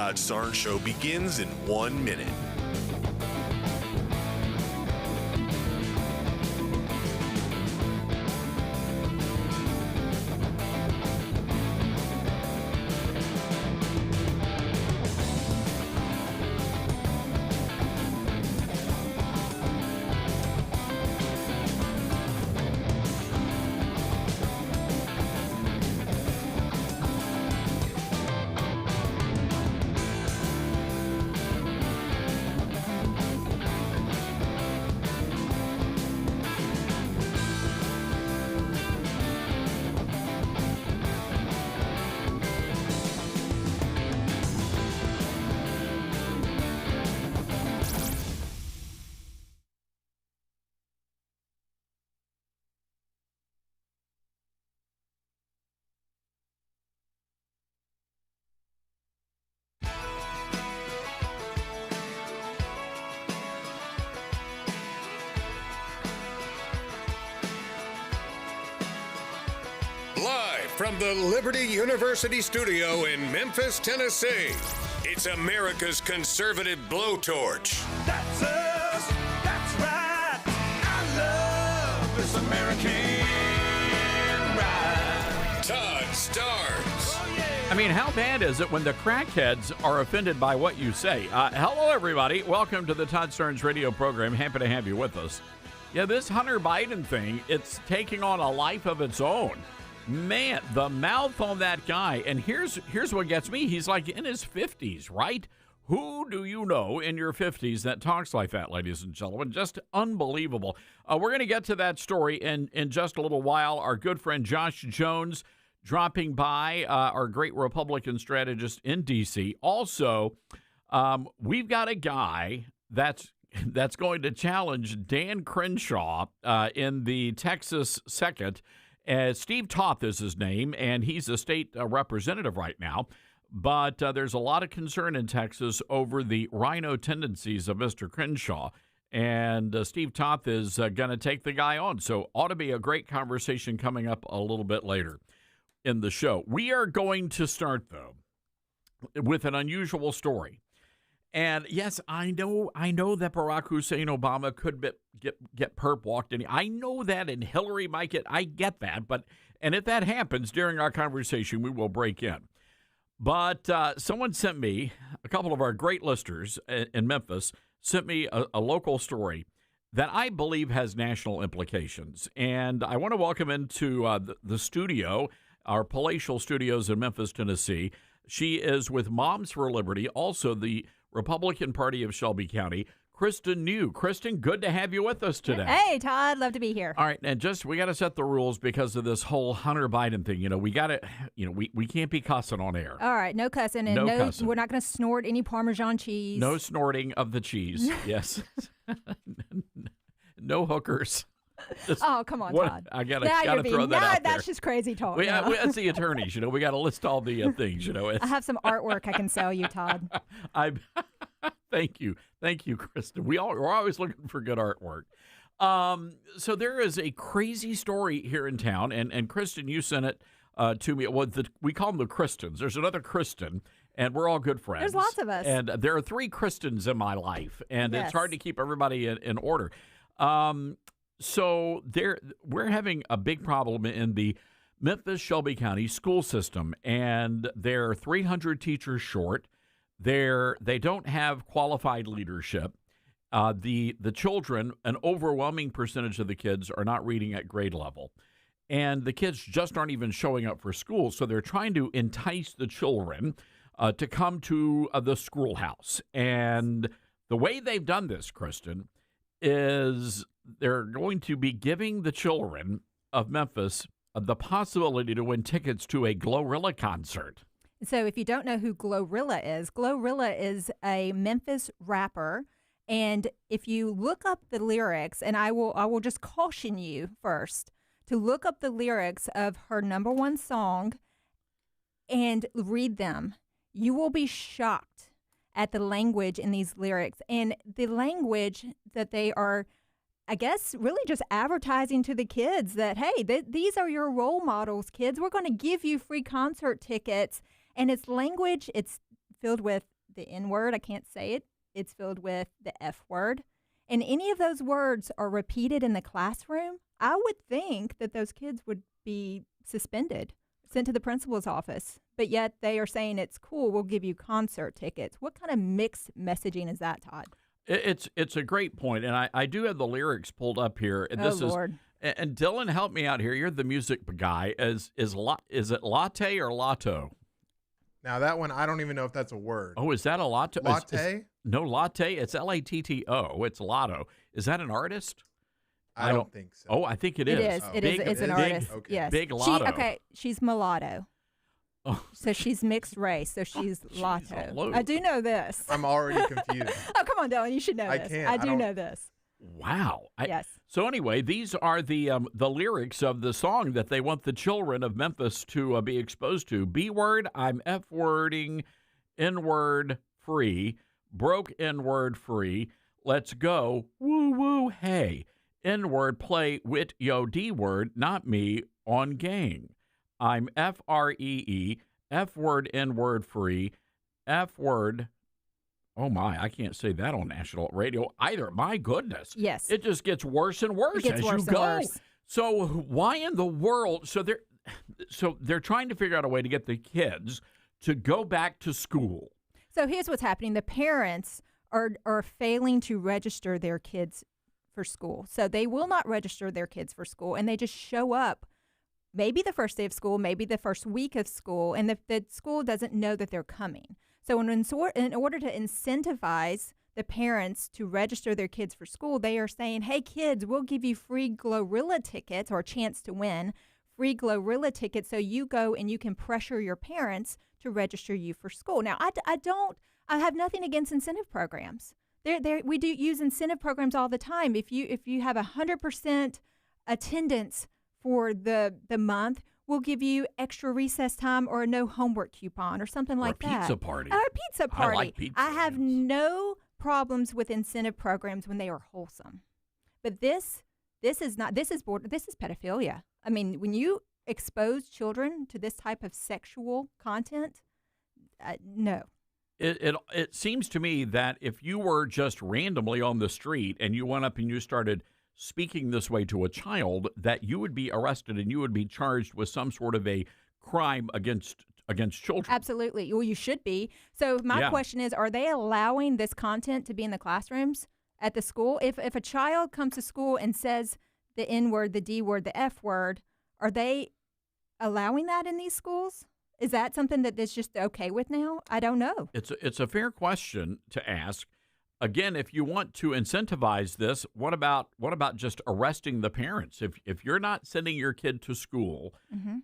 Todd Sarn Show begins in 1 minute. Live from the Liberty University studio in Memphis, Tennessee, it's America's conservative blowtorch. That's us. That's right. I love this American ride. Todd Starnes. Oh, yeah. I mean, how bad is it when the crackheads are offended by what you say? Hello, everybody. Welcome to the Todd Starnes radio program. Happy to have you with us. Yeah, this Hunter Biden thing, it's taking on a life of its own. Man, the mouth on that guy. And here's what gets me. He's like in his 50s, right? Who do you know in your 50s that talks like that, ladies and gentlemen? Just unbelievable. We're going to get to that story in just a little while. Our good friend Josh Jones dropping by, our great Republican strategist in D.C. Also, we've got a guy that's going to challenge Dan Crenshaw in the Texas 2nd. Steve Toth is his name, and he's a state representative right now. But there's a lot of concern in Texas over the rhino tendencies of Mr. Crenshaw. And Steve Toth is going to take the guy on. So ought to be a great conversation coming up a little bit later in the show. We are going to start, though, with an unusual story. And yes, I know that Barack Hussein Obama could get perp walked in. I know that, and Hillary might get. I get that, and if that happens during our conversation, we will break in. But someone sent me, a couple of our great listeners in Memphis sent me a local story that I believe has national implications, and I want to welcome into the studio, our palatial studios in Memphis, Tennessee. She is with Moms for Liberty, also the Republican Party of Shelby County, Kristen New. Kristen, good to have you with us today. Hey, Todd, love to be here. All right, and we got to set the rules because of this whole Hunter Biden thing. We got to, we can't be cussing on air. All right, no cussing, and no cussing. We're not going to snort any Parmesan cheese. No snorting of the cheese. Yes. No hookers. Oh, come on, Todd. I gotta throw that out there. That's just crazy talk. As the attorneys, we got to list all the things. I have some artwork I can sell you, Todd. Thank you, Kristen. We're always looking for good artwork. So there is a crazy story here in town, and Kristen, you sent it to me. Well, we call them the Kristens. There's another Kristen, and we're all good friends. There's lots of us, and there are 3 Kristens in my life, and yes. It's hard to keep everybody in order. So we're having a big problem in the Memphis Shelby County school system, and they're 300 teachers short. They don't have qualified leadership. The children, an overwhelming percentage of the kids are not reading at grade level, and the kids just aren't even showing up for school. So they're trying to entice the children to come to the schoolhouse, and the way they've done this, Kristen, is they're going to be giving the children of Memphis the possibility to win tickets to a GloRilla concert. So if you don't know who GloRilla is a Memphis rapper. And if you look up the lyrics, and I will just caution you first to look up the lyrics of her #1 song and read them. You will be shocked at the language in these lyrics and the language that they are, I guess, really just advertising to the kids that, hey, these are your role models, kids. We're going to give you free concert tickets. And it's language, it's filled with the N word. I can't say it. It's filled with the F word. And any of those words are repeated in the classroom, I would think that those kids would be suspended, sent to the principal's office. But yet they are saying it's cool. We'll give you concert tickets. What kind of mixed messaging is that, Todd? It's a great point, and I do have the lyrics pulled up here. And this Lord. And Dylan, help me out here. You're the music guy. Is it latte or lotto? Now that one, I don't even know if that's a word. Oh, is that a lotto? Latte? No, latte. It's Latto. It's lotto. Is that an artist? I don't think so. Oh, I think it is. It is. Oh. It is. It's an artist. Okay. Yes. Big Lotto. She's mulatto. Oh. So she's mixed race. So she's Lotto. hello. I do know this. I'm already confused. Oh, come on, Dylan. You should know I this. can't. I I do don't- know this. Wow. Yes. So anyway, these are the lyrics of the song that they want the children of Memphis to be exposed to. B word, I'm F wording, N word free, broke N word free. Let's go, woo woo hey. N word play wit yo D word, not me on gang. I'm FREE, F word N word free, F word. Oh, my, I can't say that on national radio either. My goodness. Yes. It just gets worse and worse It gets as worse you and go. worse. So why in the world? So they're trying to figure out a way to get the kids to go back to school. So here's what's happening. The parents are failing to register their kids for school. So they will not register their kids for school, and they just show up maybe the first day of school, maybe the first week of school, and the school doesn't know that they're coming. So in order to incentivize the parents to register their kids for school, they are saying, hey, kids, we'll give you free GloRilla tickets or a chance to win free GloRilla tickets so you go and you can pressure your parents to register you for school. Now, I have nothing against incentive programs. We do use incentive programs all the time. If you have 100% attendance for the month, we'll give you extra recess time or a no homework coupon or something like that. Or a pizza party. Or a pizza party. I like pizza. I have no problems with incentive programs when they are wholesome. But this is pedophilia. I mean, when you expose children to this type of sexual content, no. It seems to me that if you were just randomly on the street and you went up and you started speaking this way to a child, that you would be arrested and you would be charged with some sort of a crime against children. Absolutely. Well, you should be. So my question is, are they allowing this content to be in the classrooms at the school? If a child comes to school and says the N word, the D word, the F word, are they allowing that in these schools? Is that something that is just okay with now? I don't know. It's a fair question to ask. Again, if you want to incentivize this, what about just arresting the parents? If you're not sending your kid to school,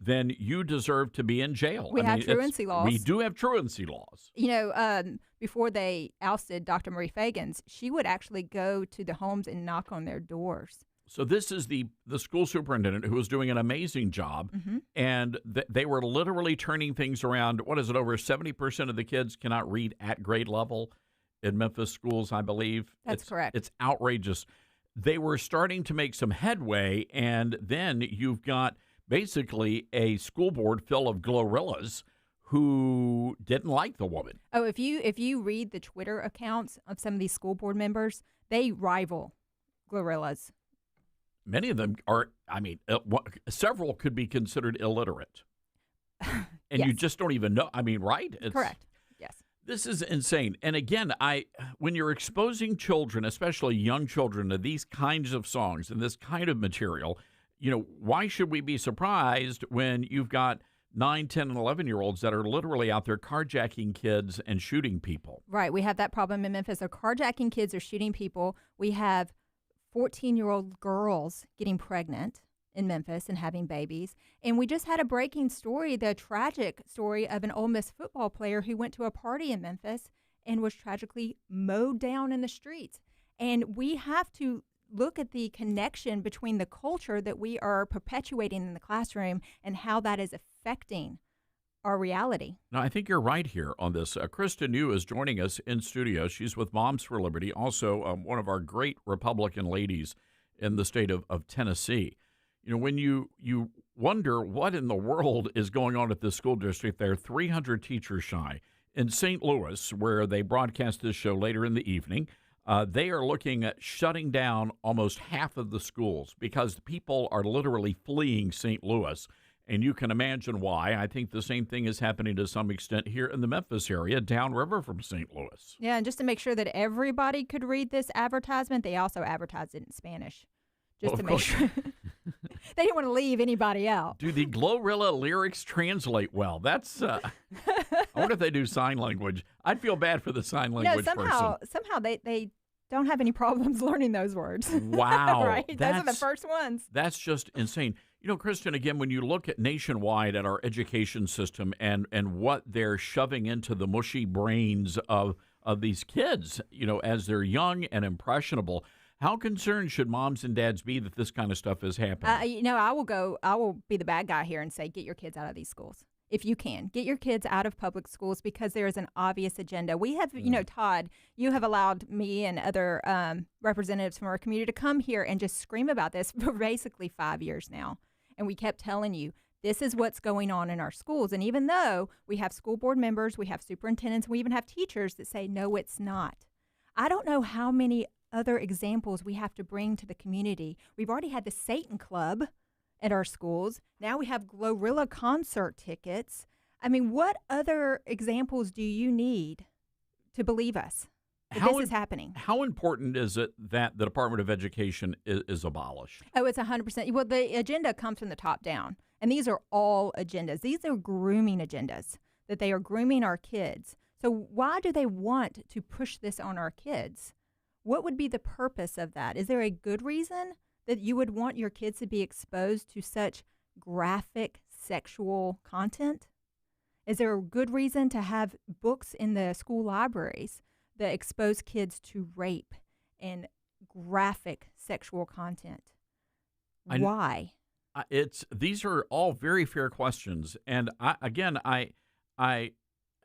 then you deserve to be in jail. We have truancy laws. We do have truancy laws. You know, before they ousted Dr. Marie Fagans, she would actually go to the homes and knock on their doors. So this is the school superintendent who was doing an amazing job, and they were literally turning things around. What is it? Over 70% of the kids cannot read at grade level in Memphis schools, I believe. That's correct. It's outrageous. They were starting to make some headway, and then you've got basically a school board full of GloRillas who didn't like the woman. Oh, if you read the Twitter accounts of some of these school board members, they rival GloRillas. Many of them are, several could be considered illiterate. And Yes. you just don't even know. I mean, right? Correct. Yes. This is insane. And again, when you're exposing children, especially young children, to these kinds of songs and this kind of material, why should we be surprised when you've got 9, 10, and 11-year-olds that are literally out there carjacking kids and shooting people? Right. We have that problem in Memphis. They're carjacking kids or shooting people. We have 14-year-old girls getting pregnant in Memphis and having babies. And we just had a breaking story, the tragic story of an Ole Miss football player who went to a party in Memphis and was tragically mowed down in the streets. And we have to look at the connection between the culture that we are perpetuating in the classroom and how that is affecting our reality. Now, I think you're right here on this. Kristen Yu is joining us in studio. She's with Moms for Liberty, also one of our great Republican ladies in the state of Tennessee. When you wonder what in the world is going on at this school district, they're 300 teachers shy. In St. Louis, where they broadcast this show later in the evening, they are looking at shutting down almost half of the schools because people are literally fleeing St. Louis. And you can imagine why. I think the same thing is happening to some extent here in the Memphis area, downriver from St. Louis. Yeah, and just to make sure that everybody could read this advertisement, they also advertised it in Spanish. Just to make sure. They didn't want to leave anybody out. Do the GloRilla lyrics translate well? That's, I wonder if they do sign language. I'd feel bad for the sign language person. Somehow they don't have any problems learning those words. Wow. Right? Those are the first ones. That's just insane. You know, Kristen, again, when you look at nationwide at our education system and what they're shoving into the mushy brains of these kids, you know, as they're young and impressionable, how concerned should moms and dads be that this kind of stuff is happening? I will be the bad guy here and say, get your kids out of these schools. If you can, get your kids out of public schools because there is an obvious agenda. We have, Todd, you have allowed me and other representatives from our community to come here and just scream about this for basically 5 years now. And we kept telling you, this is what's going on in our schools. And even though we have school board members, we have superintendents, we even have teachers that say, no, it's not. I don't know how many other examples we have to bring to the community. We've already had the Satan Club at our schools. Now we have GloRilla Concert tickets. I mean, what other examples do you need to believe us that this is happening? How important is it that the Department of Education is abolished? Oh, it's 100%. Well, the agenda comes from the top down, and these are all agendas. These are grooming agendas, that they are grooming our kids. So why do they want to push this on our kids? What would be the purpose of that? Is there a good reason that you would want your kids to be exposed to such graphic sexual content? Is there a good reason to have books in the school libraries that expose kids to rape and graphic sexual content? Why? These are all very fair questions, and I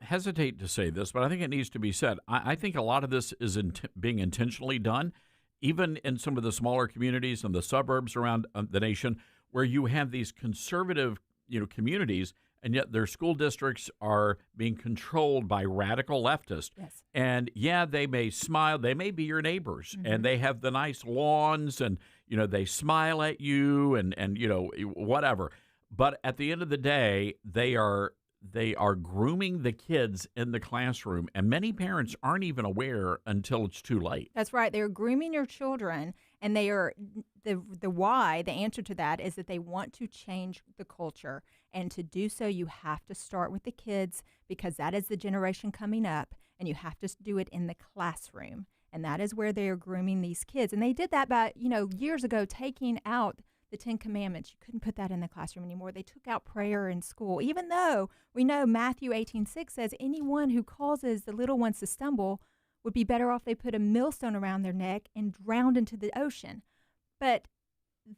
hesitate to say this, but I think it needs to be said. I think a lot of this is being intentionally done, even in some of the smaller communities and the suburbs around the nation, where you have these conservative, communities, and yet their school districts are being controlled by radical leftists. Yes. And yeah, they may smile, they may be your neighbors, and they have the nice lawns, and they smile at you, and whatever. But at the end of the day, they are grooming the kids in the classroom, and many parents aren't even aware until it's too late. That's right. They're grooming your children, and they are the answer to that is that they want to change the culture. And to do so, you have to start with the kids because that is the generation coming up, and you have to do it in the classroom. And that is where they are grooming these kids. And they did that by, years ago, taking out the 10 Commandments. You couldn't put that in the classroom anymore. They took out prayer in school, even though we know Matthew 18:6 says anyone who causes the little ones to stumble would be better off they put a millstone around their neck and drowned into the ocean. But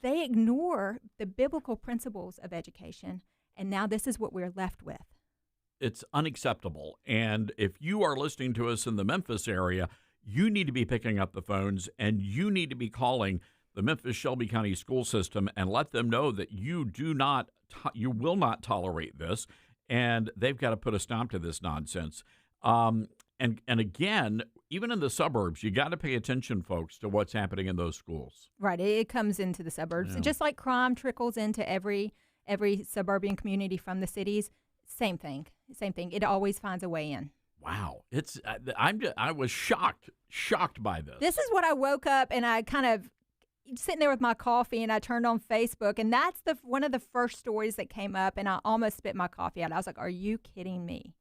they ignore the biblical principles of education, and now this is what we're left with. It's unacceptable. And if you are listening to us in the Memphis area, you need to be picking up the phones, and you need to be calling the Memphis Shelby County school system and let them know that you will not tolerate this, and they've got to put a stop to this nonsense. And again, even in the suburbs, you got to pay attention, folks, to what's happening in those schools. Right, it comes into the suburbs, just like crime trickles into every suburban community from the cities. Same thing. It always finds a way in. Wow, I was shocked by this. This is what I woke up and I kind of sitting there with my coffee, and I turned on Facebook, and that's one of the first stories that came up, and I almost spit my coffee out. I was like, "Are you kidding me?"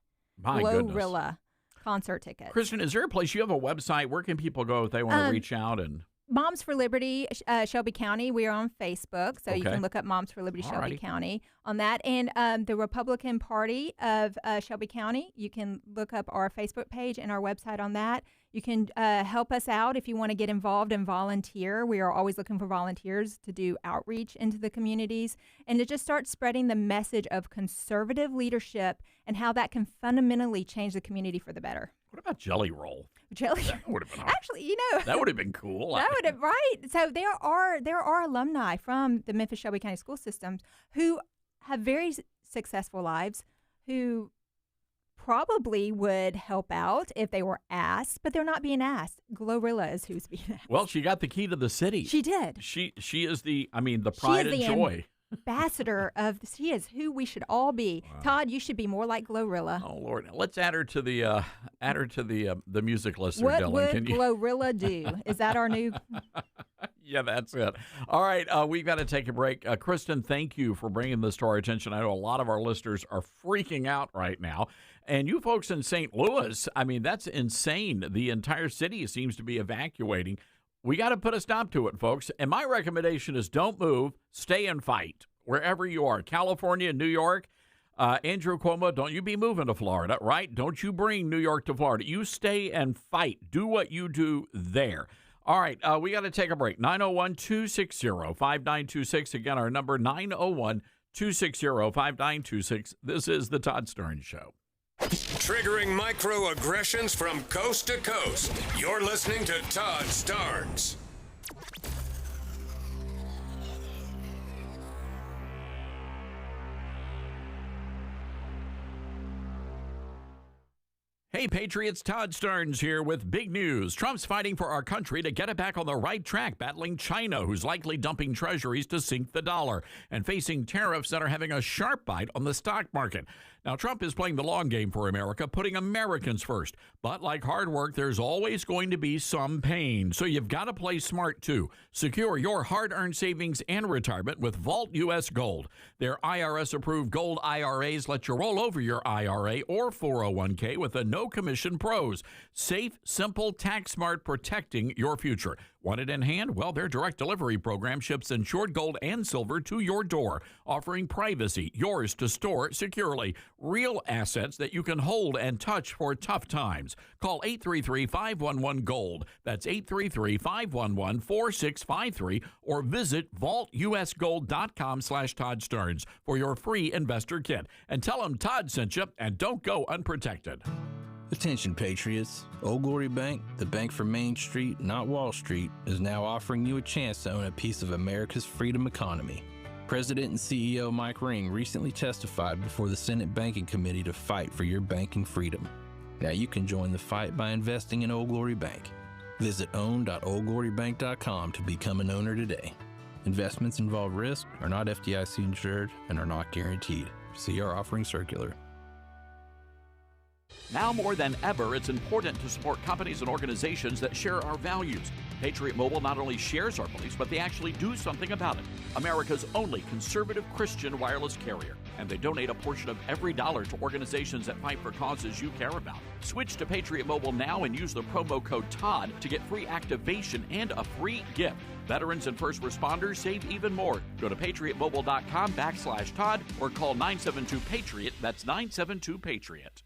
My GloRilla Concert tickets. Kristen, is there a place, you have a website? Where can people go if they want to reach out? And Moms for Liberty, Shelby County. We are on Facebook, so you can look up Moms for Liberty, Shelby County on that. And the Republican Party of Shelby County, you can look up our Facebook page and our website on that. You can help us out if you want to get involved and volunteer. We are always looking for volunteers to do outreach into the communities and to just start spreading the message of conservative leadership and how that can fundamentally change the community for the better. What about Jelly Roll? Jelly. That would have been actually, that would have been cool. That would have right. So there are alumni from the Memphis Shelby County school systems who have very successful lives, who probably would help out if they were asked, but they're not being asked. GloRilla is who's being asked. Well, she got the key to the city. She did. She is the pride and joy. Ambassador of she is who we should all be. Wow. Todd, you should be more like GloRilla. Oh Lord, let's add her to the music list. What Dylan. would GloRilla do? Is that our new? Yeah, that's it. All right, we've got to take a break. Kristen, thank you for bringing this to our attention. I know a lot of our listeners are freaking out right now. And you folks in St. Louis, I mean, that's insane. The entire city seems to be evacuating. We got to put a stop to it, folks. And my recommendation is don't move, stay and fight wherever you are. California, New York, Andrew Cuomo, don't you be moving to Florida, right? Don't you bring New York to Florida. You stay and fight. Do what you do there. All right, we got to take a break. 901-260-5926. Again, our number 901-260-5926. This is the Todd Stern Show. Triggering microaggressions from coast to coast. You're listening to Todd Starnes. Hey, Patriots, Todd Starnes here with big news. Trump's fighting for our country to get it back on the right track, battling China, who's likely dumping treasuries to sink the dollar, and facing tariffs that are having a sharp bite on the stock market. Now, Trump is playing the long game for America, putting Americans first. But like hard work, there's always going to be some pain. So you've got to play smart, too. Secure your hard-earned savings and retirement with Vault U.S. Gold. Their IRS-approved gold IRAs let you roll over your IRA or 401k with a no-commission pros. Safe, simple, tax-smart, protecting your future. Want it in hand? Well, their direct delivery program ships insured gold and silver to your door, offering privacy, yours to store securely. Real assets that you can hold and touch for tough times. Call 833-511-GOLD. That's 833-511-4653 or visit vaultusgold.com/Todd Starnes for your free investor kit. And tell them Todd sent you, and don't go unprotected. Attention, Patriots. Old Glory Bank, the bank for Main Street, not Wall Street, is now offering you a chance to own a piece of America's freedom economy. President and CEO Mike Ring recently testified before the Senate Banking Committee to fight for your banking freedom. Now you can join the fight by investing in Old Glory Bank. Visit own.oldglorybank.com to become an owner today. Investments involve risk, are not FDIC insured, and are not guaranteed. See our offering circular. Now more than ever, it's important to support companies and organizations that share our values. Patriot Mobile not only shares our beliefs, but they actually do something about it. America's only conservative Christian wireless carrier. And they donate a portion of every dollar to organizations that fight for causes you care about. Switch to Patriot Mobile now and use the promo code TODD to get free activation and a free gift. Veterans and first responders save even more. Go to patriotmobile.com/Todd or call 972-PATRIOT. That's 972-PATRIOT.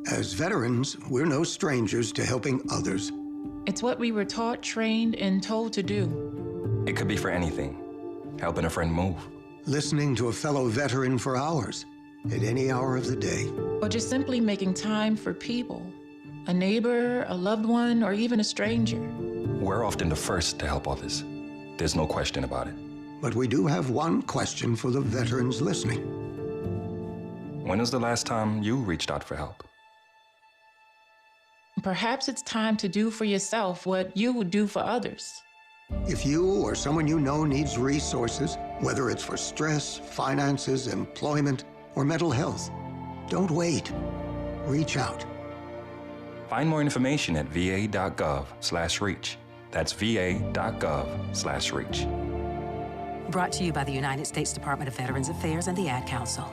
As veterans, we're no strangers to helping others. It's what we were taught, trained, and told to do. It could be for anything. Helping a friend move. Listening to a fellow veteran for hours, at any hour of the day. Or just simply making time for people. A neighbor, a loved one, or even a stranger. We're often the first to help others. There's no question about it. But we do have one question for the veterans listening. When was the last time you reached out for help? Perhaps it's time to do for yourself what you would do for others. If you or someone you know needs resources, whether it's for stress, finances, employment, or mental health, don't wait. Reach out. Find more information at va.gov/reach. That's va.gov/reach. Brought to you by the United States Department of Veterans Affairs and the Ad Council.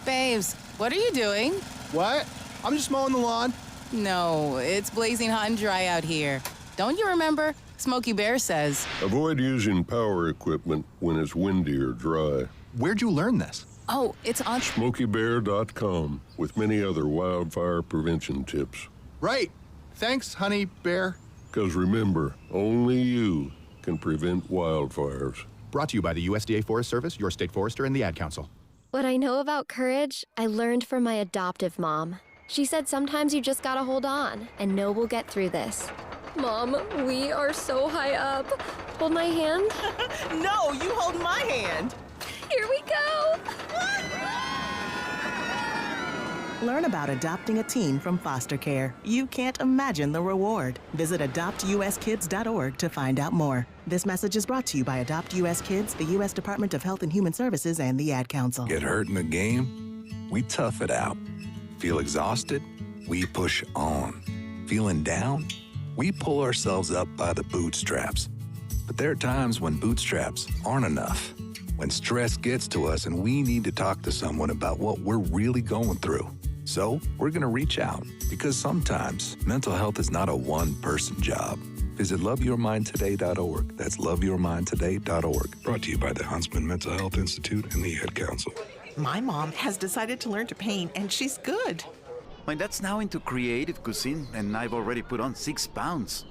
Babes, what are you doing? What? I'm just mowing the lawn. No, it's blazing hot and dry out here. Don't you remember? Smokey Bear says. Avoid using power equipment when it's windy or dry. Where'd you learn this? Oh, it's on SmokeyBear.com with many other wildfire prevention tips. Right. Thanks, Honey Bear. Because remember, only you can prevent wildfires. Brought to you by the USDA Forest Service, your state forester, and the Ad Council. What I know about courage, I learned from my adoptive mom. She said sometimes you just gotta hold on and know we'll get through this. Mom, we are so high up. Hold my hand. No, you hold my hand. Here we go. Learn about adopting a teen from foster care. You can't imagine the reward. Visit adoptuskids.org to find out more. This message is brought to you by Adopt US Kids, the U.S. Department of Health and Human Services, and the Ad Council. Get hurt in a game? We tough it out. Feel exhausted? We push on. Feeling down? We pull ourselves up by the bootstraps. But there are times when bootstraps aren't enough. When stress gets to us and we need to talk to someone about what we're really going through. So we're going to reach out because sometimes mental health is not a one-person job. Visit loveyourmindtoday.org. That's loveyourmindtoday.org. Brought to you by the Huntsman Mental Health Institute and the Ad Council. My mom has decided to learn to paint, and she's good. My dad's now into creative cuisine, and I've already put on 6 pounds.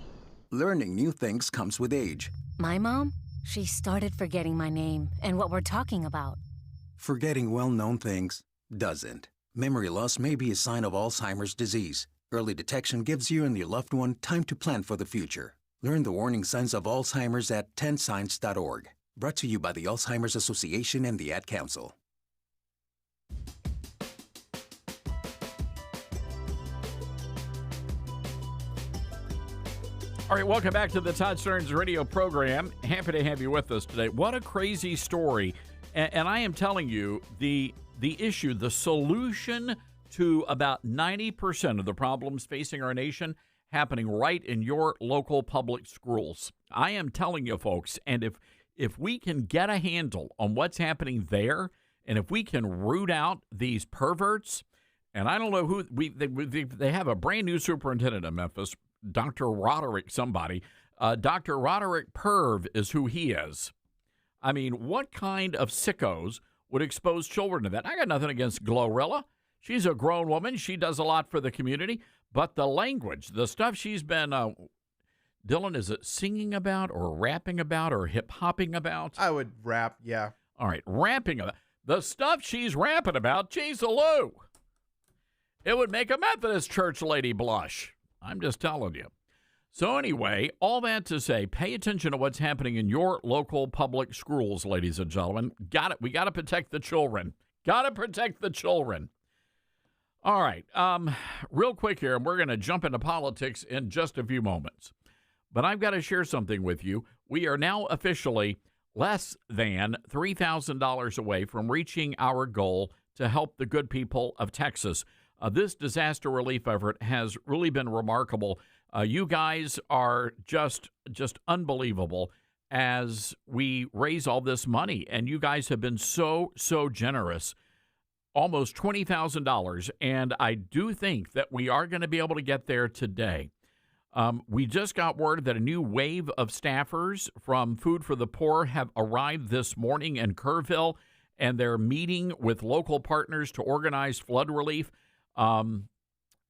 Learning new things comes with age. My mom? She started forgetting my name and what we're talking about. Forgetting well-known things doesn't. Memory loss may be a sign of Alzheimer's disease. Early detection gives you and your loved one time to plan for the future. Learn the warning signs of Alzheimer's at 10signs.org. Brought to you by the Alzheimer's Association and the Ad Council. All right, welcome back to the Todd Stearns radio program. Happy to have you with us today. What a crazy story. And I am telling you, the issue, the solution to about 90% of the problems facing our nation happening right in your local public schools. I am telling you, folks, and if we can get a handle on what's happening there, and if we can root out these perverts, and I don't know who, they have a brand new superintendent in Memphis, Dr. Roderick somebody. Dr. Roderick Perv is who he is. I mean, what kind of sickos would expose children to that? I got nothing against GloRilla. She's a grown woman. She does a lot for the community. But the language, the stuff she's been, Dylan, is it singing about or rapping about or hip-hopping about? I would rap, yeah. All right, rapping about. The stuff she's rapping about, geez, Lou. It would make a Methodist church lady blush. I'm just telling you. So anyway, all that to say, pay attention to what's happening in your local public schools, ladies and gentlemen. Got it. We got to protect the children. Got to protect the children. All right. Real quick here, and we're going to jump into politics in just a few moments. But I've got to share something with you. We are now officially less than $3,000 away from reaching our goal to help the good people of Texas. This disaster relief effort has really been remarkable. You guys are just unbelievable as we raise all this money, and you guys have been so generous. Almost $20,000, and I do think that we are going to be able to get there today. We just got word that a new wave of staffers from Food for the Poor have arrived this morning in Kerrville, and they're meeting with local partners to organize flood relief.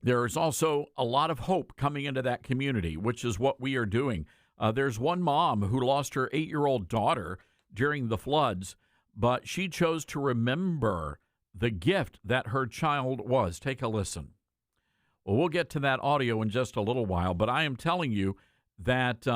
There is also a lot of hope coming into that community, which is what we are doing. There's one mom who lost her 8-year-old daughter during the floods, but she chose to remember the gift that her child was. Take a listen. Well, we'll get to that audio in just a little while, but I am telling you that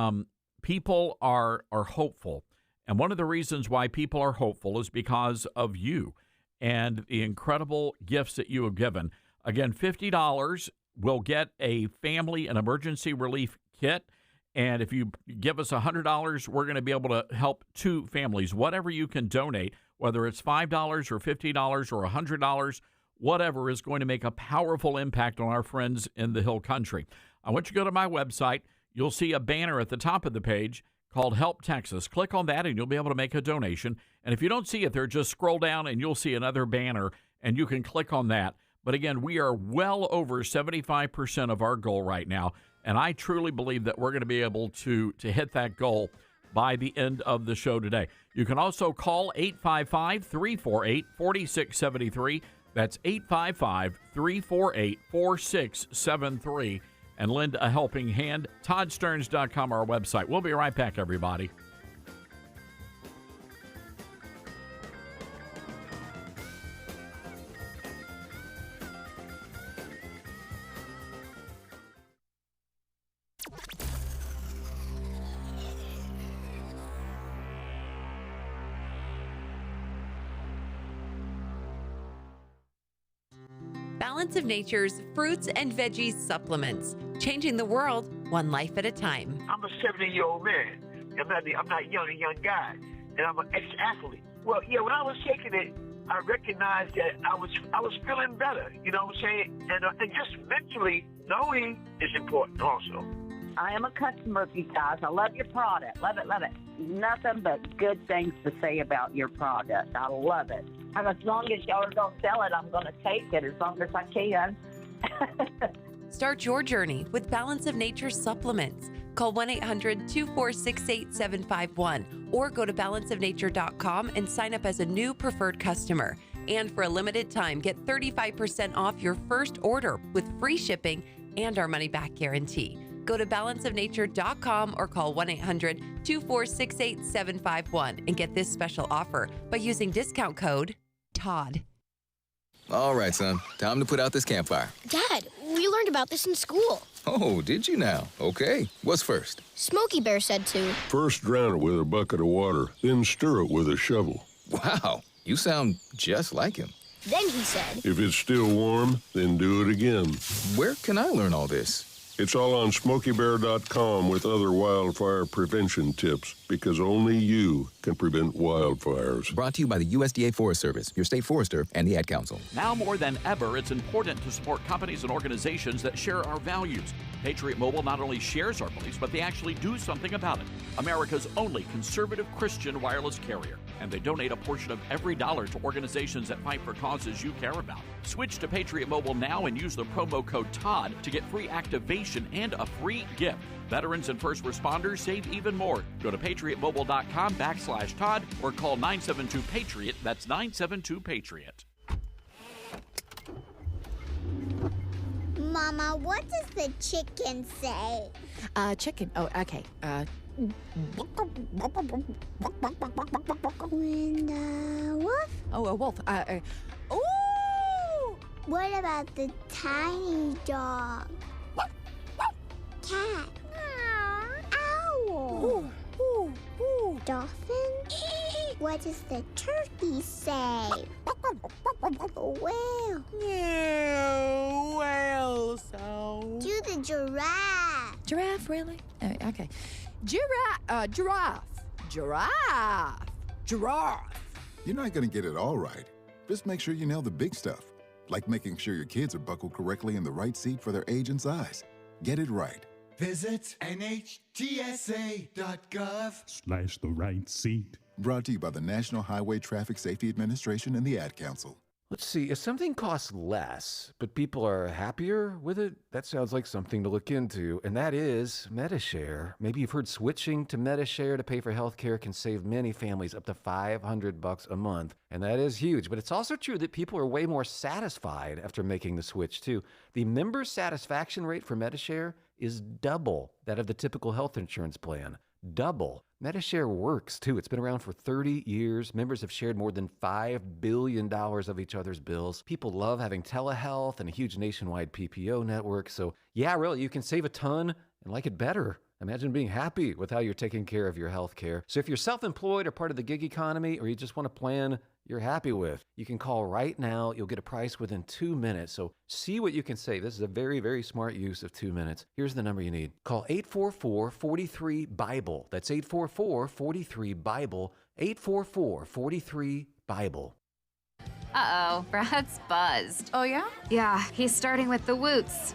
people are hopeful. And one of the reasons why people are hopeful is because of you and the incredible gifts that you have given. Again, $50 will get a family and emergency relief kit. And if you give us $100, we're going to be able to help 2 families. Whatever you can donate, whether it's $5 or $50 or $100, whatever is going to make a powerful impact on our friends in the Hill Country. I want you to go to my website. You'll see a banner at the top of the page called Help Texas. Click on that and you'll be able to make a donation. And if you don't see it there, just scroll down and you'll see another banner and you can click on that. But again, we are well over 75% of our goal right now. And I truly believe that we're going to be able to hit that goal by the end of the show today. You can also call 855-348-4673. That's 855-348-4673. And lend a helping hand. ToddStearns.com, our website. We'll be right back, everybody. Balance of Nature's fruits and veggies supplements, changing the world one life at a time. I'm a 70-year-old man. I'm not a young guy, and I'm an ex-athlete. Well, yeah, when I was taking it, I recognized that I was feeling better. You know what I'm saying? And just mentally knowing is important also. I am a customer of you guys. I love your product. Love it, love it. Nothing but good things to say about your product. I love it. And as long as y'all don't sell it, I'm going to take it as long as I can. Start your journey with Balance of Nature supplements. Call 1-800-246-8751 or go to balanceofnature.com and sign up as a new preferred customer. And for a limited time, get 35% off your first order with free shipping and our money-back guarantee. Go to balanceofnature.com or call 1-800-246-8751 and get this special offer by using discount code TODD. All right, son. Time to put out this campfire. Dad, we learned about this in school. Oh, did you now? Okay. What's first? Smokey Bear said to. First drown it with a bucket of water, then stir it with a shovel. Wow, you sound just like him. Then he said. If it's still warm, then do it again. Where can I learn all this? It's all on SmokeyBear.com with other wildfire prevention tips, because only you can prevent wildfires. Brought to you by the USDA Forest Service, your state forester, and the Ad Council. Now more than ever, it's important to support companies and organizations that share our values. Patriot Mobile not only shares our beliefs, but they actually do something about it. America's only conservative Christian wireless carrier. And they donate a portion of every dollar to organizations that fight for causes you care about. Switch to Patriot Mobile now and use the promo code TODD to get free activation and a free gift. Veterans and first responders save even more. Go to patriotmobile.com/Todd or call 972-PATRIOT. That's 972-PATRIOT. Mama, what does the chicken say? Chicken. Oh, okay. And wolf? Oh, a wolf. Ooh! What about the tiny dog? Cat? Owl? Dolphin? What does the turkey say? Whale? Yeah, whale sound. Do the giraffe. Giraffe, really? Okay. Giraffe. You're not going to get it all right. Just make sure you nail the big stuff, like making sure your kids are buckled correctly in the right seat for their age and size. Get it right. Visit NHTSA.gov/the right seat. Brought to you by the National Highway Traffic Safety Administration and the Ad Council. Let's see, if something costs less, but people are happier with it, that sounds like something to look into, and that is MediShare. Maybe you've heard switching to MediShare to pay for healthcare can save many families up to $500 a month, and that is huge. But it's also true that people are way more satisfied after making the switch, too. The member satisfaction rate for MediShare is double that of the typical health insurance plan. Double. MediShare works, too. It's been around for 30 years. Members have shared more than $5 billion of each other's bills. People love having telehealth and a huge nationwide PPO network. So, yeah, really, you can save a ton and like it better. Imagine being happy with how you're taking care of your health care. So if you're self-employed or part of the gig economy, or you just want a plan you're happy with, you can call right now. You'll get a price within 2 minutes. So see what you can save. This is a very, very smart use of 2 minutes. Here's the number you need. Call 844-43-BIBLE. That's 844-43-BIBLE. 844-43-BIBLE. Uh-oh, Brad's buzzed. Oh, yeah? Yeah, he's starting with the woots.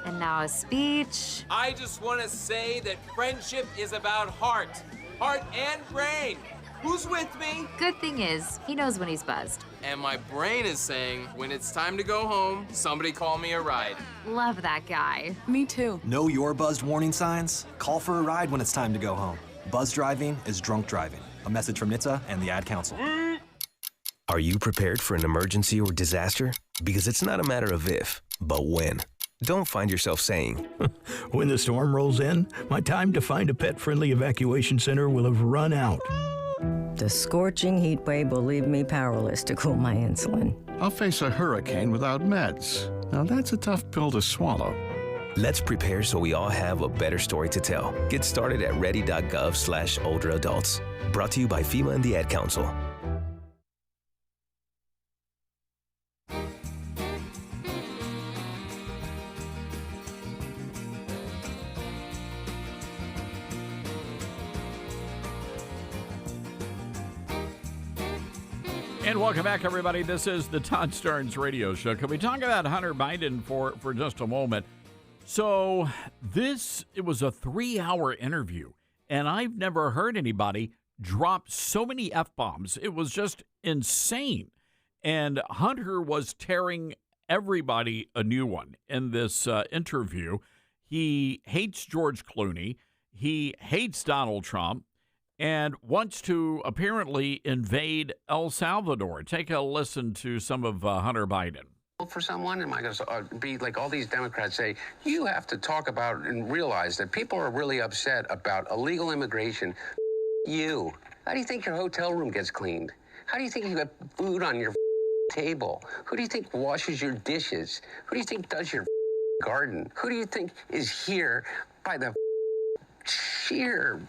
And now a speech. I just want to say that friendship is about heart and brain. Who's with me? Good thing is, he knows when he's buzzed. And my brain is saying, when it's time to go home, somebody call me a ride. Love that guy. Me too. Know your buzzed warning signs? Call for a ride when it's time to go home. Buzz driving is drunk driving. A message from NHTSA and the Ad Council. Are you prepared for an emergency or disaster? Because it's not a matter of if, but when. Don't find yourself saying, when the storm rolls in, my time to find a pet-friendly evacuation center will have run out. The scorching heat wave will leave me powerless to cool my insulin. I'll face a hurricane without meds. Now that's a tough pill to swallow. Let's prepare so we all have a better story to tell. Get started at ready.gov/older adults. Brought to you by FEMA and the Ad Council. And welcome back, everybody. This is the Todd Starnes Radio Show. Can we talk about Hunter Biden for just a moment? So it was a 3-hour interview, and I've never heard anybody drop so many F-bombs. It was just insane. And Hunter was tearing everybody a new one in this interview. He hates George Clooney. He hates Donald Trump and wants to apparently invade El Salvador. Take a listen to some of Hunter Biden. For someone, am I going to be like all these Democrats say, you have to talk about and realize that people are really upset about illegal immigration. You. How do you think your hotel room gets cleaned? How do you think you got food on your table? Who do you think washes your dishes? Who do you think does your garden? Who do you think is here by the sheer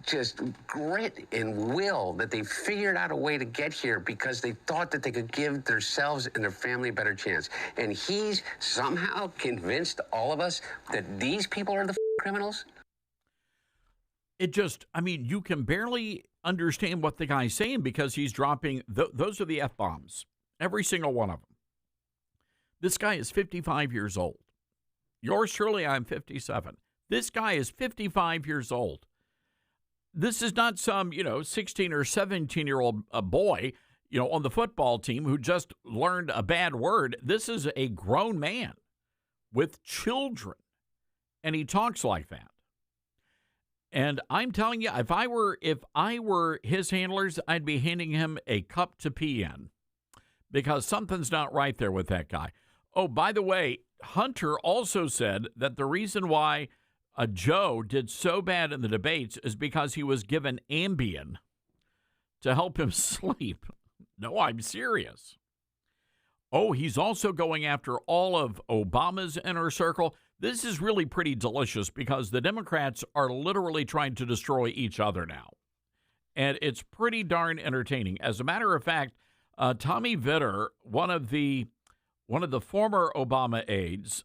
just grit and will that they figured out a way to get here because they thought that they could give themselves and their family a better chance. And he's somehow convinced all of us that these people are the criminals? You can barely understand what the guy's saying because he's dropping, those are the F-bombs, every single one of them. This guy is 55 years old. Yours truly, I'm 57. This guy is 55 years old. This is not some, 16 or 17-year-old boy, on the football team who just learned a bad word. This is a grown man with children, and he talks like that. And I'm telling you, if I were his handlers, I'd be handing him a cup to pee in because something's not right there with that guy. Oh, by the way, Hunter also said that the reason why Joe did so bad in the debates is because he was given Ambien to help him sleep. No, I'm serious. Oh, he's also going after all of Obama's inner circle. This is really pretty delicious because the Democrats are literally trying to destroy each other now. And it's pretty darn entertaining. As a matter of fact, Tommy Vitter, one of the former Obama aides,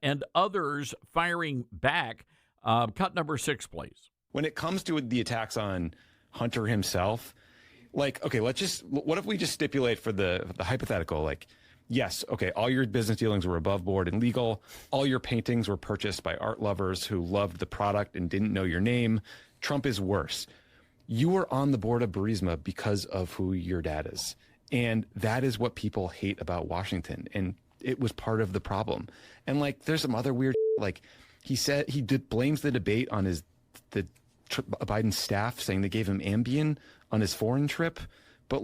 and others firing back. Cut number 6, please. When it comes to the attacks on Hunter himself, what if we just stipulate for the hypothetical, yes, okay, all your business dealings were above board and legal. All your paintings were purchased by art lovers who loved the product and didn't know your name. Trump is worse. You were on the board of Burisma because of who your dad is. And that is what people hate about Washington. And it was part of the problem. And there's some other weird, he said blames the debate on the Biden staff, saying they gave him Ambien on his foreign trip. But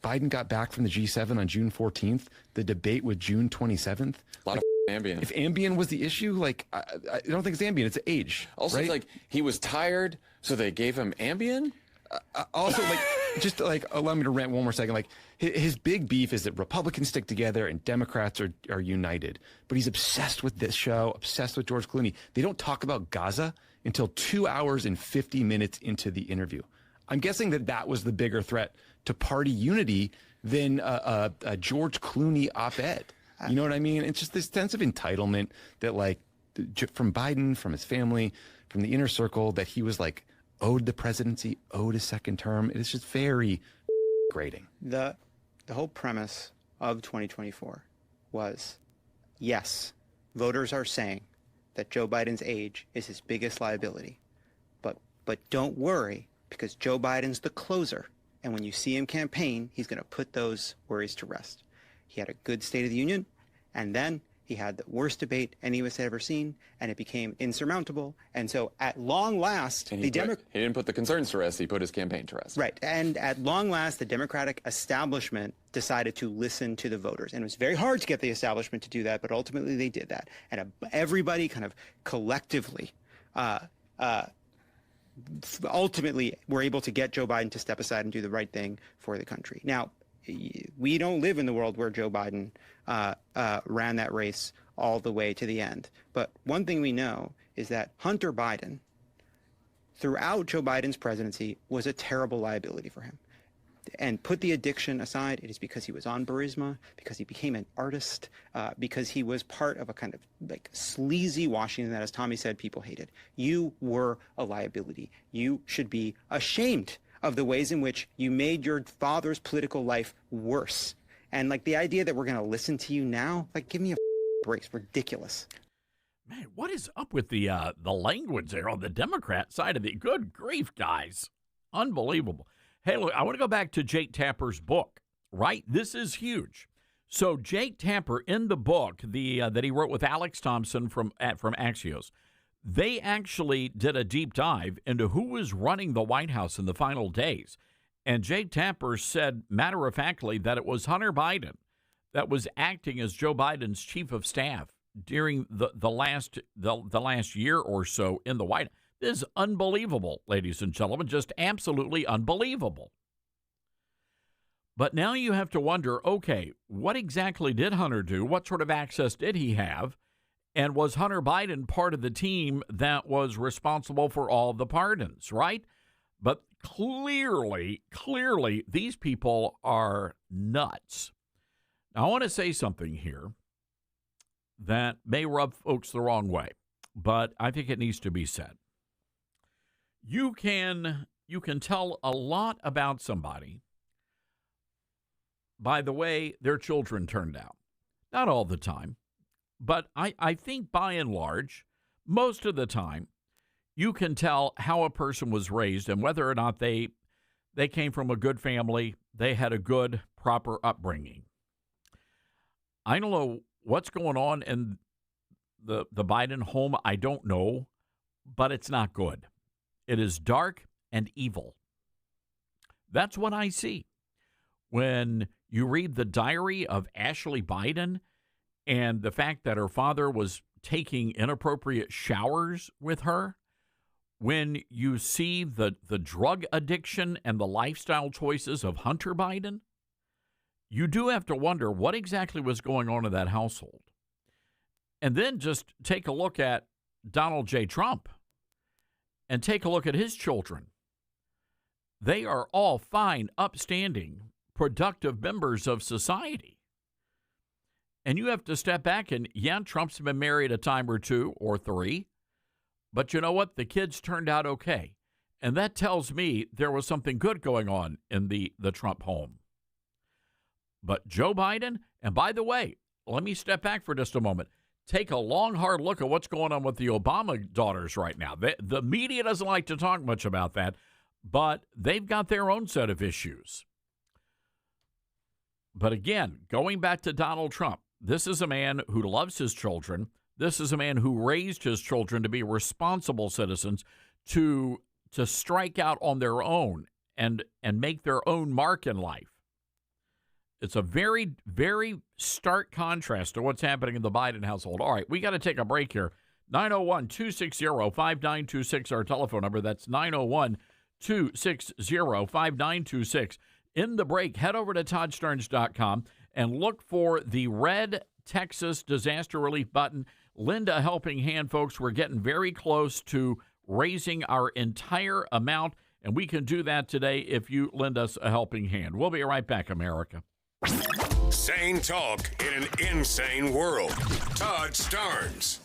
Biden got back from the G7 on June 14th. The debate was June 27th. A lot of Ambien. If Ambien was the issue, I don't think it's Ambien. It's age. Also, right? It's he was tired, so they gave him Ambien? Also, allow me to rant one more second. His big beef is that Republicans stick together and Democrats are united. But he's obsessed with this show, obsessed with George Clooney. They don't talk about Gaza until 2 hours and 50 minutes into the interview. I'm guessing that was the bigger threat to party unity than a George Clooney op-ed. You know what I mean? It's just this sense of entitlement that from Biden, from his family, from the inner circle, that he was owed the presidency, owed a second term. It is just very grating. The whole premise of 2024 was, yes, voters are saying that Joe Biden's age is his biggest liability. But don't worry, because Joe Biden's the closer. And when you see him campaign, he's going to put those worries to rest. He had a good State of the Union, and then he had the worst debate any of us had ever seen, and it became insurmountable. And so at long last, he didn't put the concerns to rest, he put his campaign to rest. Right. And at long last, the Democratic establishment decided to listen to the voters. And it was very hard to get the establishment to do that, but ultimately they did that. And everybody kind of collectively ultimately were able to get Joe Biden to step aside and do the right thing for the country. Now, we don't live in the world where Joe Biden ran that race all the way to the end. But one thing we know is that Hunter Biden, throughout Joe Biden's presidency, was a terrible liability for him. And put the addiction aside, it is because he was on Burisma, because he became an artist, because he was part of a kind of sleazy Washington that, as Tommy said, people hated. You were a liability. You should be ashamed of the ways in which you made your father's political life worse. And like the idea that we're going to listen to you now, like give me a break. It's ridiculous. Man, what is up with the language there on the Democrat side of the good grief, guys? Unbelievable. Hey, look, I want to go back to Jake Tapper's book, right? This is huge. So Jake Tapper, in the book that he wrote with Alex Thompson from Axios, they actually did a deep dive into who was running the White House in the final days. And Jake Tapper said matter-of-factly that it was Hunter Biden that was acting as Joe Biden's chief of staff during the last year or so in the White House. This is unbelievable, ladies and gentlemen, just absolutely unbelievable. But now you have to wonder, okay, what exactly did Hunter do? What sort of access did he have? And was Hunter Biden part of the team that was responsible for all the pardons, right? But clearly, these people are nuts. Now, I want to say something here that may rub folks the wrong way, but I think it needs to be said. You can tell a lot about somebody by the way their children turned out. Not all the time, but I think by and large, most of the time, you can tell how a person was raised and whether or not they came from a good family, they had a good, proper upbringing. I don't know what's going on in the Biden home. I don't know, but it's not good. It is dark and evil. That's what I see. When you read the diary of Ashley Biden and the fact that her father was taking inappropriate showers with her, when you see the drug addiction and the lifestyle choices of Hunter Biden, you do have to wonder what exactly was going on in that household. And then just take a look at Donald J. Trump and take a look at his children. They are all fine, upstanding, productive members of society. And you have to step back and, yeah, Trump's been married a time or two or three, but you know what? The kids turned out okay. And that tells me there was something good going on in the Trump home. But Joe Biden, and by the way, let me step back for just a moment. Take a long, hard look at what's going on with the Obama daughters right now. The media doesn't like to talk much about that, but they've got their own set of issues. But again, going back to Donald Trump, this is a man who loves his children. This is a man who raised his children to be responsible citizens, to strike out on their own and make their own mark in life. It's a very, very stark contrast to what's happening in the Biden household. All right, we got to take a break here. 901-260-5926, our telephone number. That's 901-260-5926. In the break, head over to ToddStarnes.com and look for the red Texas disaster relief button. Lend a helping hand, folks. We're getting very close to raising our entire amount, and we can do that today if you lend us a helping hand. We'll be right back, America. Sane talk in an insane world. Todd Starnes.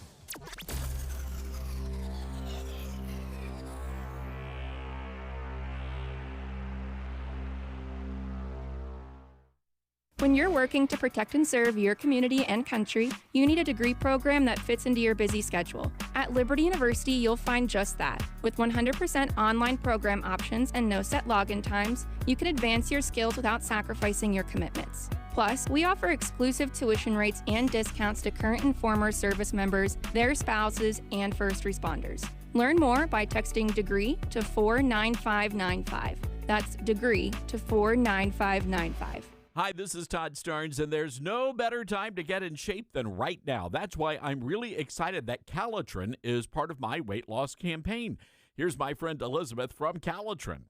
When you're working to protect and serve your community and country, you need a degree program that fits into your busy schedule. At Liberty University, you'll find just that. With 100% online program options and no set login times, you can advance your skills without sacrificing your commitments. Plus, we offer exclusive tuition rates and discounts to current and former service members, their spouses, and first responders. Learn more by texting DEGREE to 49595. That's DEGREE to 49595. Hi, this is Todd Starnes, and there's no better time to get in shape than right now. That's why I'm really excited that Calitrin is part of my weight loss campaign. Here's my friend Elizabeth from Calitrin.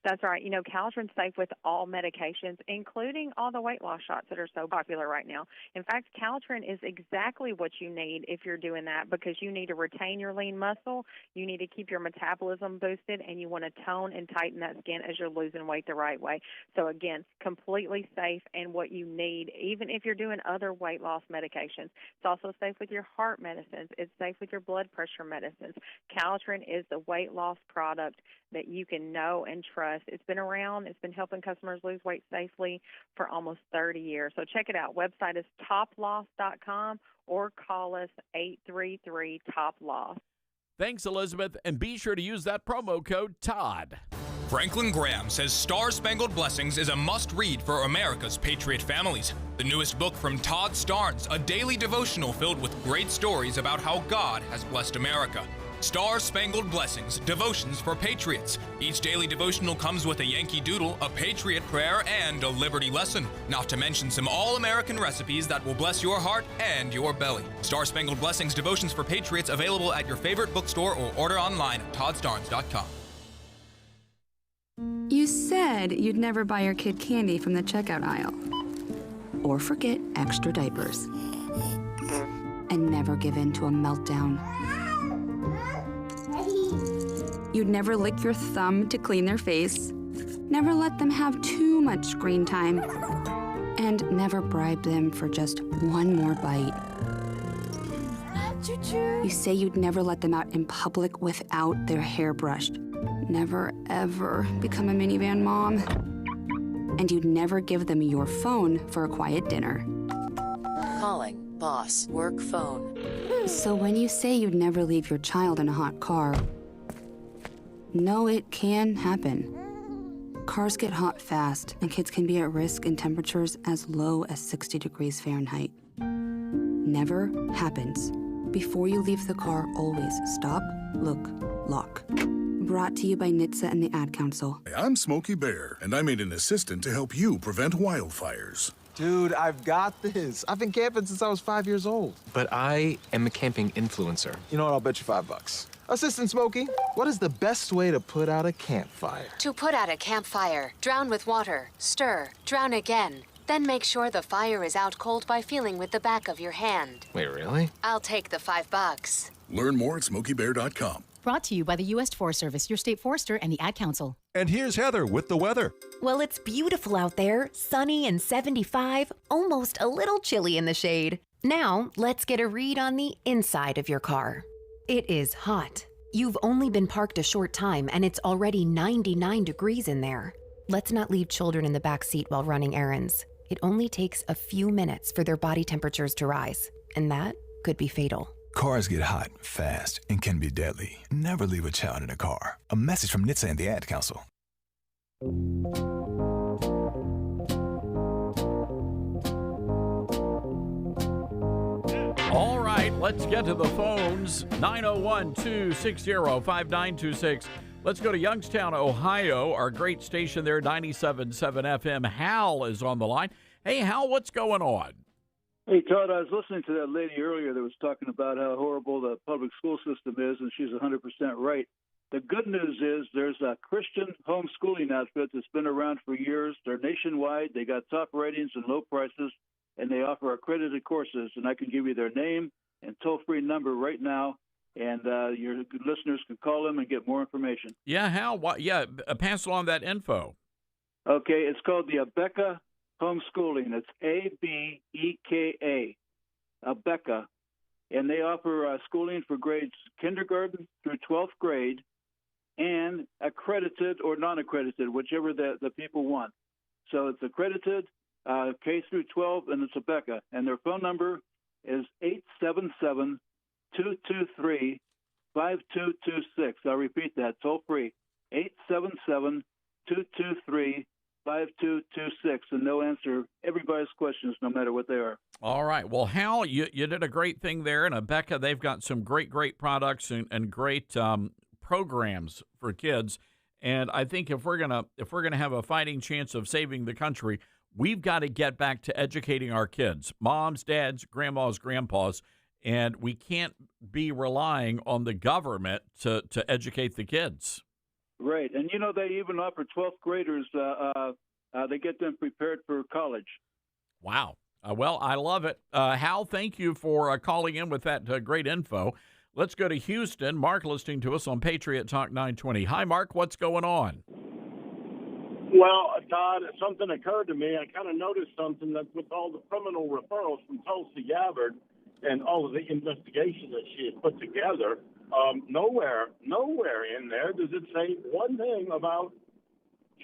That's right. You know, Calitrin's safe with all medications, including all the weight loss shots that are so popular right now. In fact, Calitrin is exactly what you need if you're doing that, because you need to retain your lean muscle, you need to keep your metabolism boosted, and you want to tone and tighten that skin as you're losing weight the right way. So again, completely safe and what you need, even if you're doing other weight loss medications. It's also safe with your heart medicines. It's safe with your blood pressure medicines. Calitrin is the weight loss product that you can know and trust trust. It's been around. It's been helping customers lose weight safely for almost 30 years. So check it out. Website is toploss.com or call us 833-TOP-LOSS. Thanks, Elizabeth, and be sure to use that promo code TODD. Franklin Graham says Star-Spangled Blessings is a must-read for America's patriot families. The newest book from Todd Starnes, a daily devotional filled with great stories about how God has blessed America. Star-Spangled Blessings, Devotions for Patriots. Each daily devotional comes with a Yankee Doodle, a Patriot prayer, and a Liberty lesson. Not to mention some all-American recipes that will bless your heart and your belly. Star-Spangled Blessings, Devotions for Patriots, available at your favorite bookstore or order online at toddstarnes.com. You said you'd never buy your kid candy from the checkout aisle. Or forget extra diapers. And never give in to a meltdown. You'd never lick your thumb to clean their face, never let them have too much screen time, and never bribe them for just one more bite. You say you'd never let them out in public without their hair brushed, never ever become a minivan mom, and you'd never give them your phone for a quiet dinner. Calling boss work phone. So when you say you'd never leave your child in a hot car, no, it can happen. Cars get hot fast, and kids can be at risk in temperatures as low as 60 degrees Fahrenheit. Never happens. Before you leave the car, always stop, look, lock. Brought to you by NHTSA and the Ad Council. I'm Smokey Bear, and I made an assistant to help you prevent wildfires. Dude, I've got this. I've been camping since I was 5 years old. But I am a camping influencer. You know what? I'll bet you $5. Assistant Smokey, what is the best way to put out a campfire? To put out a campfire, drown with water, stir, drown again. Then make sure the fire is out cold by feeling with the back of your hand. Wait, really? I'll take the $5. Learn more at SmokeyBear.com. Brought to you by the U.S. Forest Service, your state forester, and the Ad Council. And here's Heather with the weather. Well, it's beautiful out there, sunny and 75, almost a little chilly in the shade. Now, let's get a read on the inside of your car. It is hot. You've only been parked a short time, and it's already 99 degrees in there. Let's not leave children in the back seat while running errands. It only takes a few minutes for their body temperatures to rise, and that could be fatal. Cars get hot, fast, and can be deadly. Never leave a child in a car. A message from NHTSA and the Ad Council. All right, let's get to the phones. 901-260-5926. Let's go to Youngstown, Ohio, our great station there, 97.7 FM. Hal is on the line. Hey, Hal, what's going on? Hey, Todd, I was listening to that lady earlier that was talking about how horrible the public school system is, and she's 100% right. The good news is there's a Christian homeschooling outfit that's been around for years. They're nationwide. They got top ratings and low prices, and they offer accredited courses. And I can give you their name and toll-free number right now, and your listeners can call them and get more information. Yeah, Hal, pass along that info. Okay, it's called the Abeka Homeschooling. It's A-B-E-K-A, Abeka. And they offer schooling for grades kindergarten through 12th grade and accredited or non-accredited, whichever the people want. So it's accredited, K through 12, and it's Abeka. And their phone number is 877-223-5226. I'll repeat that, toll free, 877-223-5226, and they'll answer everybody's questions no matter what they are. All right. Well, Hal, you did a great thing there. And Abeka, they've got some great products and great programs for kids. And I think if we're gonna have a fighting chance of saving the country, we've got to get back to educating our kids, moms, dads, grandmas, grandpas, and we can't be relying on the government to educate the kids. Right. And, you know, they even offer 12th graders, they get them prepared for college. Wow. Well, I love it. Hal, thank you for calling in with that great info. Let's go to Houston. Mark listening to us on Patriot Talk 920. Hi, Mark. What's going on? Well, Todd, something occurred to me. I kind of noticed something that with all the criminal referrals from Tulsi Gabbard and all of the investigation that she has put together, nowhere in there does it say one thing about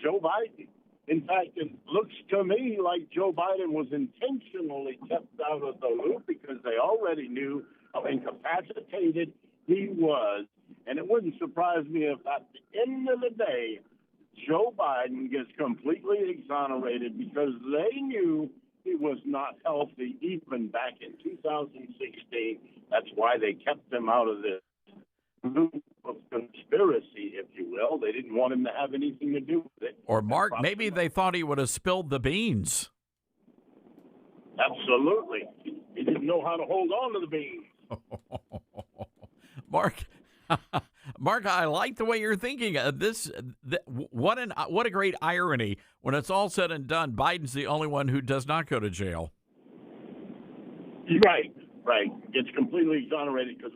Joe Biden. In fact, it looks to me like Joe Biden was intentionally kept out of the loop because they already knew how incapacitated he was. And it wouldn't surprise me if at the end of the day, Joe Biden gets completely exonerated because they knew he was not healthy even back in 2016. That's why they kept him out of this loop of conspiracy, if you will. They didn't want him to have anything to do with it. Or, Mark, maybe they thought he would have spilled the beans. Absolutely. He didn't know how to hold on to the beans. Mark, I like the way you're thinking. What a great irony. When it's all said and done, Biden's the only one who does not go to jail. Right. Gets completely exonerated because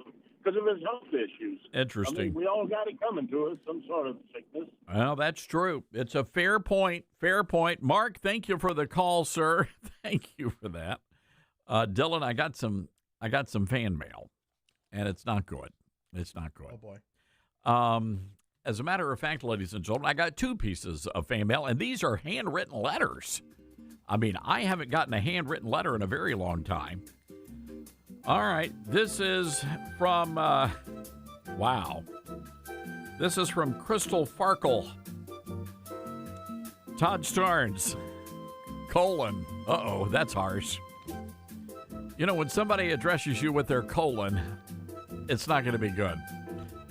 of his health issues. Interesting. I mean, we all got it coming to us, some sort of sickness. Well, that's true. It's a fair point. Mark, thank you for the call, sir. Thank you for that. Dylan, I got some fan mail, and it's not good. It's not good. Oh, boy. As a matter of fact, ladies and gentlemen, I got two pieces of fan mail, and these are handwritten letters. I mean, I haven't gotten a handwritten letter in a very long time. All right, this is from, wow. This is from Crystal Farkle. Todd Starnes, : uh-oh, that's harsh. You know, when somebody addresses you with their colon, it's not going to be good.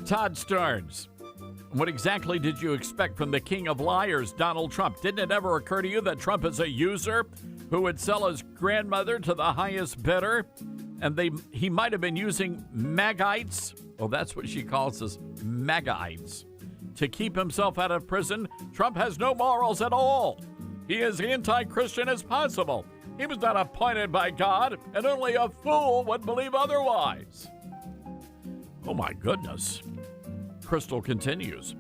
Todd Starnes, what exactly did you expect from the king of liars, Donald Trump? Didn't it ever occur to you that Trump is a user who would sell his grandmother to the highest bidder? And he might have been using Magites, well, that's what she calls us, Magites, to keep himself out of prison. Trump has no morals at all. He is anti-Christian as possible. He was not appointed by God, and only a fool would believe otherwise. Oh, my goodness. Crystal continues.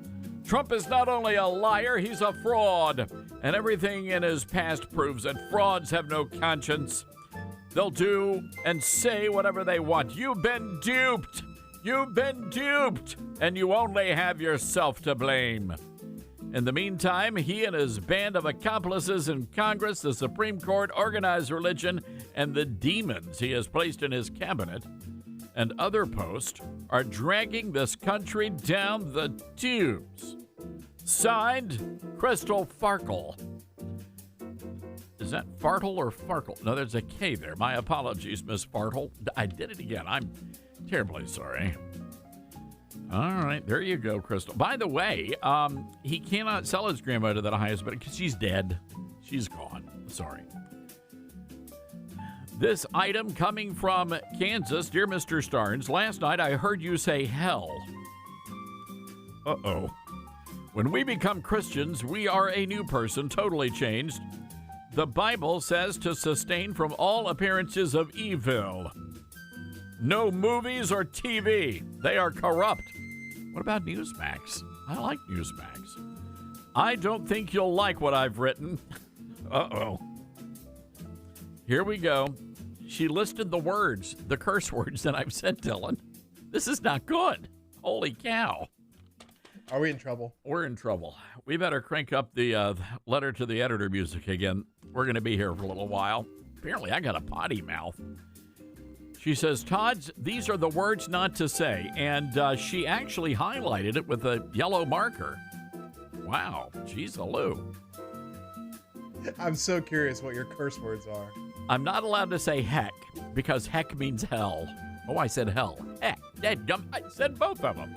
Trump is not only a liar, he's a fraud. And everything in his past proves that frauds have no conscience. They'll do and say whatever they want. You've been duped. You've been duped. And you only have yourself to blame. In the meantime, he and his band of accomplices in Congress, the Supreme Court, organized religion, and the demons he has placed in his cabinet and other posts are dragging this country down the tubes. Signed, Crystal Farkle. Is that Fartle or Farkle? No, there's a K there. My apologies, Miss Fartle. I did it again. I'm terribly sorry. All right, there you go, Crystal. By the way, he cannot sell his grandmother to the highest bidder because she's dead. She's gone. Sorry. This item coming from Kansas. Dear Mr. Starnes, last night I heard you say hell. Uh-oh. When we become Christians, we are a new person, totally changed. The Bible says to sustain from all appearances of evil. No movies or TV. They are corrupt. What about Newsmax? I like Newsmax. I don't think you'll like what I've written. Uh-oh. Here we go. She listed the words, the curse words that I've said, Dylan. This is not good. Holy cow. Are we in trouble? We're in trouble. We better crank up the letter to the editor music again. We're going to be here for a little while. Apparently, I got a potty mouth. She says, Todd's, these are the words not to say. And she actually highlighted it with a yellow marker. Wow. Geez, Lou. I'm so curious what your curse words are. I'm not allowed to say heck because heck means hell. Oh, I said hell. Heck. I said both of them.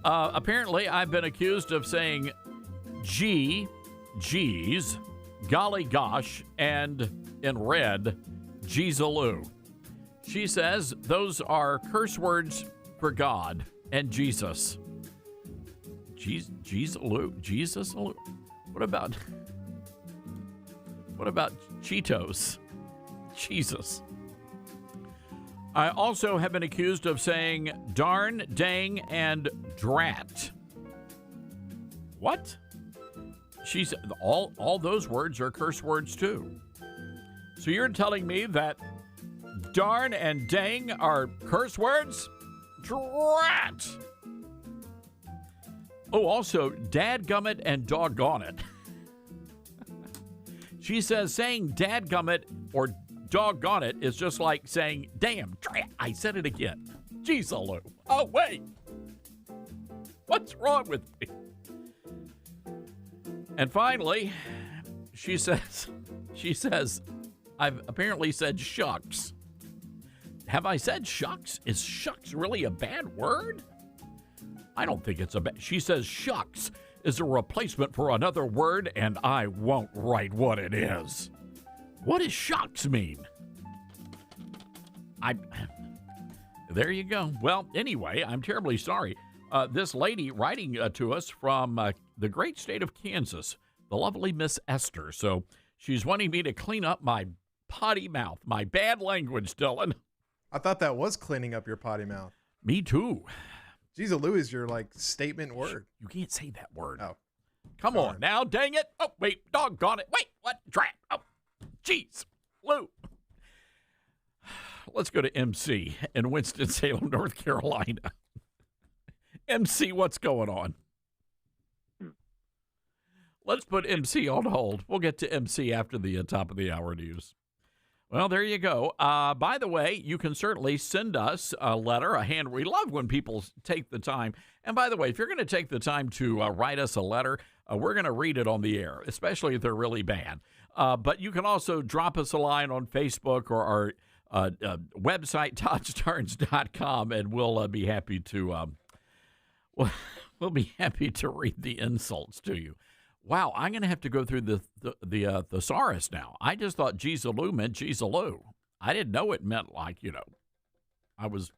Apparently, I've been accused of saying geez, golly gosh, and in red, geezaloo. She says those are curse words for God and Jesus. Geezaloo, Jesus-aloo. What about Cheetos? Jesus. I also have been accused of saying darn, dang, and drat. What? She's all those words are curse words too. So you're telling me that darn and dang are curse words? Drat! Oh, also, dadgummit and doggone it. She says saying dadgummit or doggone it is just like saying, damn, I said it again. Jeez, Lou. Oh, wait. What's wrong with me? And finally, she says, I've apparently said shucks. Have I said shucks? Is shucks really a bad word? I don't think it's a bad. She says shucks is a replacement for another word, and I won't write what it is. What does shucks mean? There you go. Well, anyway, I'm terribly sorry. This lady writing to us from the great state of Kansas, the lovely Miss Esther. So she's wanting me to clean up my potty mouth, my bad language, Dylan. I thought that was cleaning up your potty mouth. Me too. Jeez-a-Loo is your, statement word. You can't say that word. Oh. Come on now, dang it. Oh, wait, doggone it. Wait, what? Drat. Oh, jeez. Lou. Let's go to MC in Winston-Salem, North Carolina. MC, what's going on? Let's put MC on hold. We'll get to MC after the top of the hour news. Well, there you go. By the way, you can certainly send us a letter, we love when people take the time. And by the way, if you're going to take the time to write us a letter, we're going to read it on the air, especially if they're really bad. But you can also drop us a line on Facebook or our website, ToddStarnes.com, and we'll be happy to we'll be happy to read the insults to you. Wow, I'm going to have to go through the thesaurus now. I just thought Jeez-a-Loo meant Jeez-a-Loo. I didn't know it meant I was,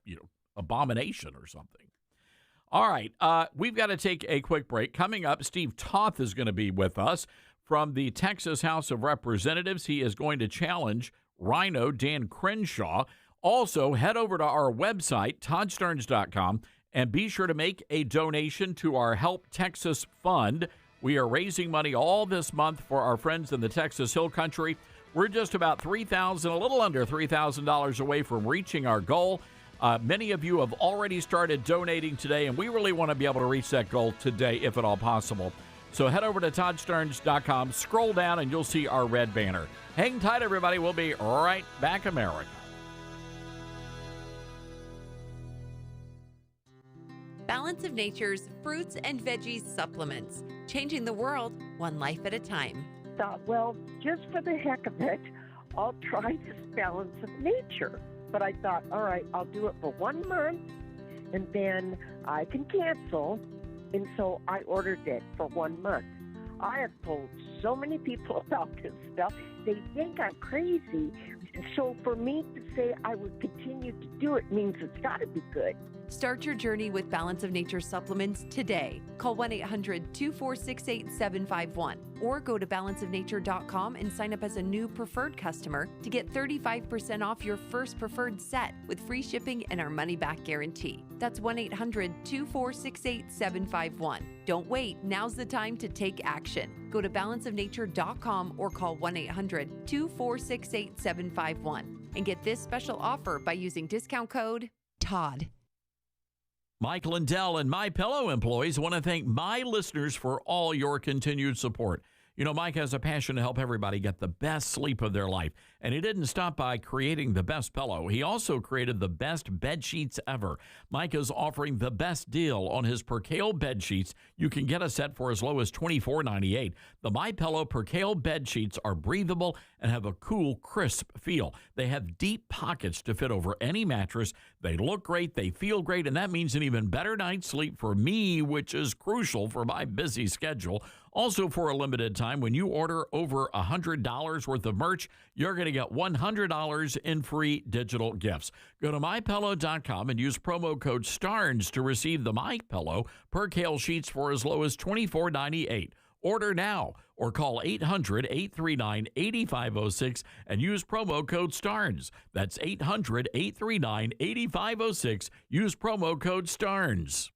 abomination or something. All right, we've got to take a quick break. Coming up, Steve Toth is going to be with us from the Texas House of Representatives. He is going to challenge Rhino Dan Crenshaw. Also, head over to our website, ToddStarnes.com, and be sure to make a donation to our Help Texas Fund. We are raising money all this month for our friends in the Texas Hill Country. We're just about a little under $3,000 away from reaching our goal. Many of you have already started donating today, and we really want to be able to reach that goal today, if at all possible. So head over to ToddStarnes.com, scroll down, and you'll see our red banner. Hang tight, everybody. We'll be right back, America. Balance of Nature's fruits and veggies supplements, changing the world one life at a time. Thought, well, just for the heck of it, I'll try this Balance of Nature. But I thought, all right, I'll do it for 1 month, and then I can cancel. And so I ordered it for 1 month. I have told so many people about this stuff. They think I'm crazy. So for me to say I would continue to do it means it's got to be good. Start your journey with Balance of Nature supplements today. Call 1-800-246-8751 or go to balanceofnature.com and sign up as a new preferred customer to get 35% off your first preferred set with free shipping and our money-back guarantee. That's 1-800-246-8751. Don't wait. Now's the time to take action. Go to balanceofnature.com or call 1-800-246-8751 and get this special offer by using discount code TODD. Mike Lindell and MyPillow employees want to thank my listeners for all your continued support. You know, Mike has a passion to help everybody get the best sleep of their life, and he didn't stop by creating the best pillow. He also created the best bed sheets ever. Mike is offering the best deal on his Percale bed sheets. You can get a set for as low as $24.98. The MyPillow Percale bed sheets are breathable and have a cool, crisp feel. They have deep pockets to fit over any mattress. They look great, they feel great, and that means an even better night's sleep for me, which is crucial for my busy schedule. Also, for a limited time, when you order over $100 worth of merch, you're going to get $100 in free digital gifts. Go to MyPillow.com and use promo code STARNS to receive the MyPillow Percale sheets for as low as $24.98. Order now or call 800-839-8506 and use promo code STARNS. That's 800-839-8506. Use promo code STARNS.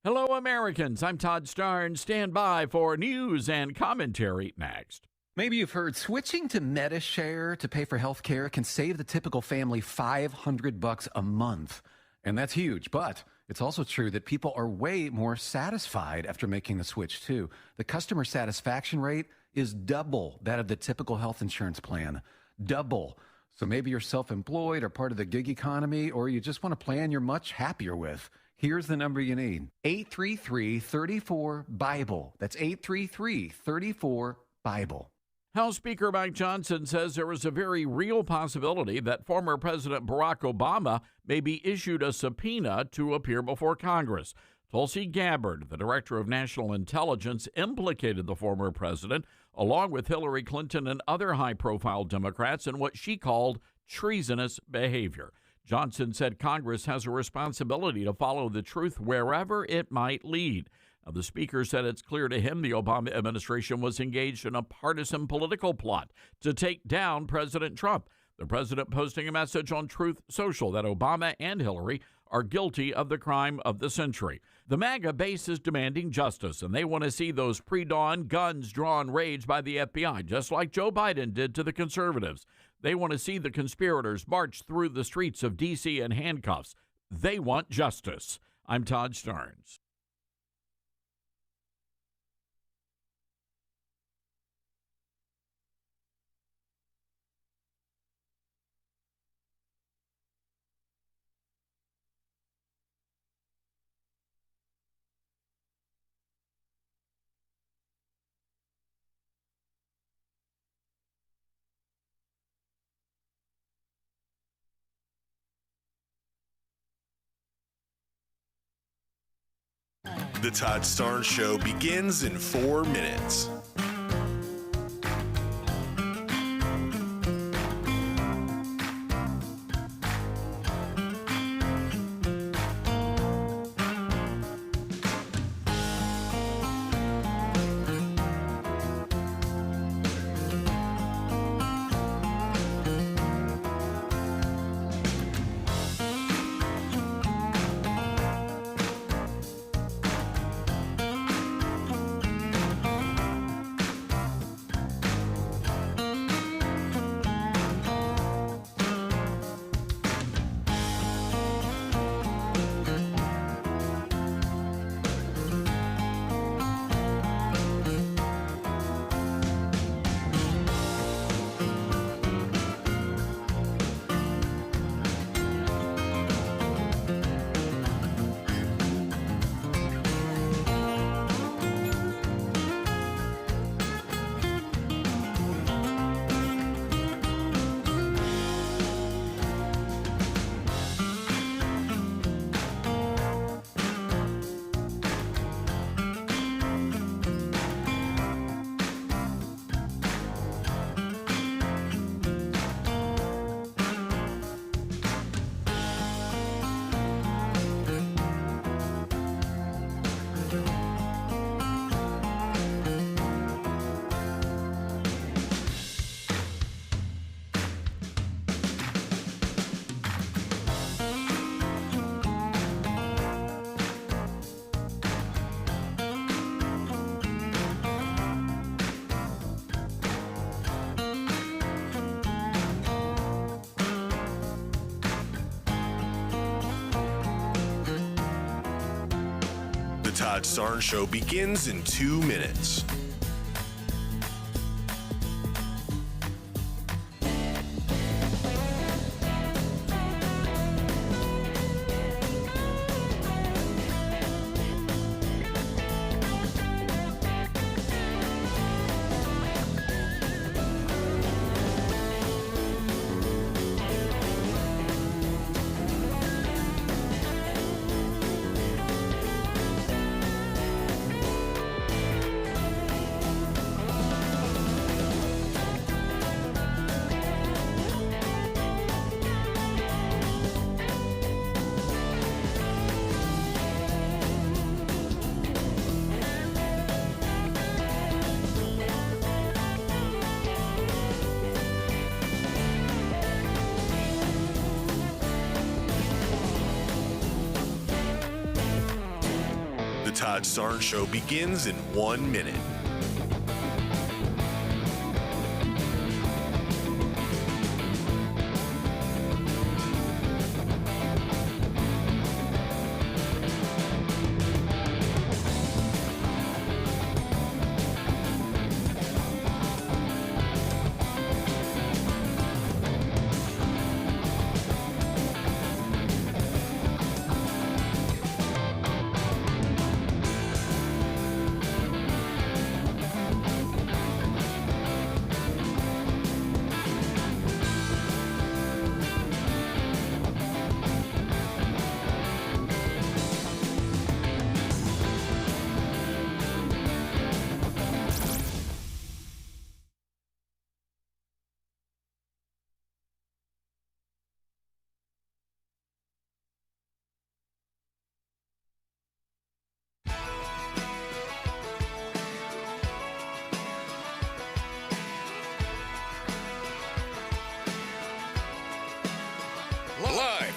Hello, Americans. I'm Todd Starnes. Stand by for news and commentary next. Maybe you've heard switching to MediShare to pay for health care can save the typical family $500 a month. And that's huge, but it's also true that people are way more satisfied after making the switch, too. The customer satisfaction rate is double that of the typical health insurance plan. Double. So maybe you're self-employed or part of the gig economy, or you just want a plan you're much happier with. Here's the number you need. 833-34-BIBLE. That's 833-34-BIBLE. House Speaker Mike Johnson says there is a very real possibility that former President Barack Obama may be issued a subpoena to appear before Congress. Tulsi Gabbard, the director of national intelligence, implicated the former president, along with Hillary Clinton and other high-profile Democrats, in what she called treasonous behavior. Johnson said Congress has a responsibility to follow the truth wherever it might lead. Now, the speaker said it's clear to him the Obama administration was engaged in a partisan political plot to take down President Trump. The president posting a message on Truth Social that Obama and Hillary are guilty of the crime of the century. The MAGA base is demanding justice, and they want to see those pre-dawn guns-drawn raids by the FBI, just like Joe Biden did to the conservatives. They want to see the conspirators march through the streets of D.C. in handcuffs. They want justice. I'm Todd Starnes. The Todd Starnes Show begins in 4 minutes. The Todd Starnes Show begins in 2 minutes. The Todd Starnes Show begins in 1 minute.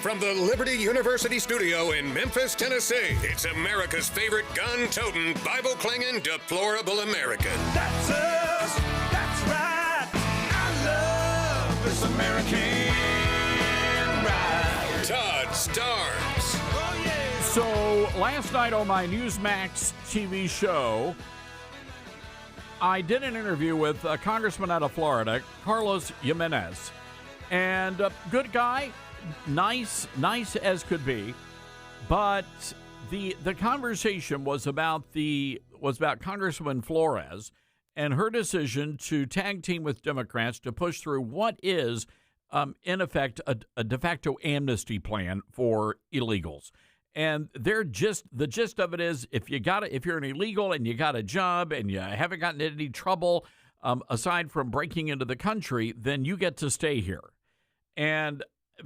from the Liberty University studio in Memphis, Tennessee, it's America's favorite gun-toting, Bible-clinging, deplorable American. That's us. That's right. I love this American ride. Todd Starnes. Oh, yeah. So last night on my Newsmax TV show, I did an interview with a congressman out of Florida, Carlos Jimenez. And good guy, nice as could be. But the conversation was about Congresswoman Flores and her decision to tag team with Democrats to push through what is, in effect, a de facto amnesty plan for illegals. And the gist of it is, if you're an illegal and you got a job and you haven't gotten into any trouble aside from breaking into the country, then you get to stay here. And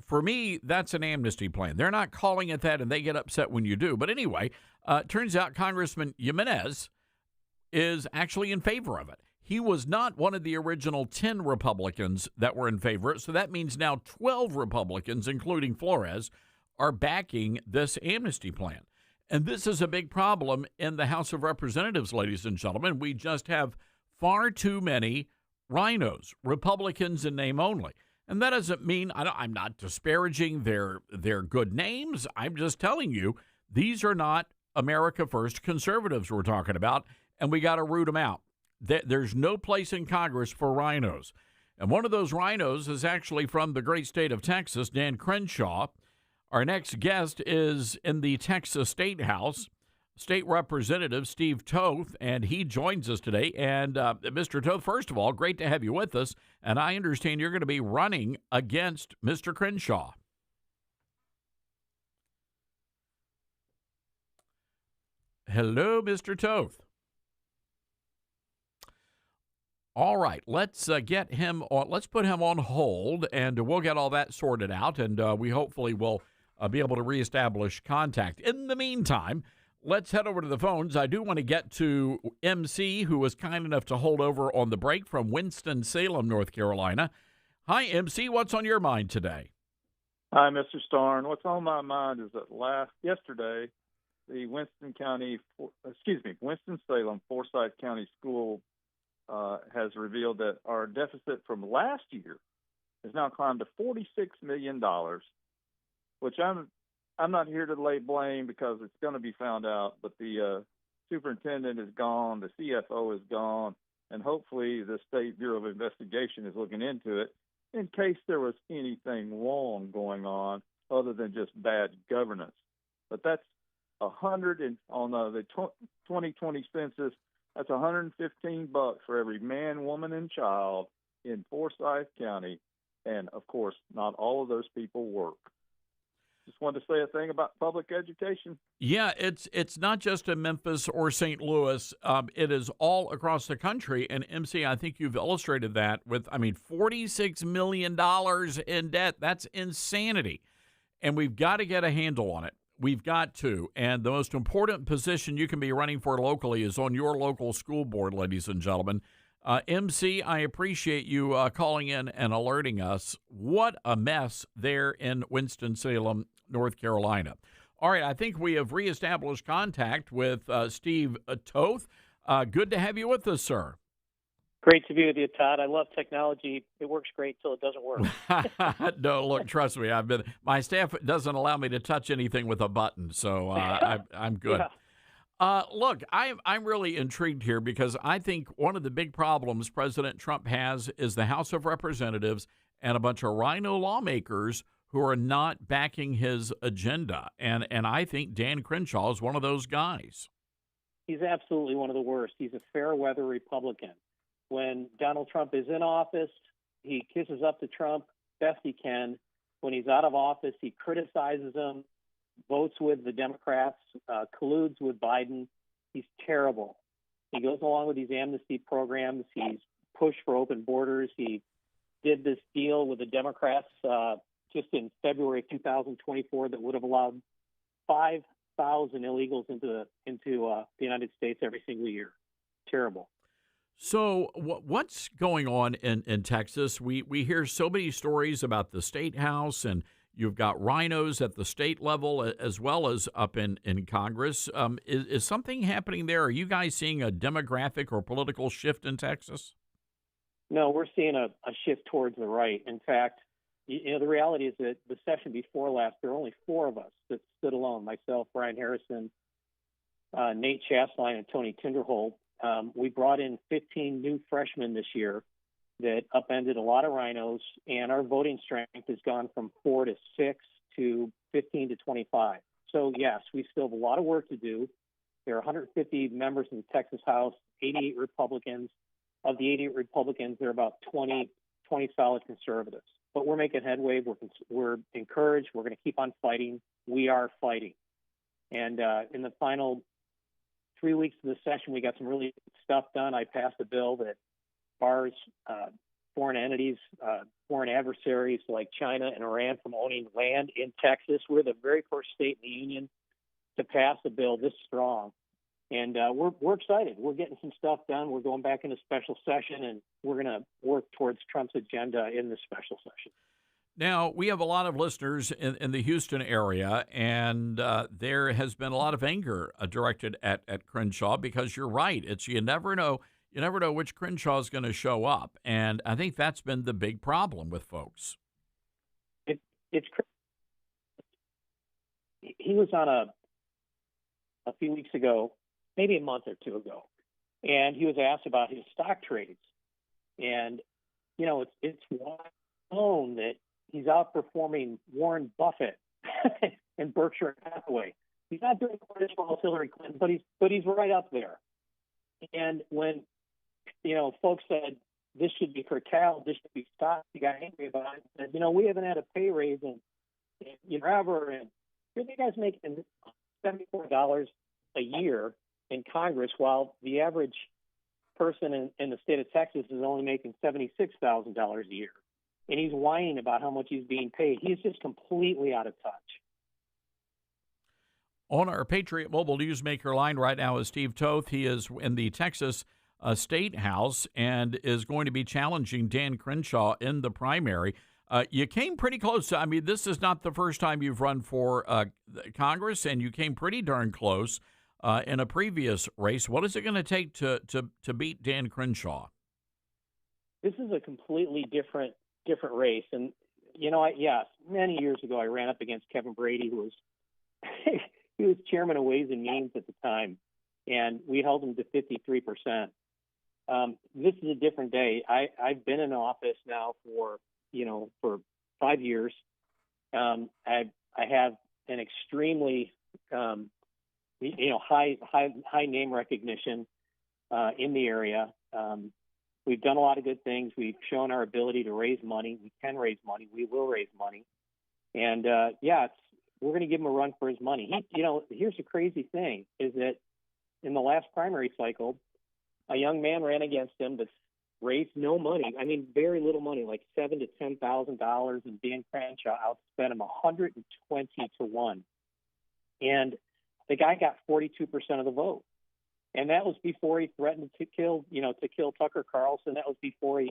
for me, that's an amnesty plan. They're not calling it that, and they get upset when you do. But anyway, turns out Congressman Jimenez is actually in favor of it. He was not one of the original 10 Republicans that were in favor. So that means now 12 Republicans, including Flores, are backing this amnesty plan. And this is a big problem in the House of Representatives, ladies and gentlemen. We just have far too many rhinos, Republicans in name only. And that doesn't mean I'm not disparaging their good names. I'm just telling you, these are not America First conservatives we're talking about, and we got to root them out. There's no place in Congress for rhinos. And one of those rhinos is actually from the great state of Texas, Dan Crenshaw. Our next guest is in the Texas State House, State Representative Steve Toth, and he joins us today. And Mr. Toth, first of all, great to have you with us. And I understand you're going to be running against Mr. Crenshaw. Hello, Mr. Toth. All right, let's get him on. Let's put him on hold, and we'll get all that sorted out, and we hopefully will be able to reestablish contact. In the meantime, let's head over to the phones. I do want to get to MC, who was kind enough to hold over on the break from Winston-Salem, North Carolina. Hi, MC. What's on your mind today? Hi, Mr. Starn. What's on my mind is that yesterday, the Winston-Salem Forsyth County School has revealed that our deficit from last year has now climbed to $46 million, which I'm not here to lay blame because it's going to be found out, but the superintendent is gone, the CFO is gone, and hopefully the State Bureau of Investigation is looking into it in case there was anything wrong going on other than just bad governance. But that's on the 2020 census, that's $115 for every man, woman, and child in Forsyth County, and of course, not all of those people work. Just wanted to say a thing about public education. Yeah, it's not just in Memphis or St. Louis. It is all across the country. And MC, I think you've illustrated that with, $46 million in debt. That's insanity. And we've got to get a handle on it. We've got to. And the most important position you can be running for locally is on your local school board, ladies and gentlemen. MC, I appreciate you calling in and alerting us. What a mess there in Winston-Salem, North Carolina. All right, I think we have reestablished contact with Steve Toth. Good to have you with us, sir. Great to be with you, Todd. I love technology. It works great till it doesn't work. No, look, trust me. My staff doesn't allow me to touch anything with a button, so I'm good. Yeah. Look, I'm really intrigued here because I think one of the big problems President Trump has is the House of Representatives and a bunch of rhino lawmakers who are not backing his agenda. And I think Dan Crenshaw is one of those guys. He's absolutely one of the worst. He's a fair weather Republican. When Donald Trump is in office, he kisses up to Trump best he can. When he's out of office, he criticizes him, votes with the Democrats, colludes with Biden. He's terrible. He goes along with these amnesty programs. He's pushed for open borders. He did this deal with the Democrats just in February of 2024 that would have allowed 5,000 illegals into the United States every single year. Terrible. So what's going on in Texas? We hear so many stories about the State House and You've got rhinos at the state level as well as up in Congress. Is something happening there? Are you guys seeing a demographic or political shift in Texas? No, we're seeing a shift towards the right. In fact, the reality is that the session before last, there were only 4 of us that stood alone, myself, Brian Harrison, Nate Chastline, and Tony Tinderholt. We brought in 15 new freshmen this year that upended a lot of rhinos, and our voting strength has gone from 4 to 6 to 15 to 25. So, yes, we still have a lot of work to do. There are 150 members in the Texas House, 88 Republicans. Of the 88 Republicans, there are about 20 solid conservatives. But we're making headway. We're encouraged. We're going to keep on fighting. We are fighting. And in the final 3 weeks of the session, we got some really good stuff done. I passed a bill that bars foreign entities, foreign adversaries like China and Iran from owning land in Texas. We're the very first state in the union to pass a bill this strong. And we're excited. We're getting some stuff done. We're going back into special session, and we're going to work towards Trump's agenda in this special session. Now, we have a lot of listeners in the Houston area, and there has been a lot of anger directed at Crenshaw because you're right. You never know which Crenshaw is going to show up, and I think that's been the big problem with folks. He was on a few weeks ago, maybe a month or two ago, and he was asked about his stock trades. And, it's well known that he's outperforming Warren Buffett and Berkshire Hathaway. He's not doing quite as well as Hillary Clinton, but he's right up there. And when, folks said this should be curtailed, this should be stopped, he got angry about it and said, we haven't had a pay raise in forever. And here the guy's making $74 a year in Congress, while the average person in the state of Texas is only making $76,000 a year. And he's whining about how much he's being paid. He's just completely out of touch. On our Patriot Mobile Newsmaker line right now is Steve Toth. He is in the Texas State House and is going to be challenging Dan Crenshaw in the primary. You came pretty close. This is not the first time you've run for Congress, and you came pretty darn close in a previous race. What is it going to take to beat Dan Crenshaw? This is a completely different race. And, many years ago I ran up against Kevin Brady, who was he was chairman of Ways and Means at the time, and we held him to 53%. This is a different day. I've been in office now for 5 years. I have an extremely high name recognition in the area. We've done a lot of good things. We've shown our ability to raise money. We can raise money. We will raise money. And we're going to give him a run for his money. Here's the crazy thing: is that in the last primary cycle, a young man ran against him that raised no money. Very little money, like $7,000 to $10,000, and Dan Crenshaw outspent him 120 to 1. And the guy got 42% of the vote. And that was before he threatened to kill Tucker Carlson. That was before he,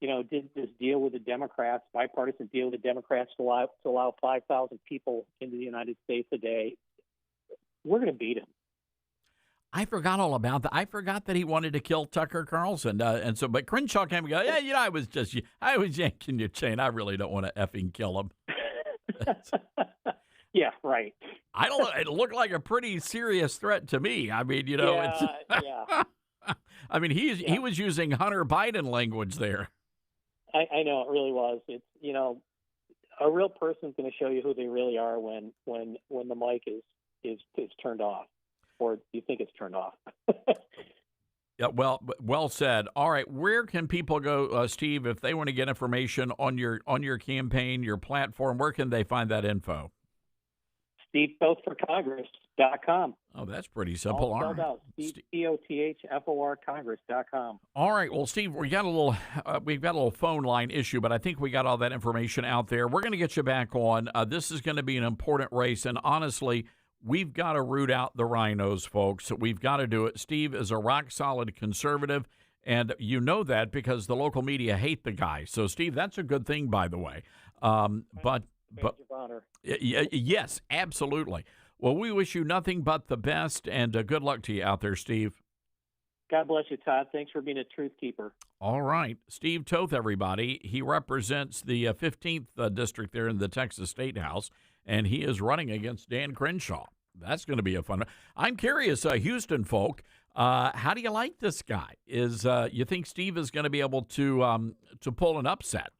did this deal with the Democrats, bipartisan deal with the Democrats to allow 5,000 people into the United States a day. We're going to beat him. I forgot all about that. I forgot that he wanted to kill Tucker Carlson. But Crenshaw came and go, I was yanking your chain. I really don't want to effing kill him. Yeah, right. It looked like a pretty serious threat to me. Yeah. He was using Hunter Biden language there. I know, it really was. It's, a real person's going to show you who they really are when the mic is turned off, or you think it's turned off. Yeah, well said. All right, where can people go, Steve, if they want to get information on your campaign, your platform? Where can they find that info? SteveTothforCongress.com. Oh, that's pretty simple. All spelled out. SteveTothfor Congress.com. All right. Well, Steve, we've got a little phone line issue, but I think we got all that information out there. We're going to get you back on. This is going to be an important race, and honestly, we've got to root out the rhinos, folks. We've got to do it. Steve is a rock-solid conservative, and you know that because the local media hate the guy. So, Steve, that's a good thing, by the way. But But of honor. Yes, absolutely. Well, we wish you nothing but the best, and good luck to you out there, Steve. God bless you, Todd. Thanks for being a truth keeper. All right. Steve Toth, everybody. He represents the 15th district there in the Texas State House, and he is running against Dan Crenshaw. That's going to be a fun one. I'm curious, Houston folk, how do you like this guy? You think Steve is going to be able to pull an upset?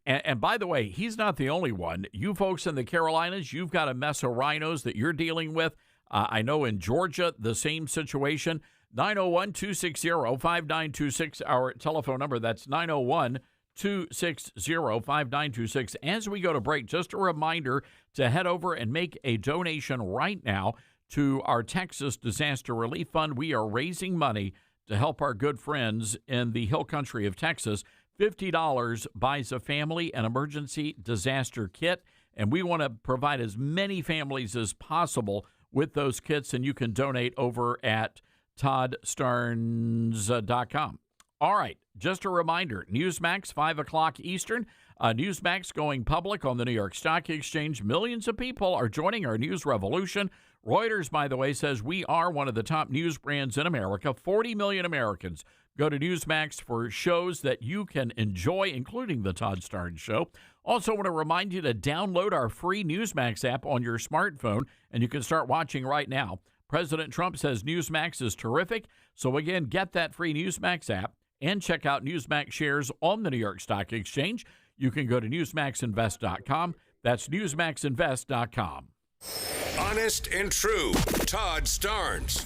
And by the way, he's not the only one. You folks in the Carolinas, you've got a mess of rhinos that you're dealing with. I know in Georgia, the same situation. 901-260-5926, our telephone number. That's 901-260-5926. As we go to break, just a reminder to head over and make a donation right now to our Texas Disaster Relief Fund. We are raising money to help our good friends in the hill country of Texas. $50 buys a family an emergency disaster kit, and we want to provide as many families as possible with those kits, and you can donate over at ToddStarnes.com. All right, just a reminder, Newsmax, 5 o'clock Eastern. Newsmax going public on the New York Stock Exchange. Millions of people are joining our news revolution. Reuters, by the way, says we are one of the top news brands in America. 40 million Americans go to Newsmax for shows that you can enjoy, including the Todd Starnes Show. Also want to remind you to download our free Newsmax app on your smartphone, and you can start watching right now. President Trump says Newsmax is terrific. So again, get that free Newsmax app and check out Newsmax shares on the New York Stock Exchange. You can go to NewsmaxInvest.com. That's NewsmaxInvest.com. Honest and true. Todd Starnes.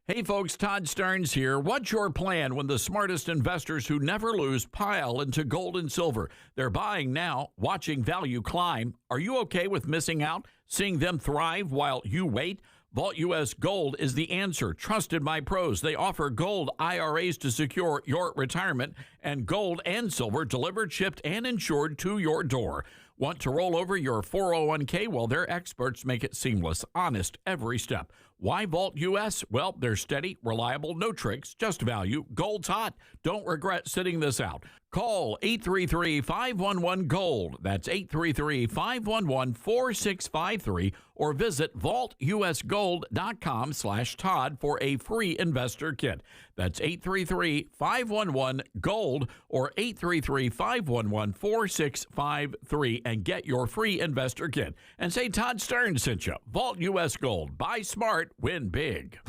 Hey folks, Todd Starnes here. What's your plan when the smartest investors who never lose pile into gold and silver? They're buying now, watching value climb. Are you okay with missing out, seeing them thrive while you wait? Vault U.S. Gold is the answer. Trusted by pros. They offer gold IRAs to secure your retirement and gold and silver delivered, shipped, and insured to your door. Want to roll over your 401k? Well, their experts make it seamless, honest every step. Why Vault U.S.? Well, they're steady, reliable, no tricks, just value. Gold's hot. Don't regret sitting this out. Call 833-511-GOLD. That's 833-511-4653 or visit vaultusgold.com/Todd for a free investor kit. That's 833-511-GOLD or 833-511-4653 and get your free investor kit. And say Todd Starnes sent you. Vault U.S. Gold. Buy smart, win big.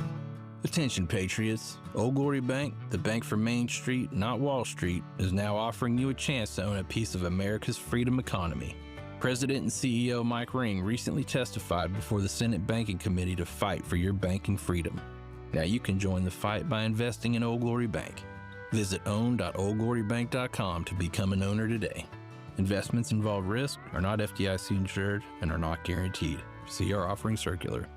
Attention, Patriots. Old Glory Bank, the bank for Main Street, not Wall Street, is now offering you a chance to own a piece of America's freedom economy. President and CEO Mike Ring recently testified before the Senate Banking Committee to fight for your banking freedom. Now you can join the fight by investing in Old Glory Bank. Visit own.oldglorybank.com to become an owner today. Investments involve risk, are not FDIC insured, and are not guaranteed. See our offering circular.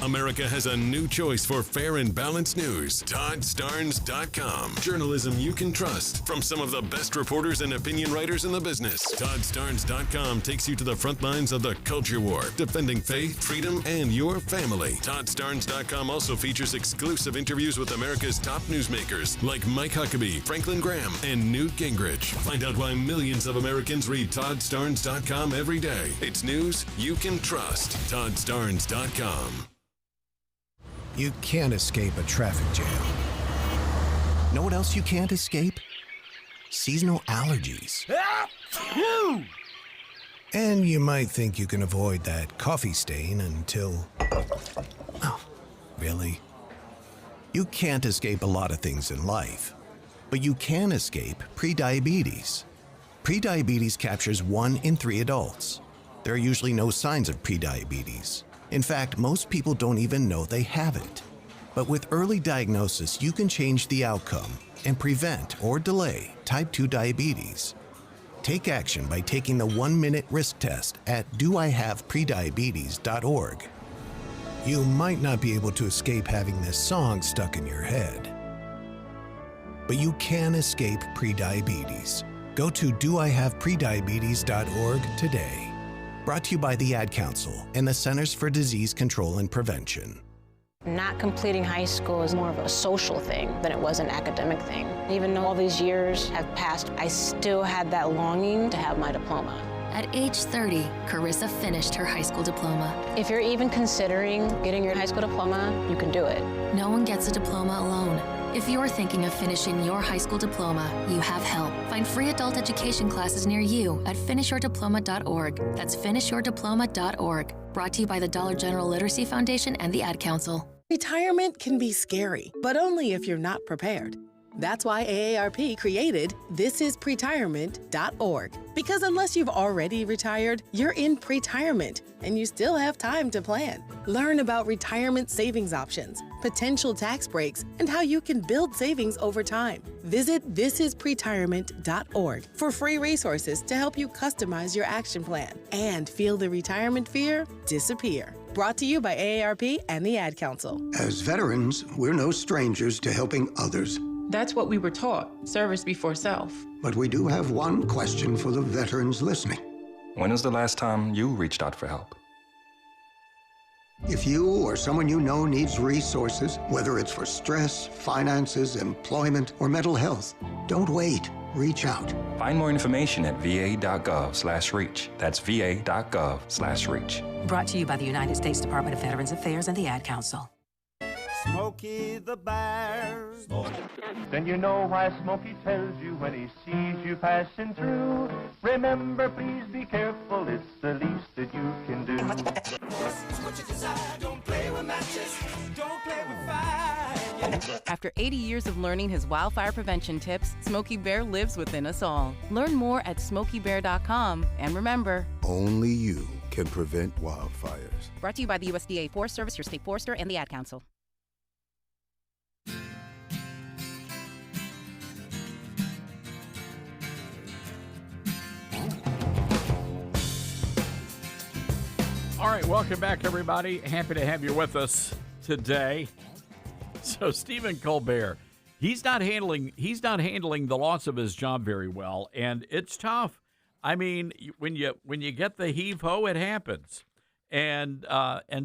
America has a new choice for fair and balanced news. ToddStarnes.com. Journalism you can trust from some of the best reporters and opinion writers in the business. ToddStarnes.com takes you to the front lines of the culture war, defending faith, freedom, and your family. ToddStarnes.com also features exclusive interviews with America's top newsmakers like Mike Huckabee, Franklin Graham, and Newt Gingrich. Find out why millions of Americans read ToddStarnes.com every day. It's news you can trust. ToddStarnes.com. You can't escape a traffic jam. Know what else you can't escape? Seasonal allergies. And you might think you can avoid that coffee stain until... Oh, really? You can't escape a lot of things in life, but you can escape prediabetes. Prediabetes captures 1 in 3 adults. There are usually no signs of prediabetes. In fact, most people don't even know they have it. But with early diagnosis, you can change the outcome and prevent or delay type 2 diabetes. Take action by taking the 1-minute risk test at doihaveprediabetes.org. You might not be able to escape having this song stuck in your head, but you can escape prediabetes. Go to doihaveprediabetes.org today. Brought to you by the Ad Council and the Centers for Disease Control and Prevention. Not completing high school is more of a social thing than it was an academic thing. Even though all these years have passed, I still had that longing to have my diploma. At age 30, Carissa finished her high school diploma. If you're even considering getting your high school diploma, you can do it. No one gets a diploma alone. If you're thinking of finishing your high school diploma, you have help. Find free adult education classes near you at finishyourdiploma.org. That's finishyourdiploma.org. Brought to you by the Dollar General Literacy Foundation and the Ad Council. Retirement can be scary, but only if you're not prepared. That's why AARP created thisispretirement.org. Because unless you've already retired, you're in pretirement, and you still have time to plan. Learn about retirement savings options, potential tax breaks, and how you can build savings over time. Visit thisispretirement.org for free resources to help you customize your action plan and feel the retirement fear disappear. Brought to you by AARP and the Ad Council. As veterans, we're no strangers to helping others. That's what we were taught, service before self. But we do have one question for the veterans listening. When was the last time you reached out for help? If you or someone you know needs resources, whether it's for stress, finances, employment, or mental health, don't wait. Reach out. Find more information at va.gov/reach. That's va.gov/reach. Brought to you by the United States Department of Veterans Affairs and the Ad Council. Smokey the Bear. Then you know why Smokey tells you when he sees you passing through. Remember, please be careful, it's the least that you can do. What you desire, don't play with matches, don't play with fire. After 80 years of learning his wildfire prevention tips, Smokey Bear lives within us all. Learn more at SmokeyBear.com. And remember, only you can prevent wildfires. Brought to you by the USDA Forest Service, your state forester, and the Ad Council. All right, welcome back, everybody. Happy to have you with us today. So Stephen Colbert, he's not handling the loss of his job very well, and it's tough. I mean, when you get the heave-ho, it happens, and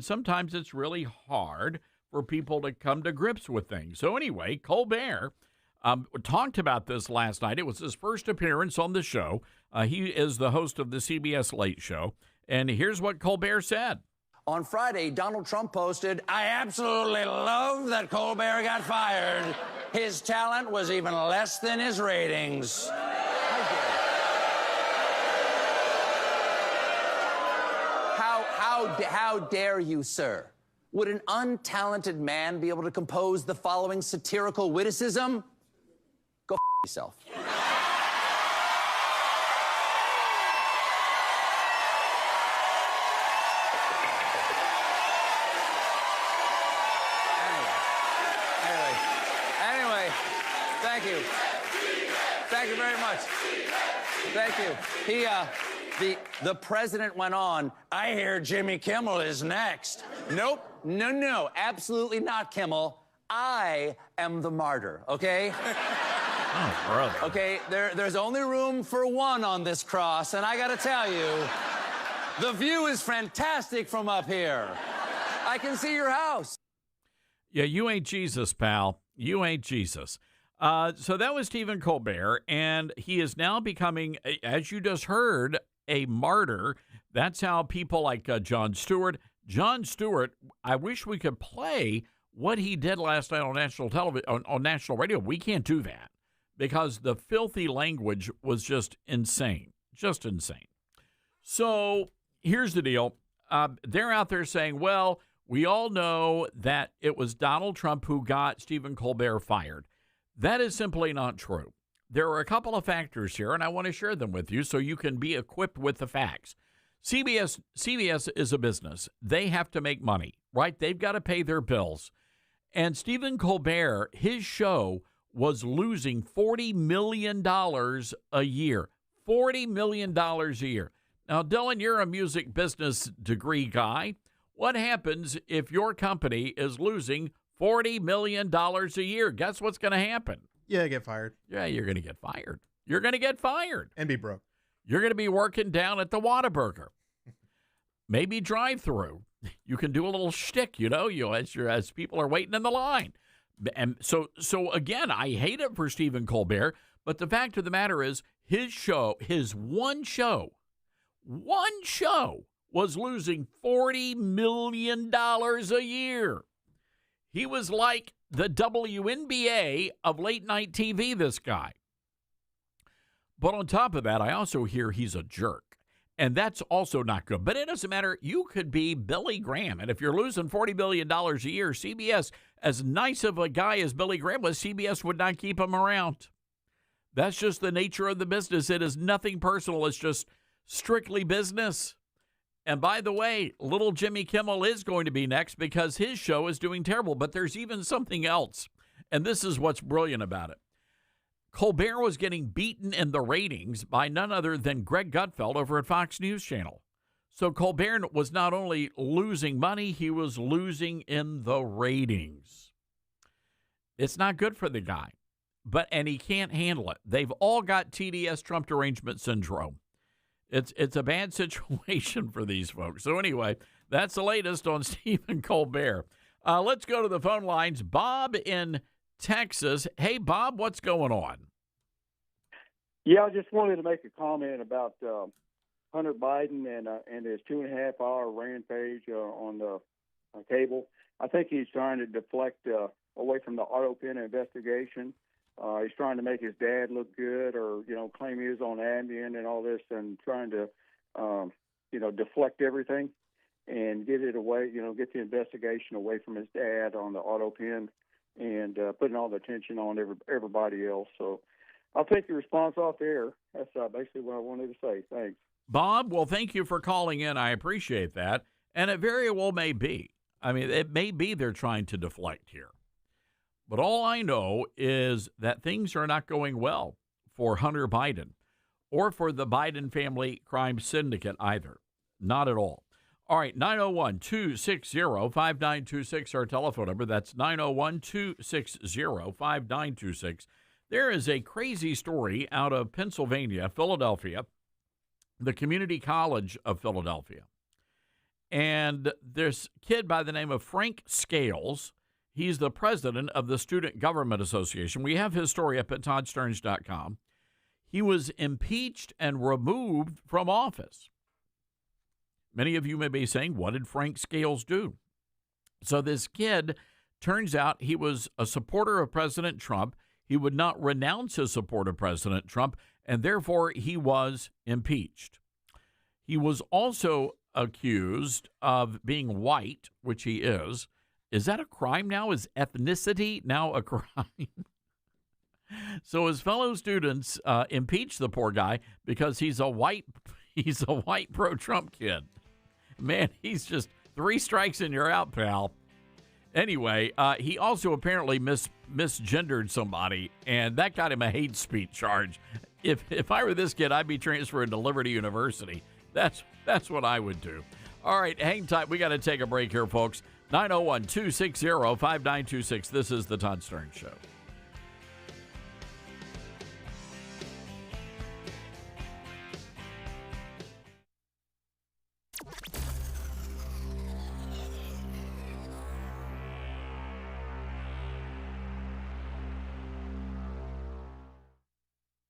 sometimes it's really hard for people to come to grips with things. So anyway, Colbert talked about this last night. It was his first appearance on the show. He is the host of the CBS Late Show. And here's what Colbert said. On Friday, Donald Trump posted, "I absolutely love that Colbert got fired. His talent was even less than his ratings." How dare you, sir? Would an untalented man be able to compose the following satirical witticism? Go yourself. Anyway, thank you. Thank you very much. Thank you. The president went on, "I hear Jimmy Kimmel is next." Nope. No. Absolutely not, Kimmel. I am the martyr, okay? Oh, brother. Okay, there's only room for one on this cross, and I gotta tell you, the view is fantastic from up here. I can see your house. Yeah, you ain't Jesus, pal. You ain't Jesus. So that was Stephen Colbert, and he is now becoming, as you just heard, a martyr. That's how people like Jon Stewart, I wish we could play what he did last night on national television, on national radio. We can't do that because the filthy language was just insane. So here's the deal. They're out there saying, well, we all know that it was Donald Trump who got Stephen Colbert fired. That is simply not true. There are a couple of factors here, and I want to share them with you so you can be equipped with the facts. CBS is a business. They have to make money, right? They've got to pay their bills. And Stephen Colbert, his show was losing $40 million a year. $40 million a year. Now, Dylan, you're a music business degree guy. What happens if your company is losing $40 million a year? Guess what's going to happen? Yeah, get fired. Yeah, you're going to get fired. You're going to get fired. And be broke. You're going to be working down at the Whataburger. Maybe drive-through. You can do a little shtick, as people are waiting in the line. And so again, I hate it for Stephen Colbert, but the fact of the matter is his one show was losing $40 million a year. He was like the WNBA of late-night TV, this guy. But on top of that, I also hear he's a jerk. And that's also not good. But it doesn't matter. You could be Billy Graham. And if you're losing $40 billion a year, CBS, as nice of a guy as Billy Graham was, CBS would not keep him around. That's just the nature of the business. It is nothing personal. It's just strictly business. And by the way, little Jimmy Kimmel is going to be next because his show is doing terrible. But there's even something else. And this is what's brilliant about it. Colbert was getting beaten in the ratings by none other than Greg Gutfeld over at Fox News Channel. So Colbert was not only losing money, he was losing in the ratings. It's not good for the guy, and he can't handle it. They've all got TDS, Trump derangement syndrome. It's a bad situation for these folks. So anyway, that's the latest on Stephen Colbert. Let's go to the phone lines. Bob in Texas. Hey, Bob, what's going on? Yeah, I just wanted to make a comment about Hunter Biden and his 2.5-hour rampage on the cable. I think he's trying to deflect away from the auto pen investigation. He's trying to make his dad look good, or claim he was on Ambien and all this, and trying to deflect everything and get it away. Get the investigation away from his dad on the auto pen, and putting all the attention on everybody else. So I'll take the response off the air. That's basically what I wanted to say. Thanks. Bob, well, thank you for calling in. I appreciate that. And it very well may be. I mean, it may be they're trying to deflect here. But all I know is that things are not going well for Hunter Biden or for the Biden family crime syndicate either. Not at all. All right, 901-260-5926, our telephone number. That's 901-260-5926. There is a crazy story out of Pennsylvania, Philadelphia, the Community College of Philadelphia. And this kid by the name of Frank Scales, he's the president of the Student Government Association. We have his story up at ToddStarns.com. He was impeached and removed from office. Many of you may be saying, what did Frank Scales do? So this kid, turns out he was a supporter of President Trump. He would not renounce his support of President Trump, and therefore he was impeached. He was also accused of being white, which he is. Is that a crime now? Is ethnicity now a crime? So his fellow students impeached the poor guy because he's a white pro-Trump kid. Man, he's just 3 strikes and you're out, pal. Anyway, he also apparently misgendered somebody, and that got him a hate speech charge. If I were this kid, I'd be transferred to Liberty University. That's what I would do. All right, hang tight. We got to take a break here, folks. 901-260-5926. This is the Todd Stern Show.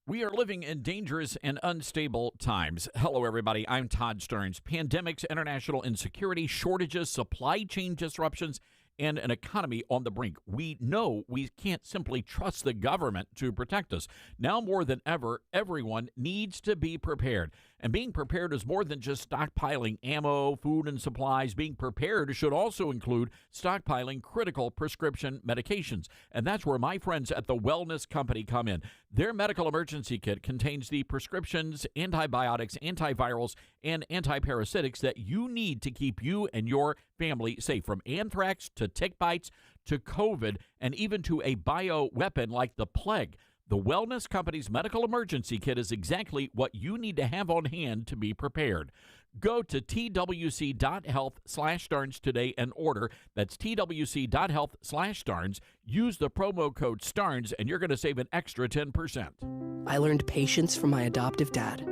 We are living in dangerous and unstable times. Hello, everybody. I'm Todd Stearns. Pandemics, international insecurity, shortages, supply chain disruptions, and an economy on the brink. We know we can't simply trust the government to protect us. Now more than ever, everyone needs to be prepared. And being prepared is more than just stockpiling ammo, food, and supplies. Being prepared should also include stockpiling critical prescription medications. And that's where my friends at the Wellness Company come in. Their medical emergency kit contains the prescriptions, antibiotics, antivirals, and antiparasitics that you need to keep you and your family safe, from anthrax to tick bites to COVID, and even to a bioweapon like the plague. The Wellness Company's medical emergency kit is exactly what you need to have on hand to be prepared. Go to twc.health/Starnes today and order. That's twc.health/Starnes. Use the promo code STARNS and you're going to save an extra 10%. I learned patience from my adoptive dad.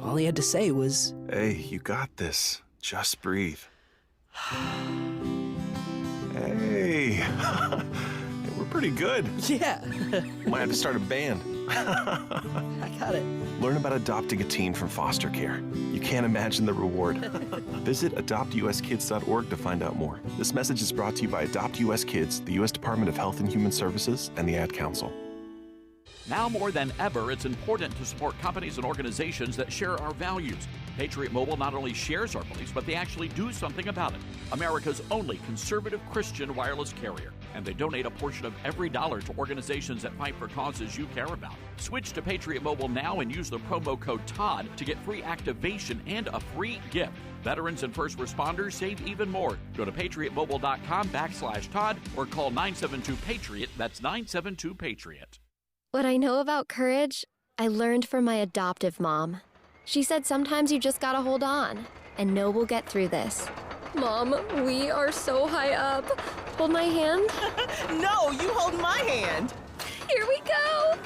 All he had to say was, "Hey, you got this. Just breathe." Hey, we're pretty good. yeah. Might have to start a band. I got it. Learn about adopting a teen from foster care. You can't imagine the reward. Visit adoptuskids.org to find out more. This message is brought to you by Adopt US Kids, the U.S. Department of Health and Human Services, and the Ad Council. Now more than ever, it's important to support companies and organizations that share our values. Patriot Mobile not only shares our beliefs, but they actually do something about it. America's only conservative Christian wireless carrier. And they donate a portion of every dollar to organizations that fight for causes you care about. Switch to Patriot Mobile now and use the promo code TODD to get free activation and a free gift. Veterans and first responders save even more. Go to patriotmobile.com/Todd or call 972-PATRIOT. That's 972-PATRIOT. What I know about courage, I learned from my adoptive mom. She said sometimes you just gotta hold on and know we'll get through this. Mom, we are so high up. Hold my hand. No, you hold my hand. Here we go.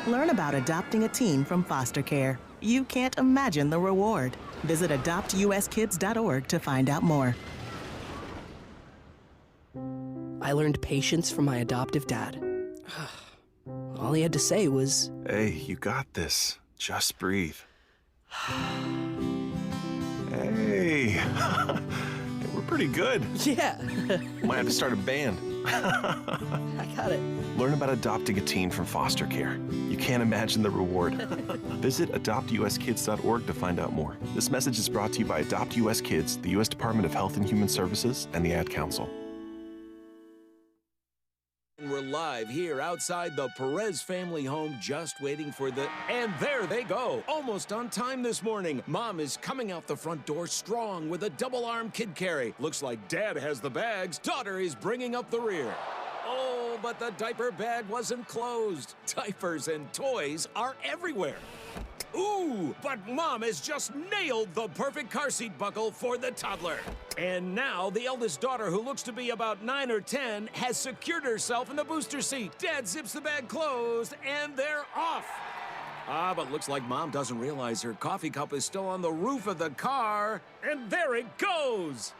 Learn about adopting a teen from foster care. You can't imagine the reward. Visit adoptuskids.org to find out more. I learned patience from my adoptive dad. All he had to say was, "Hey, you got this. Just breathe." Hey, we're pretty good. Yeah. Might have to start a band. I got it. Learn about adopting a teen from foster care. You can't imagine the reward. Visit adoptuskids.org to find out more. This message is brought to you by Adopt US Kids, the U.S. Department of Health and Human Services, and the Ad Council. We're live here outside the Perez family home, just waiting for the... And there they go, almost on time this morning. Mom is coming out the front door strong with a double-arm kid carry. Looks like Dad has the bags. Daughter is bringing up the rear. Oh, but the diaper bag wasn't closed. Diapers and toys are everywhere. Ooh, but Mom has just nailed the perfect car seat buckle for the toddler. And now the eldest daughter, who looks to be about 9 or 10, has secured herself in the booster seat. Dad zips the bag closed, and they're off. But looks like Mom doesn't realize her coffee cup is still on the roof of the car. And there it goes.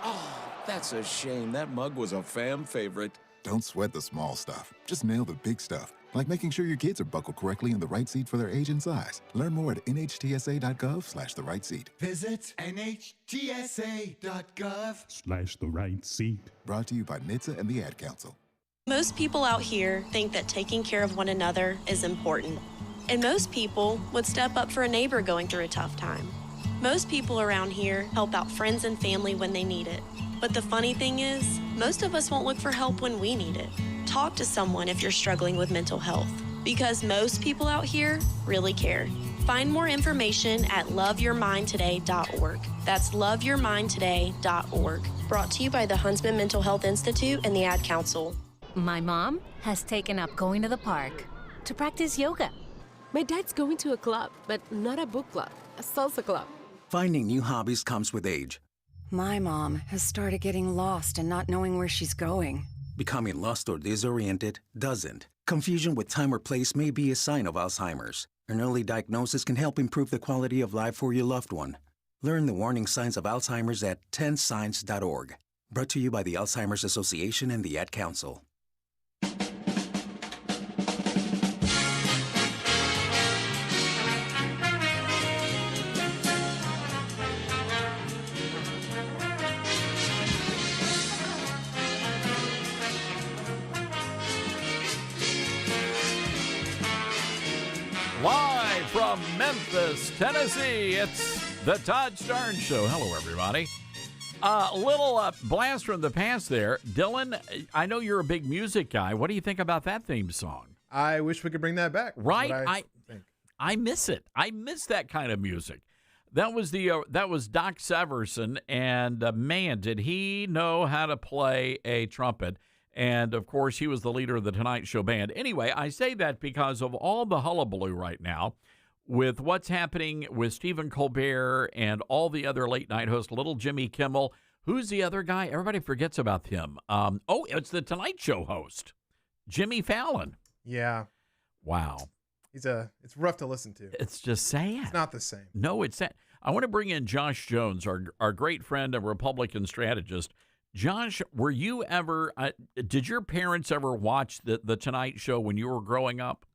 Oh, that's a shame. That mug was a fam favorite. Don't sweat the small stuff. Just nail the big stuff. Like making sure your kids are buckled correctly in the right seat for their age and size. Learn more at nhtsa.gov/the right seat. Visit nhtsa.gov/the right seat. Brought to you by NHTSA and the Ad Council. Most people out here think that taking care of one another is important. And most people would step up for a neighbor going through a tough time. Most people around here help out friends and family when they need it. But the funny thing is, most of us won't look for help when we need it. Talk to someone if you're struggling with mental health, because most people out here really care. Find more information at loveyourmindtoday.org. That's loveyourmindtoday.org. Brought to you by the Huntsman Mental Health Institute and the Ad Council. My mom has taken up going to the park to practice yoga. My dad's going to a club, but not a book club, a salsa club. Finding new hobbies comes with age. My mom has started getting lost and not knowing where she's going. Becoming lost or disoriented doesn't. Confusion with time or place may be a sign of Alzheimer's. An early diagnosis can help improve the quality of life for your loved one. Learn the warning signs of Alzheimer's at 10signs.org. Brought to you by the Alzheimer's Association and the Ad Council. Live from Memphis, Tennessee, it's the Todd Starnes Show. Hello, everybody. A little blast from the past there. Dylan, I know you're a big music guy. What do you think about that theme song? I wish we could bring that back. Right? I miss it. I miss that kind of music. That was Doc Severson, and man, did he know how to play a trumpet. And, of course, he was the leader of the Tonight Show band. Anyway, I say that because of all the hullabaloo right now with what's happening with Stephen Colbert and all the other late-night hosts, little Jimmy Kimmel. Who's the other guy? Everybody forgets about him. It's the Tonight Show host, Jimmy Fallon. Yeah. Wow. It's rough to listen to. It's just sad. It's not the same. No, it's sad. I want to bring in Josh Jones, our great friend and Republican strategist. Josh, were you ever, did your parents ever watch the Tonight Show when you were growing up?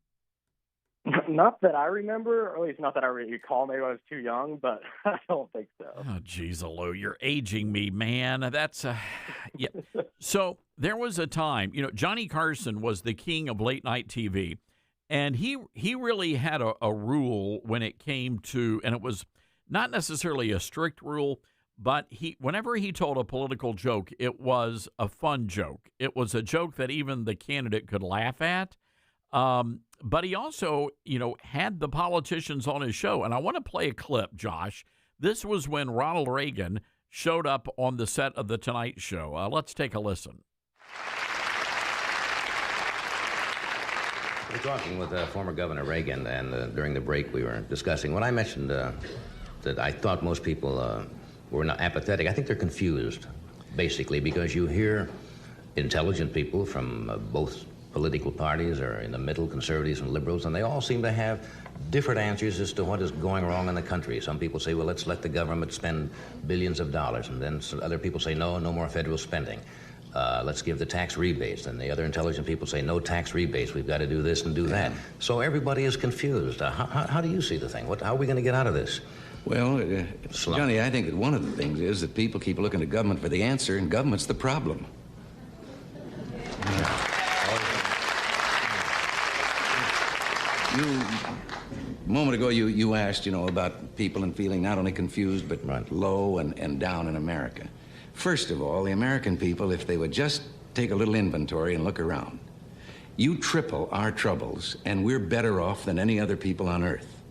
Not that I remember, or at least not that I recall. Maybe I was too young, but I don't think so. Oh, geez, Lou, you're aging me, man. That's, yeah. So there was a time, Johnny Carson was the king of late night TV, and he really had a rule when it came to, and it was not necessarily a strict rule, but whenever he told a political joke, it was a fun joke. It was a joke that even the candidate could laugh at. But he also, had the politicians on his show. And I want to play a clip, Josh. This was when Ronald Reagan showed up on the set of The Tonight Show. Let's take a listen. We're talking with former Governor Reagan, and during the break we were discussing, when I mentioned that I thought most people were not apathetic, I think they're confused, basically, because you hear intelligent people from both political parties or in the middle, conservatives and liberals, and they all seem to have different answers as to what is going wrong in the country. Some people say, well, let's let the government spend billions of dollars, and then other people say, no more federal spending. Let's give the tax rebates. And the other intelligent people say, no tax rebates. We've got to do this and do that. So everybody is confused. How do you see the thing? How are we going to get out of this? Well, Johnny, I think that one of the things is that people keep looking to government for the answer, and government's the problem. A moment ago, you asked, about people and feeling not only confused, but low and down in America. First of all, the American people, if they would just take a little inventory and look around, you triple our troubles, and we're better off than any other people on earth.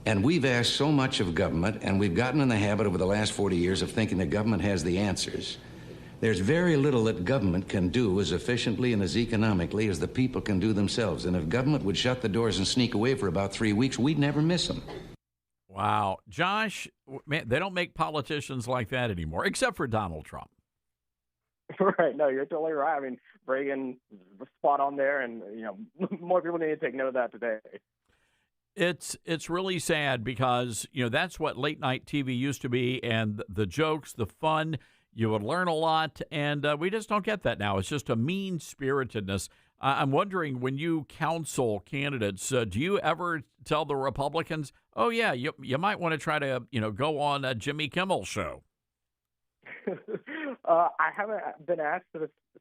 And we've asked so much of government, and we've gotten in the habit over the last 40 years of thinking that government has the answers. There's very little that government can do as efficiently and as economically as the people can do themselves. And if government would shut the doors and sneak away for about 3 weeks, we'd never miss them. Wow. Josh, man, they don't make politicians like that anymore, except for Donald Trump. Right. No, you're totally right. I mean, Reagan was spot on there, and, more people need to take note of that today. It's really sad because, that's what late night TV used to be, and the jokes, the fun. You would learn a lot, and we just don't get that now. It's just a mean-spiritedness. I'm wondering, when you counsel candidates, do you ever tell the Republicans, oh, yeah, you might want to try to, go on a Jimmy Kimmel show? I haven't been asked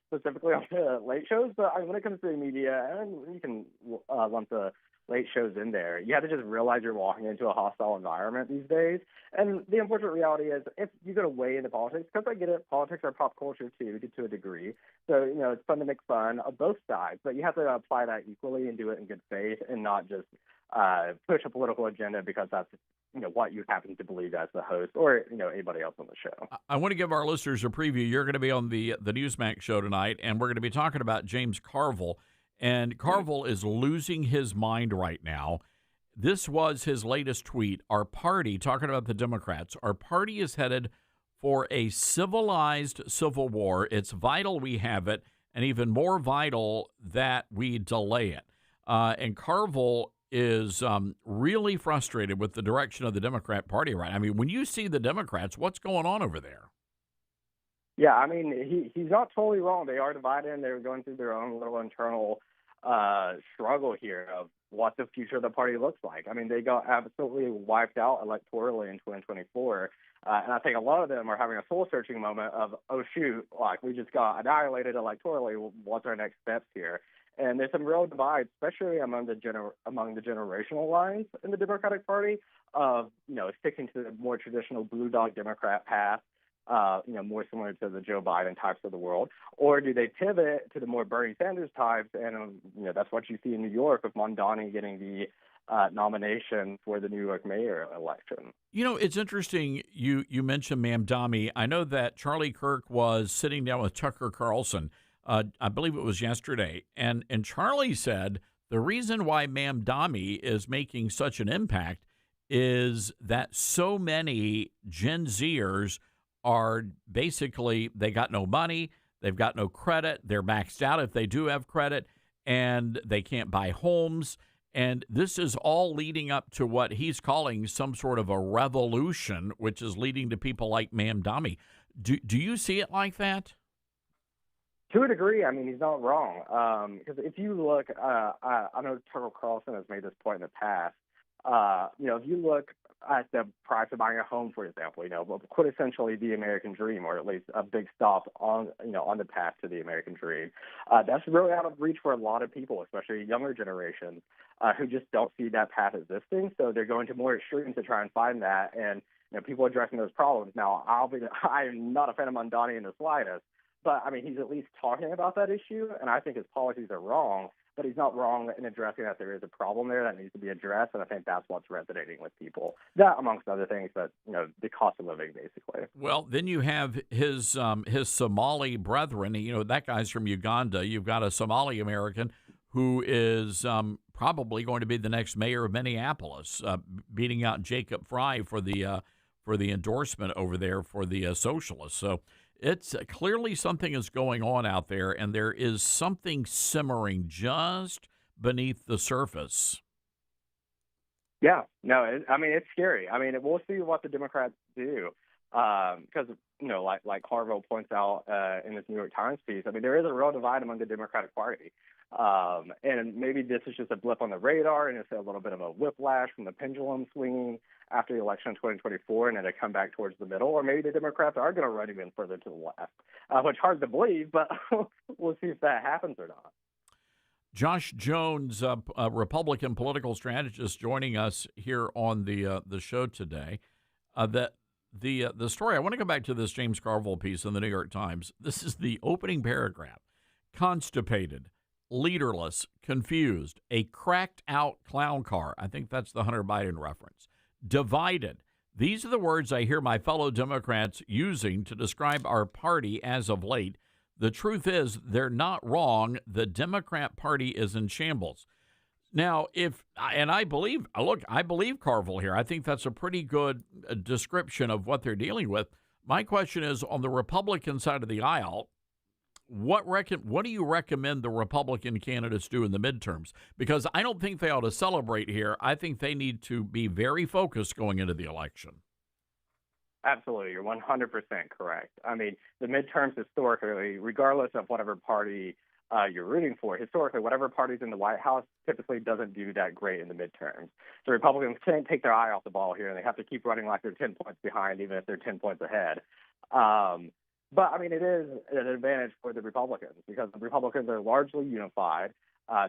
specifically on the late shows, but when it comes to the media, and you can lump the late shows in there, you have to just realize you're walking into a hostile environment these days. And the unfortunate reality is, if you go to weigh into politics, because I get it, politics are pop culture too, to a degree. So, it's fun to make fun of both sides, but you have to apply that equally and do it in good faith and not just push a political agenda because that's what you happen to believe as the host or anybody else on the show. I want to give our listeners a preview. You're going to be on the Newsmax show tonight, and we're going to be talking about James Carville. And Carville is losing his mind right now. This was his latest tweet. Our party, talking about the Democrats, our party is headed for a civilized civil war. It's vital we have it, and even more vital that we delay it. And Carville is really frustrated with the direction of the Democrat Party right now. I mean, when you see the Democrats, what's going on over there? Yeah, I mean, he's not totally wrong. They are divided, and they're going through their own little internal struggle here of what the future of the party looks like. I mean, they got absolutely wiped out electorally in 2024, and I think a lot of them are having a soul-searching moment of, oh, shoot, we just got annihilated electorally. What's our next steps here? And there's some real divides, especially among the generational lines in the Democratic Party of, sticking to the more traditional blue dog Democrat path, more similar to the Joe Biden types of the world, or do they pivot to the more Bernie Sanders types? And, that's what you see in New York with Mondani getting the nomination for the New York mayor election. It's interesting you mentioned Mamdani. I know that Charlie Kirk was sitting down with Tucker Carlson, I believe it was yesterday, and Charlie said the reason why Mamdani is making such an impact is that so many Gen Zers are basically, they got no money, they've got no credit, they're maxed out if they do have credit, and they can't buy homes. And this is all leading up to what he's calling some sort of a revolution, which is leading to people like Mamdani. Do you see it like that? To a degree, I mean, he's not wrong. Because if you look, I know Tucker Carlson has made this point in the past. If you look at the price of buying a home, for example, quintessentially the American dream, or at least a big stop on the path to the American dream. That's really out of reach for a lot of people, especially younger generations, who just don't see that path existing. So they're going to more extremes to try and find that. And people addressing those problems. Now, I'm not a fan of Mamdani in the slightest, but I mean, he's at least talking about that issue, and I think his policies are wrong. But he's not wrong in addressing that there is a problem there that needs to be addressed, and I think that's what's resonating with people. That, amongst other things, but the cost of living, basically. Well, then you have his Somali brethren. That guy's from Uganda. You've got a Somali American who is probably going to be the next mayor of Minneapolis, beating out Jacob Fry for the endorsement over there for the socialists. So. It's clearly something is going on out there, and there is something simmering just beneath the surface. Yeah, no, it's scary. I mean, we'll see what the Democrats do, because like Harville points out in his New York Times piece. I mean, there is a real divide among the Democratic Party, and maybe this is just a blip on the radar, and it's a little bit of a whiplash from the pendulum swinging after the election in 2024, and then they come back towards the middle, or maybe the Democrats are going to run even further to the left, which is hard to believe, but we'll see if that happens or not. Josh Jones, a Republican political strategist, joining us here on the show today. The story, I want to go back to this James Carville piece in the New York Times. This is the opening paragraph. Constipated, leaderless, confused, a cracked-out clown car. I think that's the Hunter Biden reference. Divided. These are the words I hear my fellow Democrats using to describe our party as of late. The truth is, they're not wrong. The Democrat Party is in shambles. Now, I believe Carville here. I think that's a pretty good description of what they're dealing with. My question is, on the Republican side of the aisle, what do you recommend the Republican candidates do in the midterms? Because I don't think they ought to celebrate here. I think they need to be very focused going into the election. Absolutely. You're 100% correct. I mean, the midterms historically, regardless of whatever party you're rooting for, historically, whatever party's in the White House typically doesn't do that great in the midterms. The Republicans can't take their eye off the ball here, and they have to keep running like they're 10 points behind, even if they're 10 points ahead. But, I mean, it is an advantage for the Republicans because the Republicans are largely unified.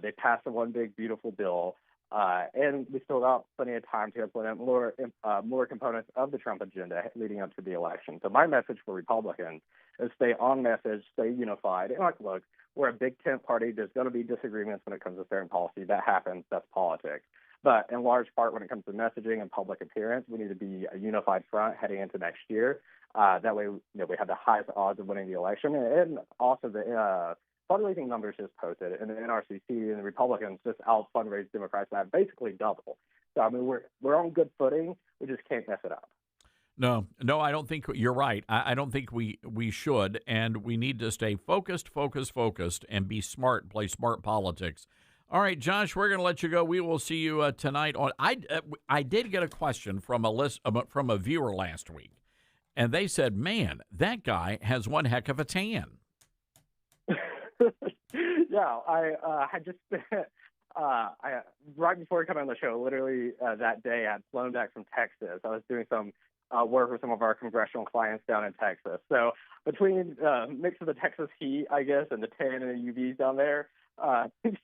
They passed the one big, beautiful bill, and we still got plenty of time to implement more components of the Trump agenda leading up to the election. So my message for Republicans is stay on message, stay unified. And, look, we're a big tent party. There's going to be disagreements when it comes to foreign policy. That happens. That's politics. But in large part, when it comes to messaging and public appearance, we need to be a unified front heading into next year. That way, we have the highest odds of winning the election. And also the fundraising numbers just posted, and the NRCC and the Republicans just out-fundraised Democrats that basically double. So, I mean, we're on good footing. We just can't mess it up. No, I don't think you're right. I don't think we should, and we need to stay focused, and be smart, play smart politics. All right, Josh, we're going to let you go. We will see you tonight. I did get a question from a viewer last week, and they said, "Man, that guy has one heck of a tan." Yeah, I had just right before coming on the show, literally that day, I had flown back from Texas. I was doing some work with some of our congressional clients down in Texas. So between mix of the Texas heat, I guess, and the tan and the UVs down there,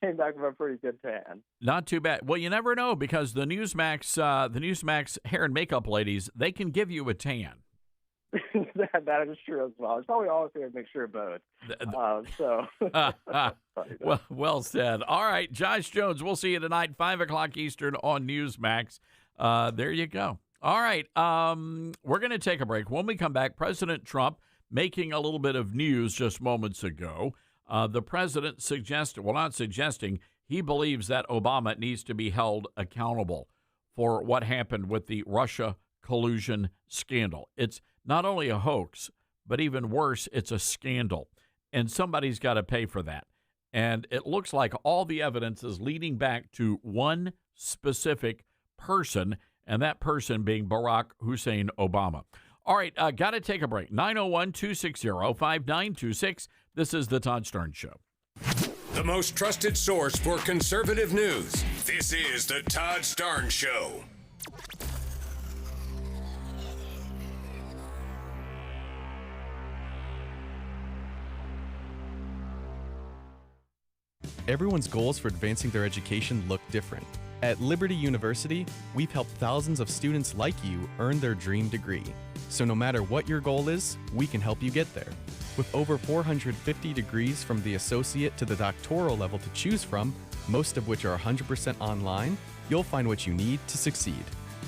came back with a pretty good tan. Not too bad. Well, you never know because the Newsmax hair and makeup ladies, they can give you a tan. That is true as well. It's probably always a mixture of both. Well said. All right, Josh Jones, we'll see you tonight, 5 o'clock Eastern on Newsmax. There you go. All right, we're going to take a break. When we come back, President Trump making a little bit of news just moments ago. The president he believes that Obama needs to be held accountable for what happened with the Russia collusion scandal. It's not only a hoax, but even worse, it's a scandal. And somebody's got to pay for that. And it looks like all the evidence is leading back to one specific person, and that person being Barack Hussein Obama. All right, got to take a break. 901-260-5926. This is the Todd Starnes Show. The most trusted source for conservative news. This is the Todd Starnes Show. Everyone's goals for advancing their education look different. At Liberty University, we've helped thousands of students like you earn their dream degree. So no matter what your goal is, we can help you get there. With over 450 degrees from the associate to the doctoral level to choose from, most of which are 100% online, you'll find what you need to succeed.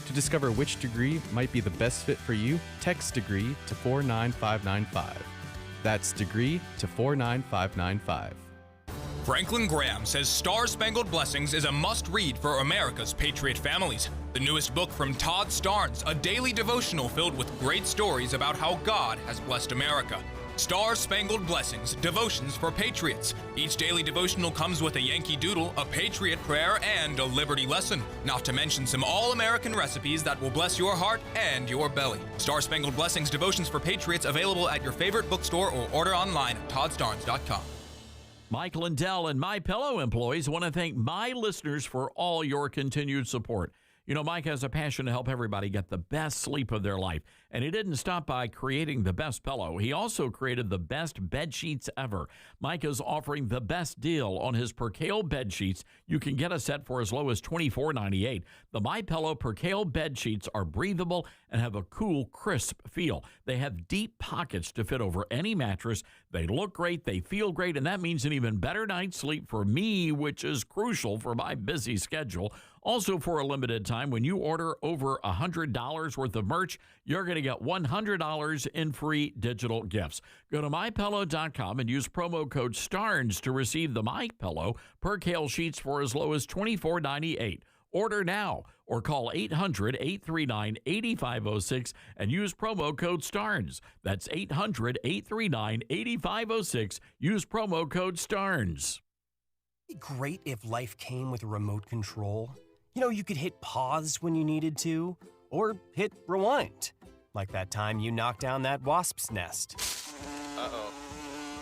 To discover which degree might be the best fit for you, text degree to 49595. That's degree to 49595. Franklin Graham says Star-Spangled Blessings is a must-read for America's patriot families. The newest book from Todd Starnes, a daily devotional filled with great stories about how God has blessed America. Star-Spangled Blessings, Devotions for Patriots. Each daily devotional comes with a Yankee Doodle, a Patriot Prayer, and a Liberty lesson. Not to mention some all-American recipes that will bless your heart and your belly. Star-Spangled Blessings, Devotions for Patriots, available at your favorite bookstore or order online at toddstarnes.com. Mike Lindell and MyPillow employees want to thank my listeners for all your continued support. You know, Mike has a passion to help everybody get the best sleep of their life, and he didn't stop by creating the best pillow. He also created the best bed sheets ever. Mike is offering the best deal on his Percale bed sheets. You can get a set for as low as $24.98. The MyPillow Percale bed sheets are breathable and have a cool, crisp feel. They have deep pockets to fit over any mattress. They look great, they feel great, and that means an even better night's sleep for me, which is crucial for my busy schedule. Also, for a limited time, when you order over $100 worth of merch, you're going to get $100 in free digital gifts. Go to MyPillow.com and use promo code STARNS to receive the MyPillow Percale sheets for as low as $24.98. Order now or call 800-839-8506 and use promo code STARNS. That's 800-839-8506. Use promo code STARNS. It'd be great if life came with a remote control. You know, you could hit pause when you needed to, or hit rewind, like that time you knocked down that wasp's nest. Uh-oh.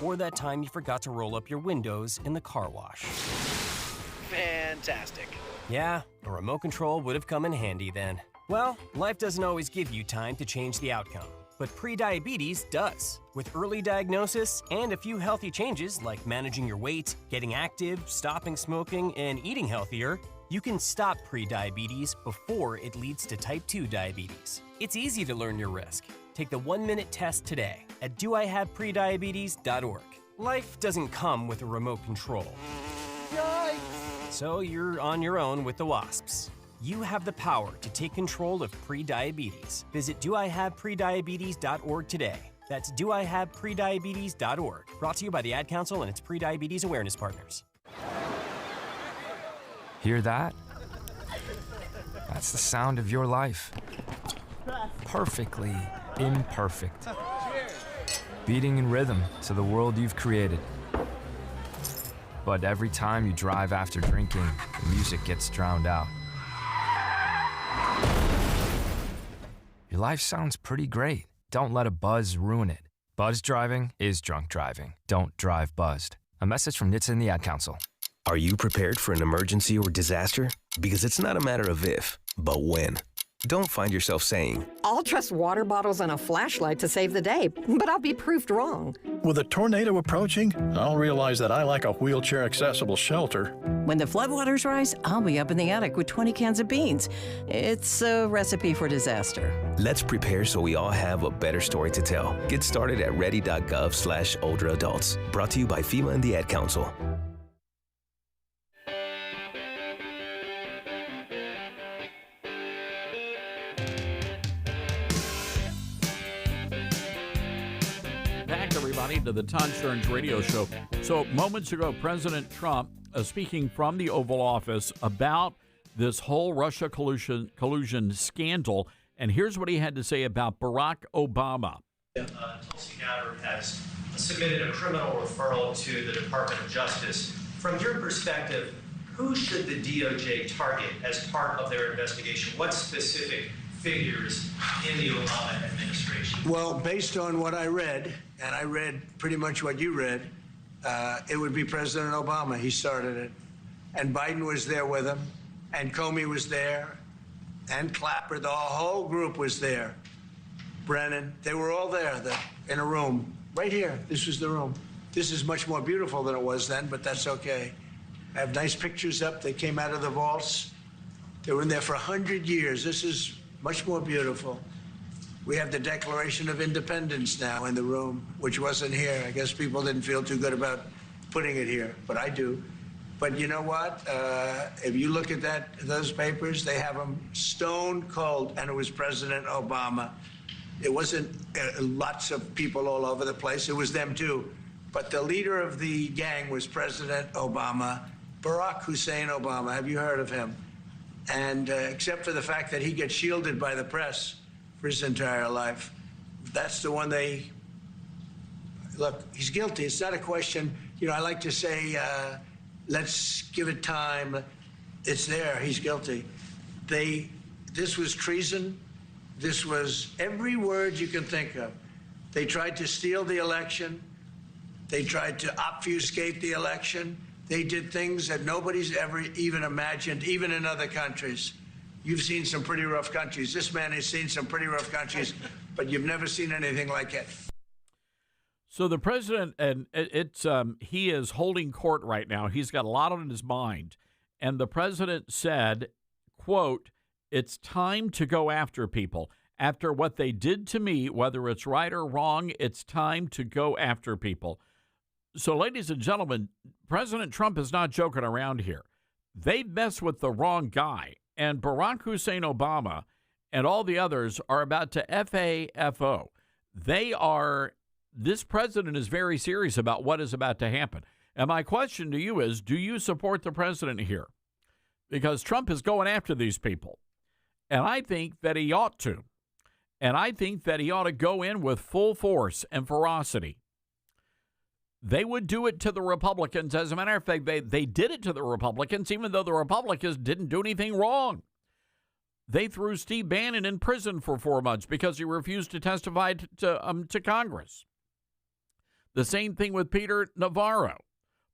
Or that time you forgot to roll up your windows in the car wash. Fantastic. Yeah, a remote control would have come in handy then. Well, life doesn't always give you time to change the outcome, but prediabetes does. With early diagnosis and a few healthy changes like managing your weight, getting active, stopping smoking, and eating healthier, you can stop prediabetes before it leads to type 2 diabetes. It's easy to learn your risk. Take the 1-minute test today at doihaveprediabetes.org. Life doesn't come with a remote control. Yikes! So you're on your own with the wasps. You have the power to take control of prediabetes. Visit doihaveprediabetes.org today. That's doihaveprediabetes.org. Brought to you by the Ad Council and its Prediabetes Awareness Partners. Hear that? That's the sound of your life. Perfectly imperfect. Beating in rhythm to the world you've created. But every time you drive after drinking, the music gets drowned out. Your life sounds pretty great. Don't let a buzz ruin it. Buzz driving is drunk driving. Don't drive buzzed. A message from NHTSA and the Ad Council. Are you prepared for an emergency or disaster? Because it's not a matter of if, but when. Don't find yourself saying, I'll trust water bottles and a flashlight to save the day, but I'll be proved wrong. With a tornado approaching, I'll realize that I lack a wheelchair-accessible shelter. When the floodwaters rise, I'll be up in the attic with 20 cans of beans. It's a recipe for disaster. Let's prepare so we all have a better story to tell. Get started at ready.gov/older adults. Brought to you by FEMA and the Ad Council. To the Todd Starnes radio show. So moments ago, President Trump speaking from the Oval Office about this whole Russia collusion scandal. And here's what he had to say about Barack Obama. Tulsi Gabbard has submitted a criminal referral to the Department of Justice. From your perspective, who should the DOJ target as part of their investigation? What specific figures in the Obama administration? Well, based on what I read, and I read pretty much what you read, it would be President Obama. He started it. And Biden was there with him, and Comey was there, and Clapper. The whole group was there. Brennan, they were all there in a room. Right here, this was the room. This is much more beautiful than it was then, but that's okay. I have nice pictures up. They came out of the vaults. They were in there for 100 years. This is much more beautiful. We have the Declaration of Independence now in the room, which wasn't here. I guess people didn't feel too good about putting it here, but I do. But you know what? If you look at those papers, they have them stone cold, and it was President Obama. It wasn't lots of people all over the place. It was them too. But the leader of the gang was President Obama, Barack Hussein Obama. Have you heard of him? And except for the fact that he gets shielded by the press for his entire life, that's the one they look. He's guilty. It's not a question. You know, I like to say, let's give it time. It's there. He's guilty. This was treason. This was every word you can think of. They tried to steal the election. They tried to obfuscate the election. They did things that nobody's ever even imagined, even in other countries. You've seen some pretty rough countries. This man has seen some pretty rough countries, but you've never seen anything like it. So the president, and he is holding court right now. He's got a lot on his mind. And the president said, quote, "It's time to go after people. After what they did to me, whether it's right or wrong, it's time to go after people." So, ladies and gentlemen, President Trump is not joking around here. They've messed with the wrong guy. And Barack Hussein Obama and all the others are about to FAFO. This president is very serious about what is about to happen. And my question to you is, do you support the president here? Because Trump is going after these people. And I think that he ought to. And I think that he ought to go in with full force and ferocity. They would do it to the Republicans. As a matter of fact, they did it to the Republicans, even though the Republicans didn't do anything wrong. They threw Steve Bannon in prison for 4 months because he refused to testify to Congress. The same thing with Peter Navarro,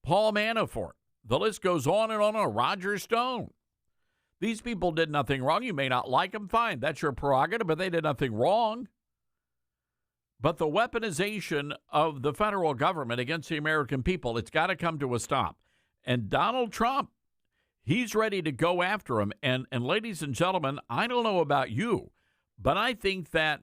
Paul Manafort. The list goes on and on. Roger Stone. These people did nothing wrong. You may not like them. Fine. That's your prerogative, but they did nothing wrong. But the weaponization of the federal government against the American people, it's got to come to a stop. And Donald Trump, he's ready to go after him. And ladies and gentlemen, I don't know about you, but I think that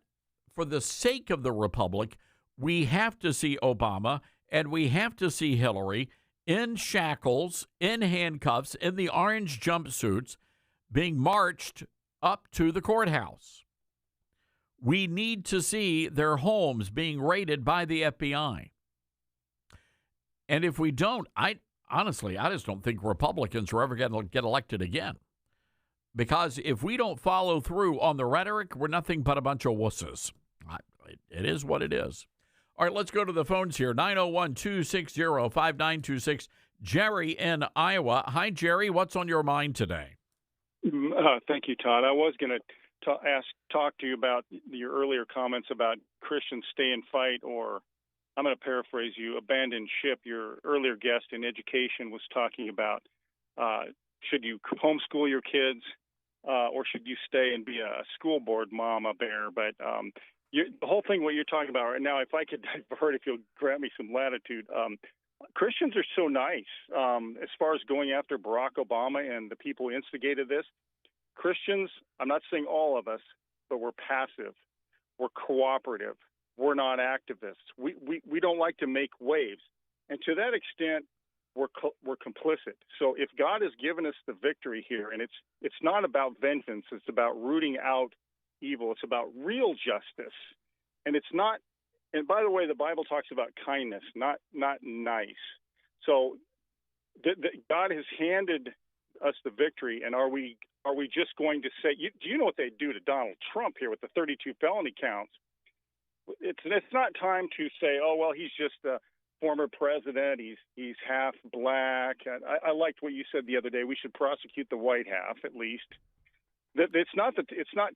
for the sake of the republic, we have to see Obama and we have to see Hillary in shackles, in handcuffs, in the orange jumpsuits, being marched up to the courthouse. We need to see their homes being raided by the FBI. And if we don't, I just don't think Republicans are ever going to get elected again. Because if we don't follow through on the rhetoric, we're nothing but a bunch of wusses. It is what it is. All right, let's go to the phones here. 901-260-5926. Jerry in Iowa. Hi, Jerry. What's on your mind today? Thank you, Todd. I was going to talk to you about your earlier comments about Christians stay and fight, or I'm going to paraphrase you, abandon ship. Your earlier guest in education was talking about should you homeschool your kids or should you stay and be a school board mama bear? But the whole thing, what you're talking about right now, if I could divert, if you'll grant me some latitude, Christians are so nice as far as going after Barack Obama and the people who instigated this. Christians, I'm not saying all of us, but we're passive. We're cooperative. We're not activists. We don't like to make waves. And to that extent, we're complicit. So if God has given us the victory here, and it's not about vengeance, it's about rooting out evil. It's about real justice. And it's not, and by the way, the Bible talks about kindness, not nice. So God has handed us the victory, and are we just going to say, do you know what they do to Donald Trump here with the 32 felony counts? it's not time to say, oh, well, he's just a former president. He's half black. I liked what you said the other day. We should prosecute the white half at least. It's not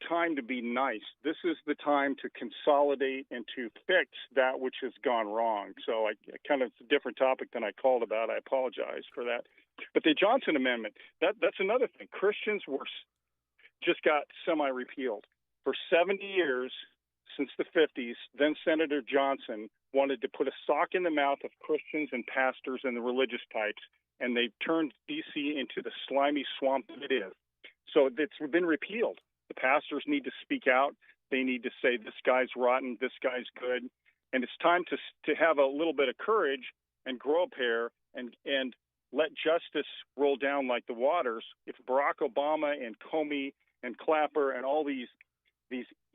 time to be nice. This is the time to consolidate and to fix that which has gone wrong. So it's a different topic than I called about. I apologize for that. But the Johnson Amendment, that's another thing. Christians just got semi-repealed. For 70 years, since the 50s, then Senator Johnson wanted to put a sock in the mouth of Christians and pastors and the religious types, and they turned D.C. into the slimy swamp that it is. So it's been repealed. The pastors need to speak out. They need to say, this guy's rotten, this guy's good. And it's time to have a little bit of courage and grow a pair and let justice roll down like the waters. If Barack Obama and Comey and Clapper and all these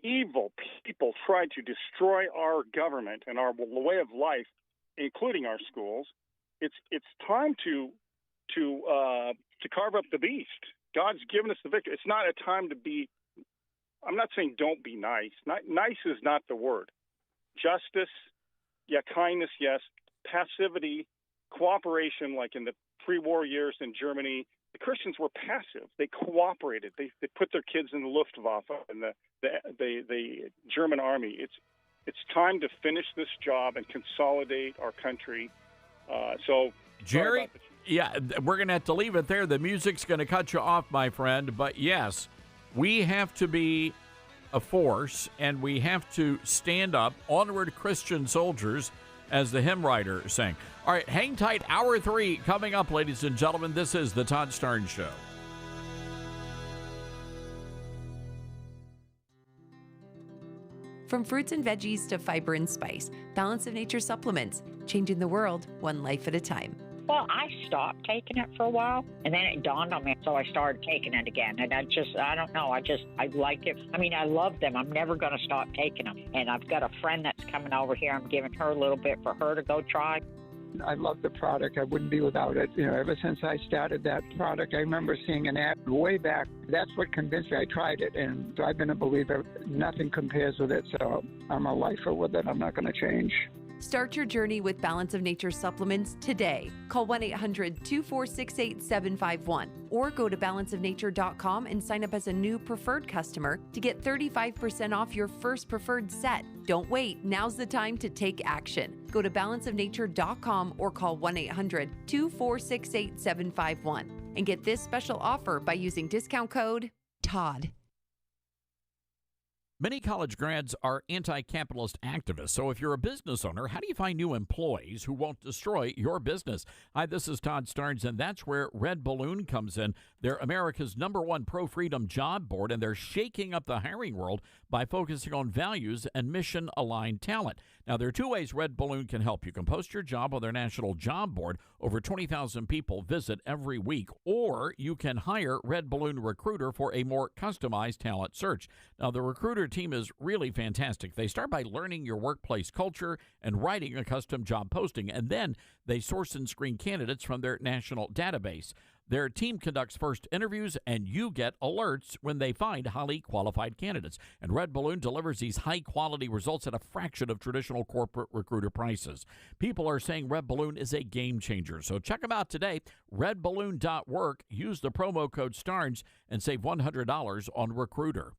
evil people tried to destroy our government and our way of life, including our schools, it's time to carve up the beast. God's given us the victory. It's not a time to be. I'm not saying don't be nice. Nice is not the word. Justice, yeah, kindness, yes. Passivity, cooperation, like in the pre-war years in Germany, the Christians were passive. They cooperated. They put their kids in the Luftwaffe and the German army. It's time to finish this job and consolidate our country. So, Jerry, yeah, we're going to have to leave it there. The music's going to cut you off, my friend. But yes, we have to be a force, and we have to stand up, onward Christian soldiers, as the hymn writer sang. All right, hang tight. Hour 3 coming up, ladies and gentlemen. This is the Todd Starnes Show. From fruits and veggies to fiber and spice, Balance of Nature supplements, changing the world one life at a time. Well, I stopped taking it for a while, and then it dawned on me, so I started taking it again. And I don't know, I like it. I mean, I love them. I'm never going to stop taking them. And I've got a friend that's coming over here. I'm giving her a little bit for her to go try. I love the product. I wouldn't be without it. Ever since I started that product, I remember seeing an ad way back. That's what convinced me. I tried it, and I've been a believer. Nothing compares with it, so I'm a lifer with it. I'm not going to change. Start your journey with Balance of Nature supplements today. Call 1-800-246-8751 or go to balanceofnature.com and sign up as a new preferred customer to get 35% off your first preferred set. Don't wait. Now's the time to take action. Go to balanceofnature.com or call 1-800-246-8751 and get this special offer by using discount code TODD. Many college grads are anti-capitalist activists, so if you're a business owner, how do you find new employees who won't destroy your business? Hi, this is Todd Starnes, and that's where Red Balloon comes in. They're America's #1 pro-freedom job board, and they're shaking up the hiring world by focusing on values and mission-aligned talent. Now, there are 2 ways Red Balloon can help. You can post your job on their national job board. Over 20,000 people visit every week. Or you can hire Red Balloon Recruiter for a more customized talent search. Now, the Recruiter team is really fantastic. They start by learning your workplace culture and writing a custom job posting, and then they source and screen candidates from their national database. Their team conducts first interviews, and you get alerts when they find highly qualified candidates. And Red Balloon delivers these high-quality results at a fraction of traditional corporate recruiter prices. People are saying Red Balloon is a game changer. So check them out today, redballoon.work. Use the promo code STARNS and save $100 on Recruiter.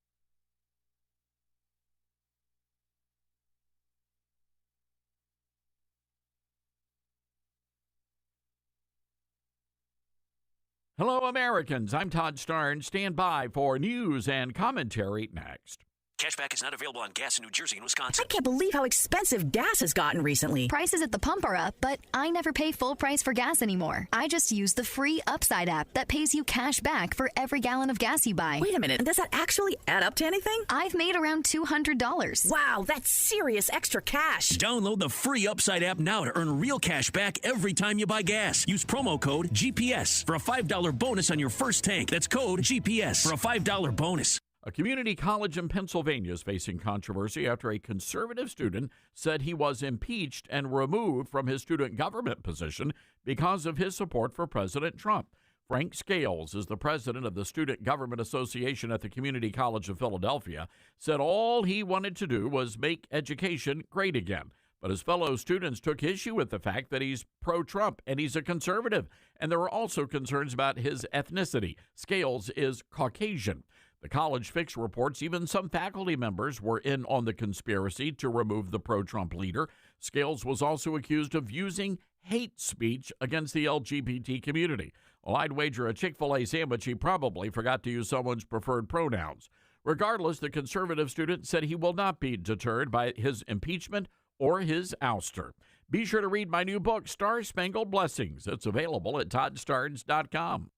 Hello, Americans. I'm Todd Starnes. Stand by for news and commentary next. Cashback is not available on gas in New Jersey and Wisconsin. I can't believe how expensive gas has gotten recently. Prices at the pump are up, but I never pay full price for gas anymore. I just use the free Upside app that pays you cash back for every gallon of gas you buy. Wait a minute. Does that actually add up to anything? I've made around $200. Wow, that's serious extra cash. Download the free Upside app now to earn real cash back every time you buy gas. Use promo code GPS for a $5 bonus on your first tank. That's code GPS for a $5 bonus. A community college in Pennsylvania is facing controversy after a conservative student said he was impeached and removed from his student government position because of his support for President Trump. Frank Scales is the president of the Student Government Association at the Community College of Philadelphia, said all he wanted to do was make education great again. But his fellow students took issue with the fact that he's pro-Trump and he's a conservative. And there were also concerns about his ethnicity. Scales is Caucasian. The College Fix reports even some faculty members were in on the conspiracy to remove the pro-Trump leader. Scales was also accused of using hate speech against the LGBT community. Well, I'd wager a Chick-fil-A sandwich he probably forgot to use someone's preferred pronouns. Regardless, the conservative student said he will not be deterred by his impeachment or his ouster. Be sure to read my new book, Star Spangled Blessings. It's available at toddstarns.com.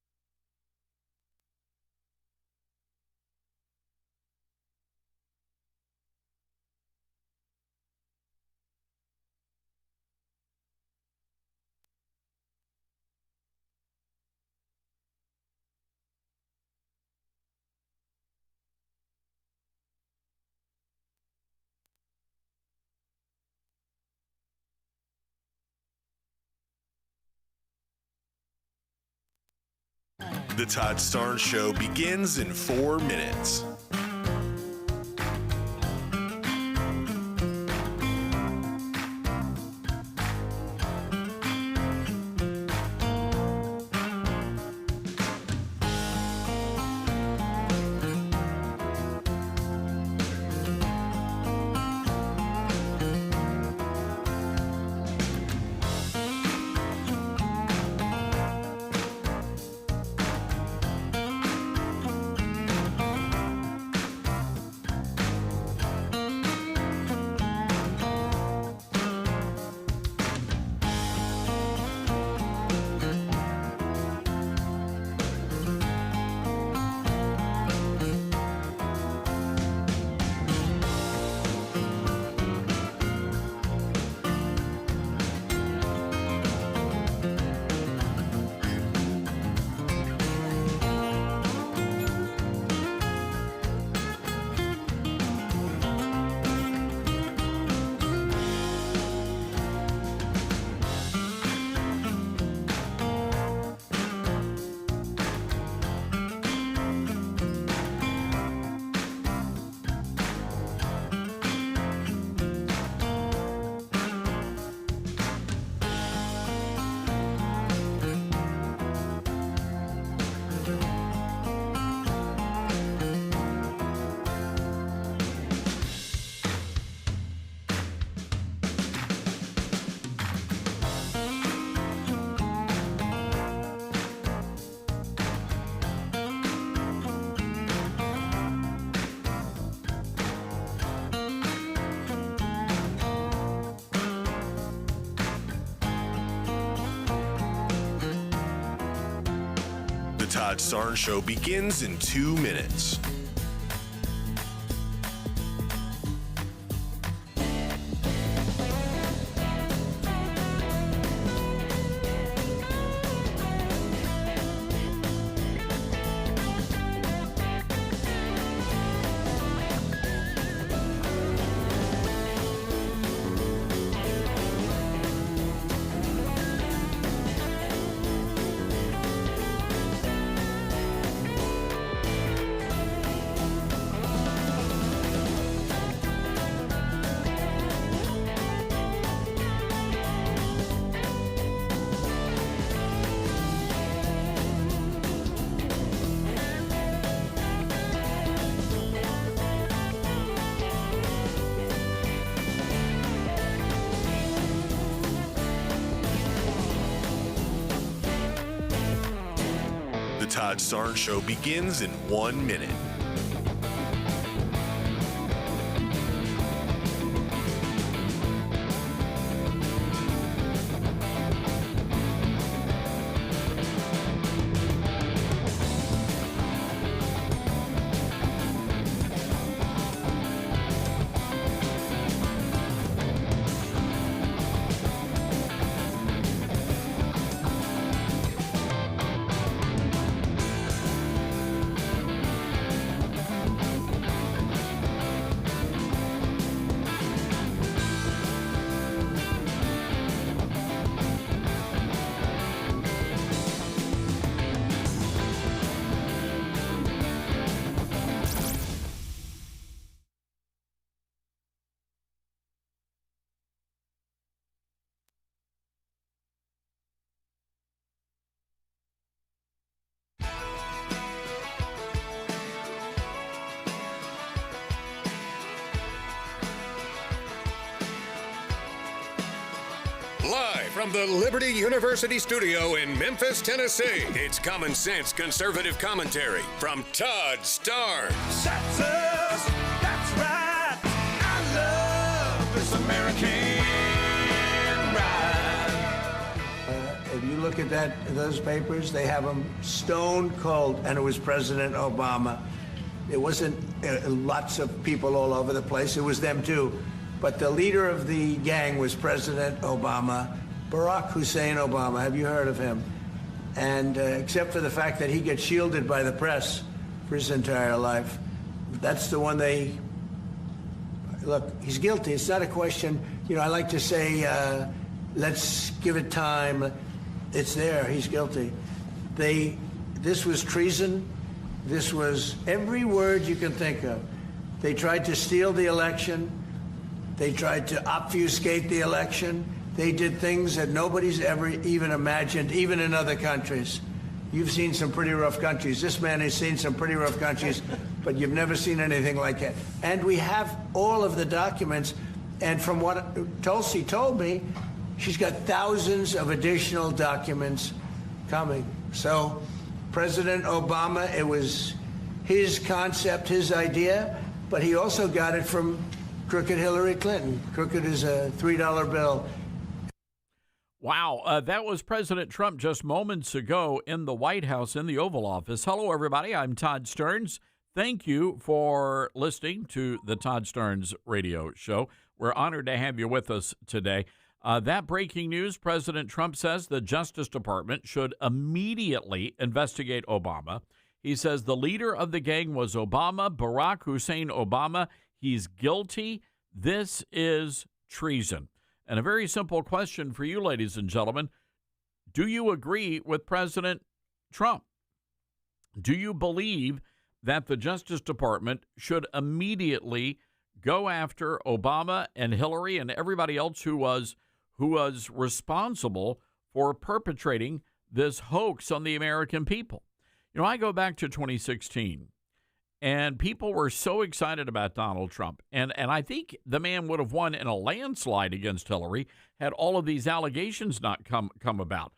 The Todd Starnes Show begins in 4 minutes. The Todd Starnes Show begins in 2 minutes. The Todd Starnes Show begins in 1 minute. from the Liberty University studio in Memphis, Tennessee, it's Common Sense Conservative Commentary from Todd Starnes. That's us. That's right. I love this American ride. If you look at those papers, they have them stone cold, and it was President Obama. It wasn't lots of people all over the place. It was them too. But the leader of the gang was President Obama, Barack Hussein Obama. Have you heard of him? And except for the fact that he gets shielded by the press for his entire life, that's the one they... Look, he's guilty. It's not a question, I like to say, let's give it time. It's there. He's guilty. This was treason. This was every word you can think of. They tried to steal the election. They tried to obfuscate the election. They did things that nobody's ever even imagined, even in other countries. You've seen some pretty rough countries. This man has seen some pretty rough countries, but you've never seen anything like it. And we have all of the documents. And from what Tulsi told me, she's got thousands of additional documents coming. So President Obama, it was his concept, his idea, but he also got it from crooked Hillary Clinton. Crooked is a $3 bill. Wow, that was President Trump just moments ago in the White House, in the Oval Office. Hello, everybody. I'm Todd Starnes. Thank you for listening to the Todd Starnes radio show. We're honored to have you with us today. That breaking news, President Trump says the Justice Department should immediately investigate Obama. He says the leader of the gang was Obama, Barack Hussein Obama. He's guilty. This is treason. And a very simple question for you, ladies and gentlemen. Do you agree with President Trump? Do you believe that the Justice Department should immediately go after Obama and Hillary and everybody else who was responsible for perpetrating this hoax on the American people? I go back to 2016. And people were so excited about Donald Trump. And I think the man would have won in a landslide against Hillary had all of these allegations not come about.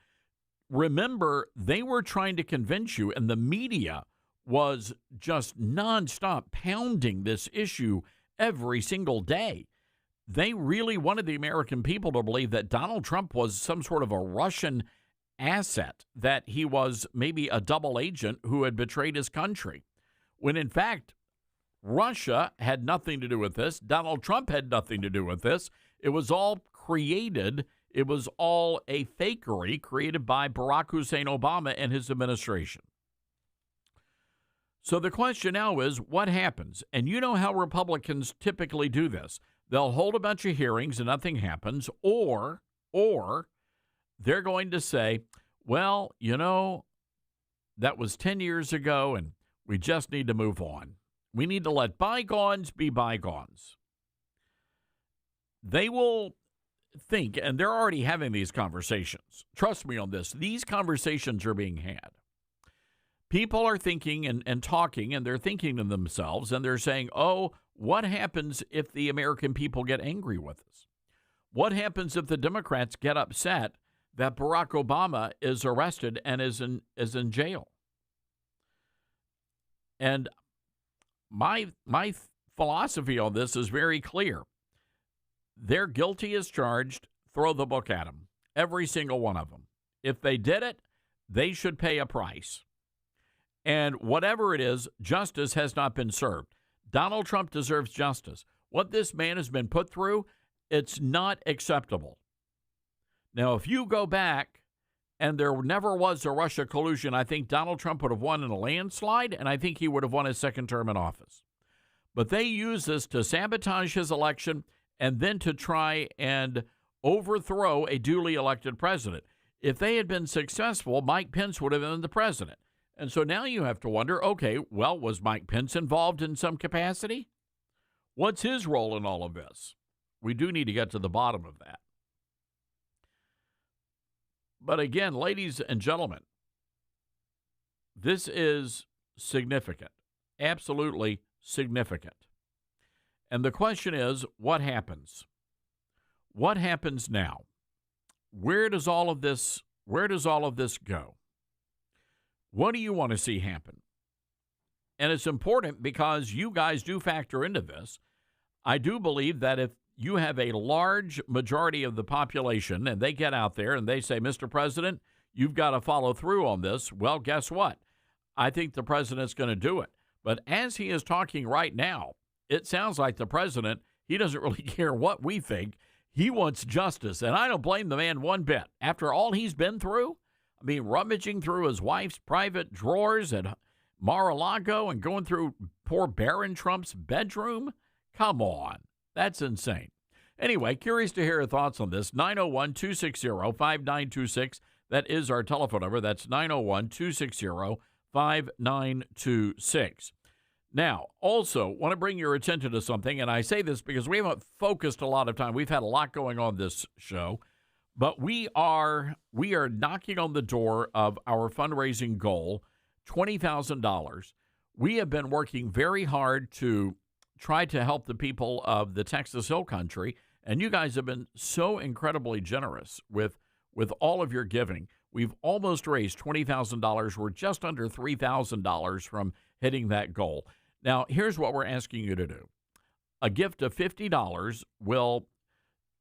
Remember, they were trying to convince you, and the media was just nonstop pounding this issue every single day. They really wanted the American people to believe that Donald Trump was some sort of a Russian asset, that he was maybe a double agent who had betrayed his country. When, in fact, Russia had nothing to do with this. Donald Trump had nothing to do with this. It was all created. It was all a fakery created by Barack Hussein Obama and his administration. So the question now is, what happens? And you know how Republicans typically do this. They'll hold a bunch of hearings and nothing happens, or they're going to say, well, that was 10 years ago, and we just need to move on. We need to let bygones be bygones. They will think, and they're already having these conversations. Trust me on this. These conversations are being had. People are thinking and talking, and they're thinking to themselves, and they're saying, oh, what happens if the American people get angry with us? What happens if the Democrats get upset that Barack Obama is arrested and is in jail? And my philosophy on this is very clear. They're guilty as charged. Throw the book at them, every single one of them. If they did it, they should pay a price. And whatever it is, justice has not been served. Donald Trump deserves justice. What this man has been put through, it's not acceptable. Now, if you go back, and there never was a Russia collusion, I think Donald Trump would have won in a landslide, and I think he would have won his second term in office. But they use this to sabotage his election and then to try and overthrow a duly elected president. If they had been successful, Mike Pence would have been the president. And so now you have to wonder, okay, well, was Mike Pence involved in some capacity? What's his role in all of this? We do need to get to the bottom of that. But again, ladies and gentlemen, this is significant, absolutely significant. And the question is, what happens? What happens now? where does all of this go? What do you want to see happen? And it's important because you guys do factor into this. I do believe that if you have a large majority of the population and they get out there and they say, Mr. President, you've got to follow through on this, well, guess what? I think the president's going to do it. But as he is talking right now, it sounds like the president, he doesn't really care what we think. He wants justice, and I don't blame the man one bit. After all he's been through, I mean, rummaging through his wife's private drawers at Mar-a-Lago and going through poor Barron Trump's bedroom, come on. That's insane. Anyway, curious to hear your thoughts on this. 901-260-5926. That is our telephone number. That's 901-260-5926. Now, also, want to bring your attention to something, and I say this because we haven't focused a lot of time. We've had a lot going on this show, but we are knocking on the door of our fundraising goal, $20,000. We have been working very hard to try to help the people of the Texas Hill Country, and you guys have been so incredibly generous with all of your giving. We've almost raised $20,000. We're just under $3,000 from hitting that goal. Now, here's what we're asking you to do. A gift of $50 will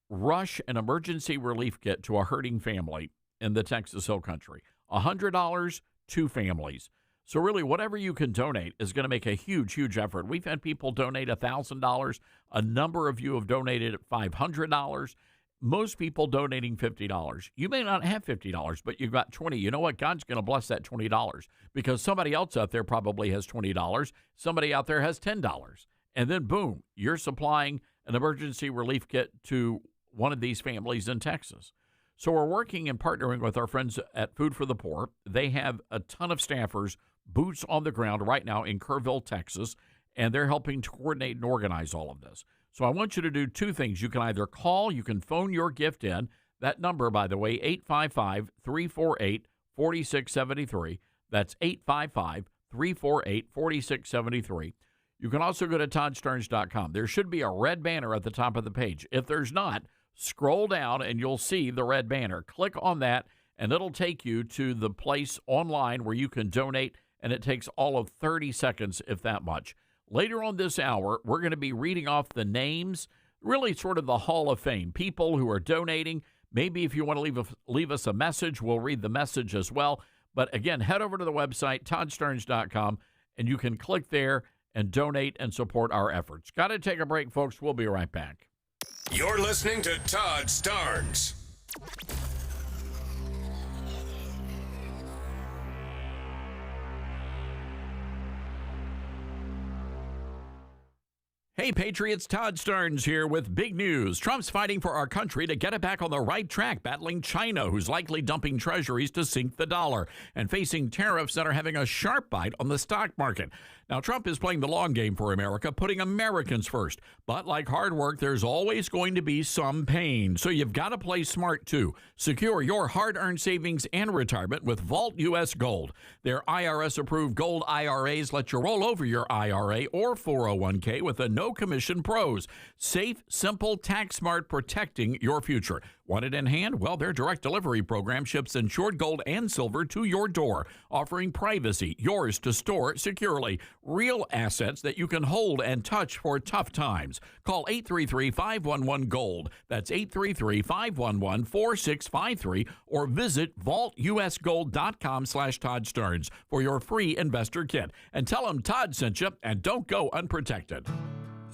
rush an emergency relief kit to a hurting family in the Texas Hill Country. $100, 2 families. So really, whatever you can donate is going to make a huge, huge effort. We've had people donate $1,000. A number of you have donated $500. Most people donating $50. You may not have $50, but you've got $20. You know what? God's going to bless that $20 because somebody else out there probably has $20. Somebody out there has $10. And then, boom, you're supplying an emergency relief kit to one of these families in Texas. So we're working and partnering with our friends at Food for the Poor. They have a ton of staffers, boots on the ground right now in Kerrville, Texas, and they're helping to coordinate and organize all of this. So I want you to do 2 things. You can either call, you can phone your gift in. That number, by the way, 855-348-4673. That's 855-348-4673. You can also go to ToddStearns.com. There should be a red banner at the top of the page. If there's not, scroll down and you'll see the red banner. Click on that, and it'll take you to the place online where you can donate, and it takes all of 30 seconds, if that much. Later on this hour, we're going to be reading off the names, really sort of the Hall of Fame, people who are donating. Maybe if you want to leave us a message, we'll read the message as well. But again, head over to the website, ToddStearns.com, and you can click there and donate and support our efforts. Got to take a break, folks. We'll be right back. You're listening to Todd Starnes. Hey, Patriots, Todd Starnes here with big news. Trump's fighting for our country to get it back on the right track, battling China, who's likely dumping treasuries to sink the dollar, and facing tariffs that are having a sharp bite on the stock market. Now, Trump is playing the long game for America, putting Americans first. But like hard work, there's always going to be some pain. So you've got to play smart, too. Secure your hard-earned savings and retirement with Vault U.S. Gold. Their IRS-approved gold IRAs let you roll over your IRA or 401k with a no-commission pros. Safe, simple, tax-smart, protecting your future. Want it in hand? Well, their direct delivery program ships insured gold and silver to your door, offering privacy, yours to store securely. Real assets that you can hold and touch for tough times. Call 833-511-GOLD. That's 833-511-4653 or visit vaultusgold.com/Todd Starnes for your free investor kit. And tell them Todd sent you, and don't go unprotected.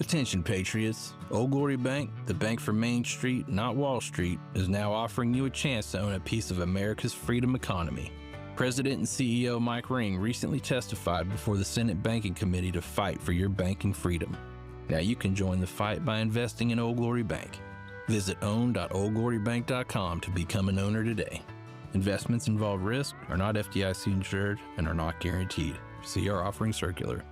Attention, Patriots. Old Glory Bank, the bank for Main Street, not Wall Street, is now offering you a chance to own a piece of America's freedom economy. President and CEO Mike Ring recently testified before the Senate Banking Committee to fight for your banking freedom. Now you can join the fight by investing in Old Glory Bank. Visit own.oldglorybank.com to become an owner today. Investments involve risk, are not FDIC insured, and are not guaranteed. See our offering circular.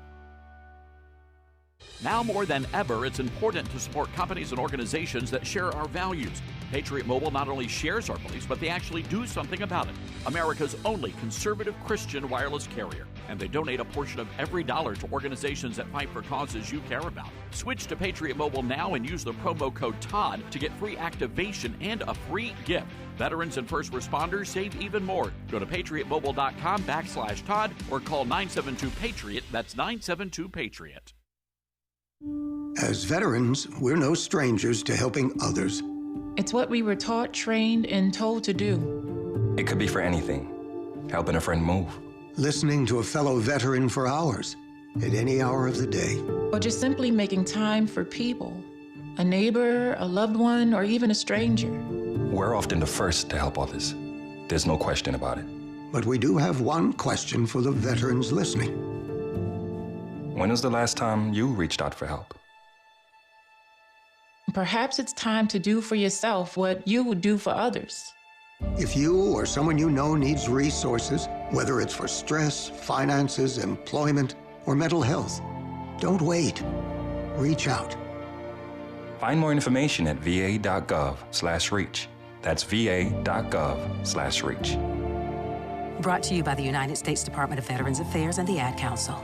Now more than ever, it's important to support companies and organizations that share our values. Patriot Mobile not only shares our beliefs, but they actually do something about it. America's only conservative Christian wireless carrier. and they donate a portion of every dollar to organizations that fight for causes you care about. Switch to Patriot Mobile now and use the promo code TODD to get free activation and a free gift. Veterans and first responders save even more. Go to patriotmobile.com/Todd or call 972-PATRIOT. That's 972-PATRIOT. As veterans, we're no strangers to helping others. It's what we were taught, trained, and told to do. It could be for anything. Helping a friend move. Listening to a fellow veteran for hours, at any hour of the day. Or just simply making time for people. A neighbor, a loved one, or even a stranger. We're often the first to help others. There's no question about it. But we do have one question for the veterans listening. When was the last time you reached out for help? Perhaps it's time to do for yourself what you would do for others. If you or someone you know needs resources, whether it's for stress, finances, employment, or mental health, don't wait. Reach out. Find more information at va.gov/reach. That's va.gov/reach. Brought to you by the United States Department of Veterans Affairs and the Ad Council.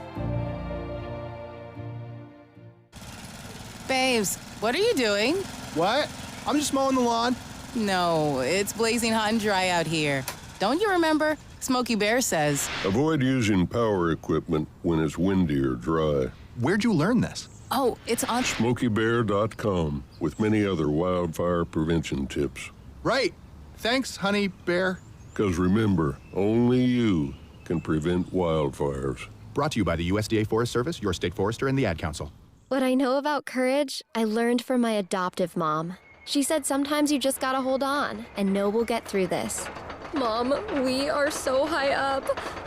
Babes, what are you doing? What? I'm just mowing the lawn. No, it's blazing hot and dry out here. Don't you remember? Smokey Bear says. Avoid using power equipment when it's windy or dry. Where'd you learn this? Oh, it's on SmokeyBear.com with many other wildfire prevention tips. Right. Thanks, Honey Bear. Because remember, only you can prevent wildfires. Brought to you by the USDA Forest Service, your state forester, and the Ad Council. What I know about courage, I learned from my adoptive mom. She said sometimes you just gotta hold on and know we'll get through this. Mom, we are so high up.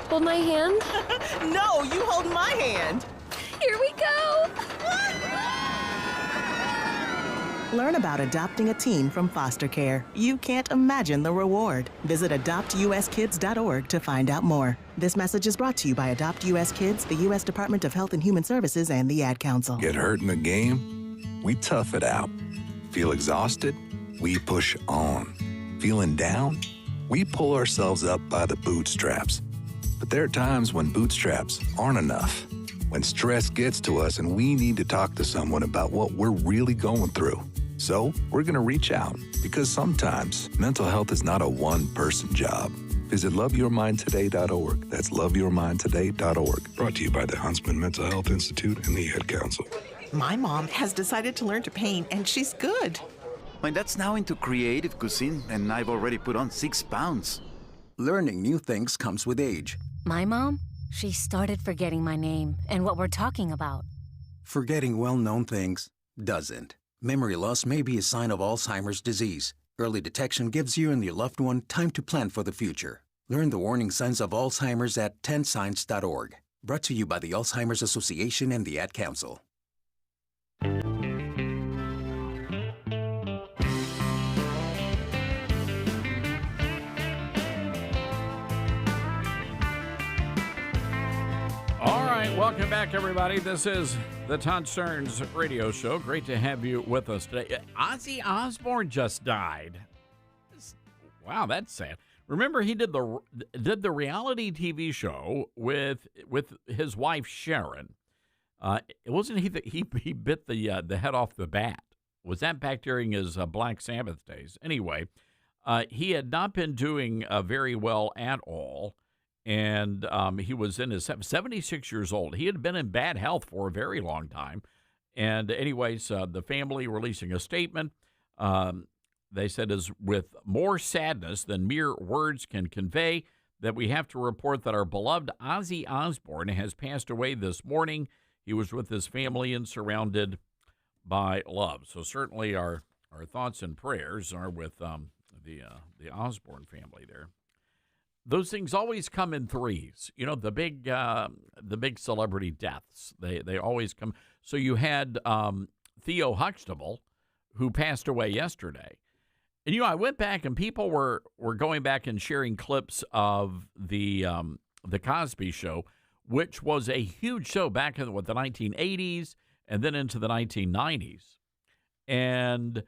Hold my hand. No, you hold my hand. Here we go. Learn about adopting a teen from foster care. You can't imagine the reward. Visit adoptuskids.org to find out more. This message is brought to you by Adopt US Kids, the U.S. Department of Health and Human Services, and the Ad Council. Get hurt in a game? We tough it out. Feel exhausted? We push on. Feeling down? We pull ourselves up by the bootstraps. But there are times when bootstraps aren't enough. When stress gets to us and we need to talk to someone about what we're really going through. So we're going to reach out because sometimes mental health is not a one-person job. Visit loveyourmindtoday.org. That's loveyourmindtoday.org. Brought to you by the Huntsman Mental Health Institute and the Ad Council. My mom has decided to learn to paint, and she's good. My dad's now into creative cuisine, and I've already put on 6 pounds. Learning new things comes with age. My mom, she started forgetting my name and what we're talking about. Forgetting well-known things doesn't. Memory loss may be a sign of Alzheimer's disease. Early detection gives you and your loved one time to plan for the future. Learn the warning signs of Alzheimer's at 10signs.org. Brought to you by the Alzheimer's Association and the Ad Council. All right, welcome back, everybody. This is the Todd Stearns Radio Show. Great to have you with us today. Ozzy Osbourne just died. Wow, that's sad. Remember, he did the reality TV show with his wife Sharon. It wasn't he that he bit the head off the bat. Was that back during his Black Sabbath days? Anyway, he had not been doing very well at all. And he was in his 76 years old. He had been in bad health for a very long time. And anyways, the family releasing a statement, they said, is with more sadness than mere words can convey, that we have to report that our beloved Ozzy Osbourne has passed away this morning. He was with his family and surrounded by love. So certainly our thoughts and prayers are with the Osbourne family there. Those things always come in threes. You know, the big celebrity deaths. They always come. So you had Theo Huxtable, who passed away yesterday. And, you know, I went back and people were going back and sharing clips of the Cosby Show, which was a huge show back in the 1980s and then into the 1990s. And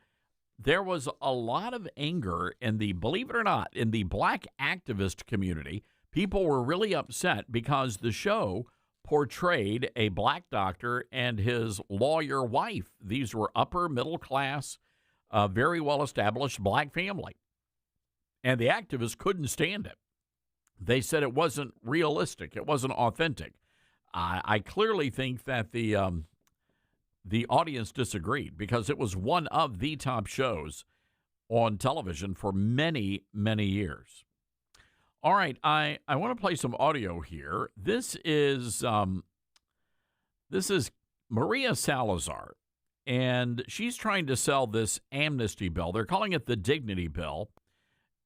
there was a lot of anger in the, believe it or not, in the black activist community. people were really upset because the show portrayed a black doctor and his lawyer wife. These were upper middle class, very well established black family. And the activists couldn't stand it. They said it wasn't realistic. It wasn't authentic. I clearly think that the audience disagreed because it was one of the top shows on television for many, many years. All right, I want to play some audio here. This is Maria Salazar, and she's trying to sell this amnesty bill. They're calling it the Dignity Bill.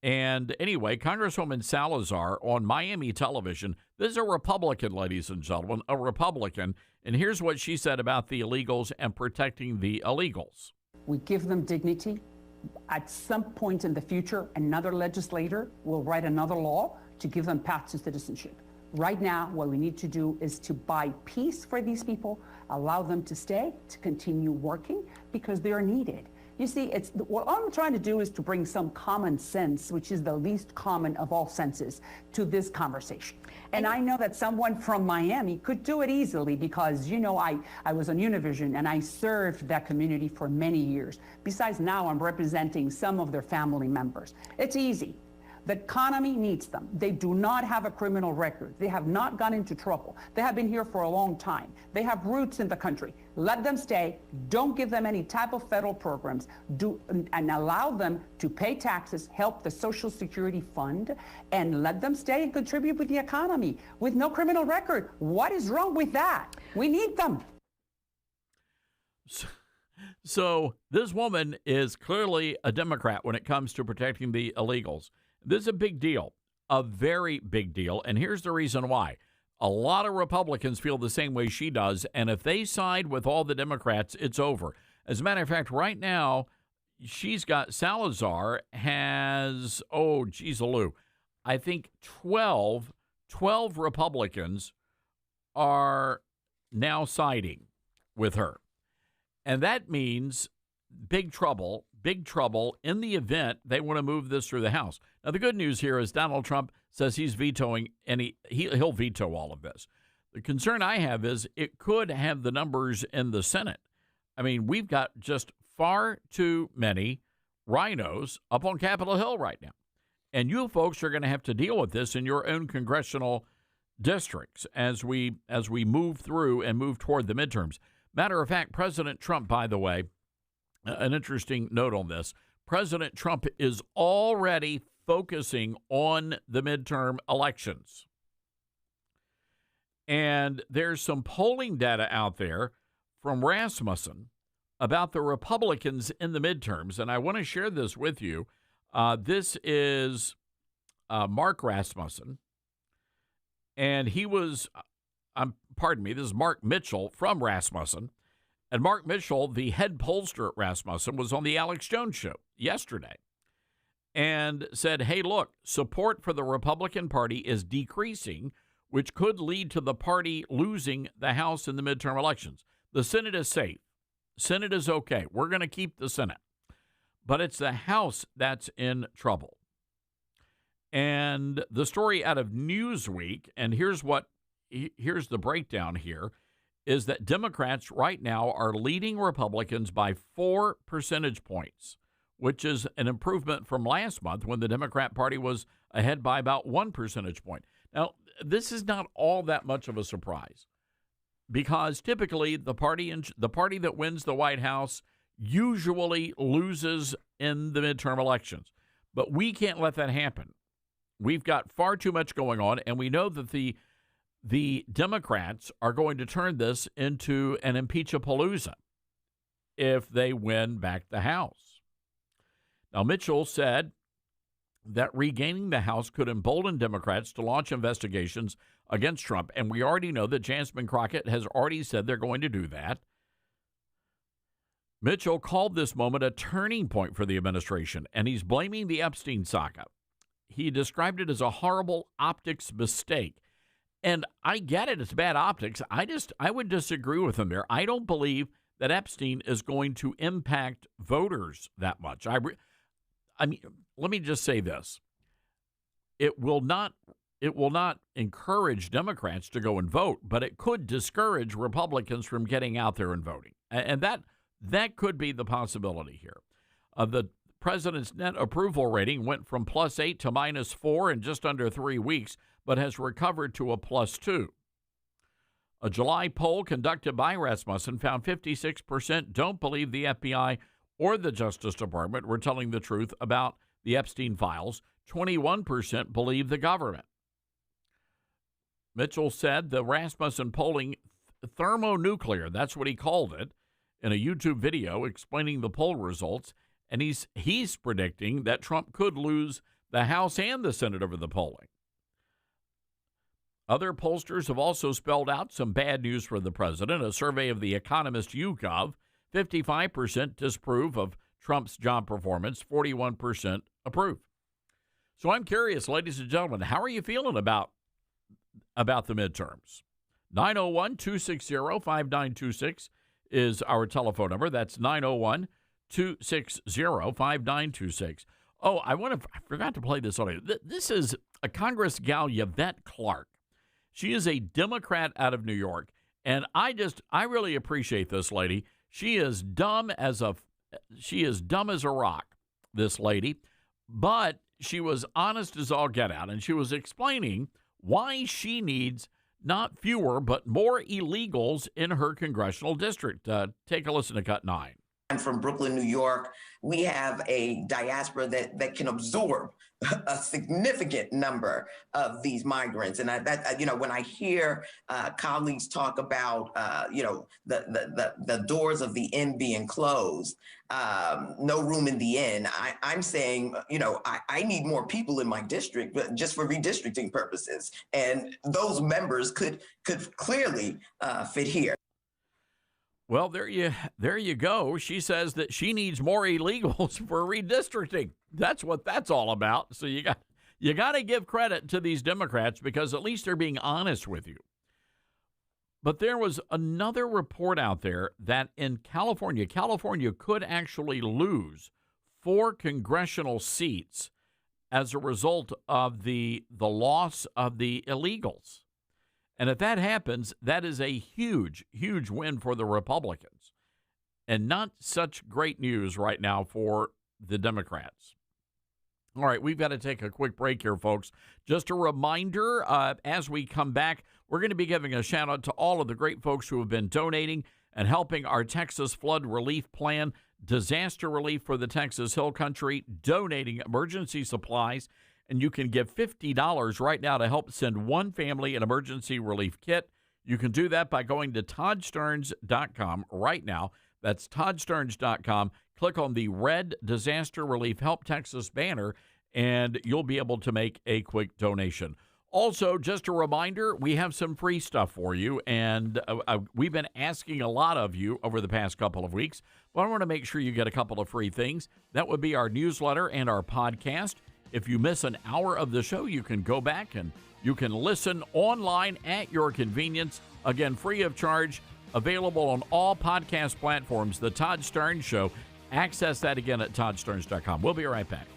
And anyway, Congresswoman Salazar on Miami television, this is a Republican, ladies and gentlemen, a Republican. And here's what she said about the illegals and protecting the illegals. We give them dignity. At some point in the future, another legislator will write another law to give them path to citizenship. Right now, what we need to do is to buy peace for these people, allow them to stay, to continue working, because they are needed. You see, what I'm trying to do is to bring some common sense, which is the least common of all senses, to this conversation. And I know that someone from Miami could do it easily because, you know, I was on Univision and I served that community for many years. Besides, now I'm representing some of their family members. It's easy. The economy needs them. They do not have a criminal record. They have not gone into trouble. They have been here for a long time. They have roots in the country. Let them stay. Don't give them any type of federal programs. And allow them to pay taxes, help the Social Security Fund, and let them stay and contribute with the economy with no criminal record. What is wrong with that? We need them. So this woman is clearly a Democrat when it comes to protecting the illegals. This is a big deal, a very big deal, and here's the reason why. A lot of Republicans feel the same way she does, and if they side with all the Democrats, it's over. As a matter of fact, right now, Salazar has, I think 12 Republicans are now siding with her. And that means big trouble in the event they want to move this through the House. Now, the good news here is Donald Trump says he's vetoing, and he'll veto all of this. The concern I have is it could have the numbers in the Senate. I mean, we've got just far too many rhinos up on Capitol Hill right now. And you folks are going to have to deal with this in your own congressional districts as we move through and move toward the midterms. Matter of fact, President Trump, by the way, an interesting note on this. President Trump is already focusing on the midterm elections. And there's some polling data out there from Rasmussen about the Republicans in the midterms, and I want to share this with you. This is Mark Rasmussen, and he was, this is Mark Mitchell from Rasmussen. And Mark Mitchell, the head pollster at Rasmussen, was on the Alex Jones show yesterday and said, hey, look, support for the Republican Party is decreasing, which could lead to the party losing the House in the midterm elections. The Senate is safe. Senate is okay. We're going to keep the Senate. But it's the House that's in trouble. And the story out of Newsweek, and here's the breakdown here, is that Democrats right now are leading Republicans by 4 percentage points, which is an improvement from last month when the Democrat Party was ahead by about 1 percentage point. Now, this is not all that much of a surprise because typically the party that wins the White House usually loses in the midterm elections. But we can't let that happen. We've got far too much going on, and we know that the Democrats are going to turn this into an impeach-a-palooza if they win back the House. Now, Mitchell said that regaining the House could embolden Democrats to launch investigations against Trump, and we already know that Jasmine Crockett has already said they're going to do that. Mitchell called this moment a turning point for the administration, and he's blaming the Epstein saga. He described it as a horrible optics mistake. And I get it. It's bad optics. I would disagree with him there. I don't believe that Epstein is going to impact voters that much. I mean, let me just say this. It will not it will not encourage Democrats to go and vote, but it could discourage Republicans from getting out there and voting. And that could be the possibility here. The president's net approval rating went from +8 to -4 in just under 3 weeks, but has recovered to a +2. A July poll conducted by Rasmussen found 56% don't believe the FBI or the Justice Department were telling the truth about the Epstein files. 21% believe the government. Mitchell said the Rasmussen polling thermonuclear, that's what he called it, in a YouTube video explaining the poll results, and he's predicting that Trump could lose the House and the Senate over the polling. Other pollsters have also spelled out some bad news for the president. A survey of the economist YouGov, 55% disapprove of Trump's job performance, 41% approve. So I'm curious, ladies and gentlemen, how are you feeling about the midterms? 901-260-5926 is our telephone number. That's 901-260-5926. Oh, I forgot to play this audio. This is a Congress gal, Yvette Clarke. She is a Democrat out of New York, and I really appreciate this lady. She is dumb as a rock, this lady, but she was honest as all get out, and she was explaining why she needs not fewer but more illegals in her congressional district. Take a listen to Cut 9. I'm from Brooklyn, New York. We have a diaspora that can absorb a significant number of these migrants. And when I hear colleagues talk about, the doors of the inn being closed, no room in the inn, I'm saying, I need more people in my district, but just for redistricting purposes. And those members could clearly fit here. Well, there you go. She says that she needs more illegals for redistricting. That's what that's all about. So you got to give credit to these Democrats because at least they're being honest with you. But there was another report out there that in California could actually lose 4 congressional seats as a result of the loss of the illegals. And if that happens, that is a huge, huge win for the Republicans and not such great news right now for the Democrats. All right, we've got to take a quick break here, folks. Just a reminder, as we come back, we're going to be giving a shout out to all of the great folks who have been donating and helping our Texas flood relief plan, disaster relief for the Texas Hill Country, donating emergency supplies. And you can give $50 right now to help send one family an emergency relief kit. You can do that by going to toddsterns.com right now. That's toddsterns.com. Click on the red Disaster Relief Help Texas banner, and you'll be able to make a quick donation. Also, just a reminder, we have some free stuff for you, and we've been asking a lot of you over the past couple of weeks, but I want to make sure you get a couple of free things. That would be our newsletter and our podcast. If you miss an hour of the show, you can go back and you can listen online at your convenience. Again, free of charge, available on all podcast platforms. The Todd Stearns Show. Access that again at toddsterns.com. We'll be right back.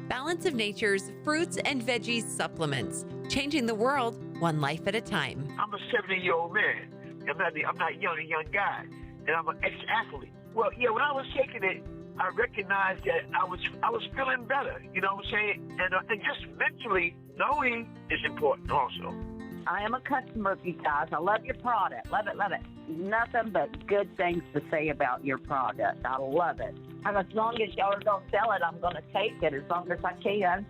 Balance of Nature's fruits and veggies supplements, changing the world one life at a time. I'm a 70-year-old man. I'm not a young guy, and I'm an ex-athlete. Well, yeah, when I was taking it, I recognized that I was feeling better. You know what I'm saying? And just mentally, knowing is important also. I am a customer of you guys. I love your product. Love it, love it. Nothing but good things to say about your product. I love it. And as long as y'all don't sell it, I'm going to take it as long as I can.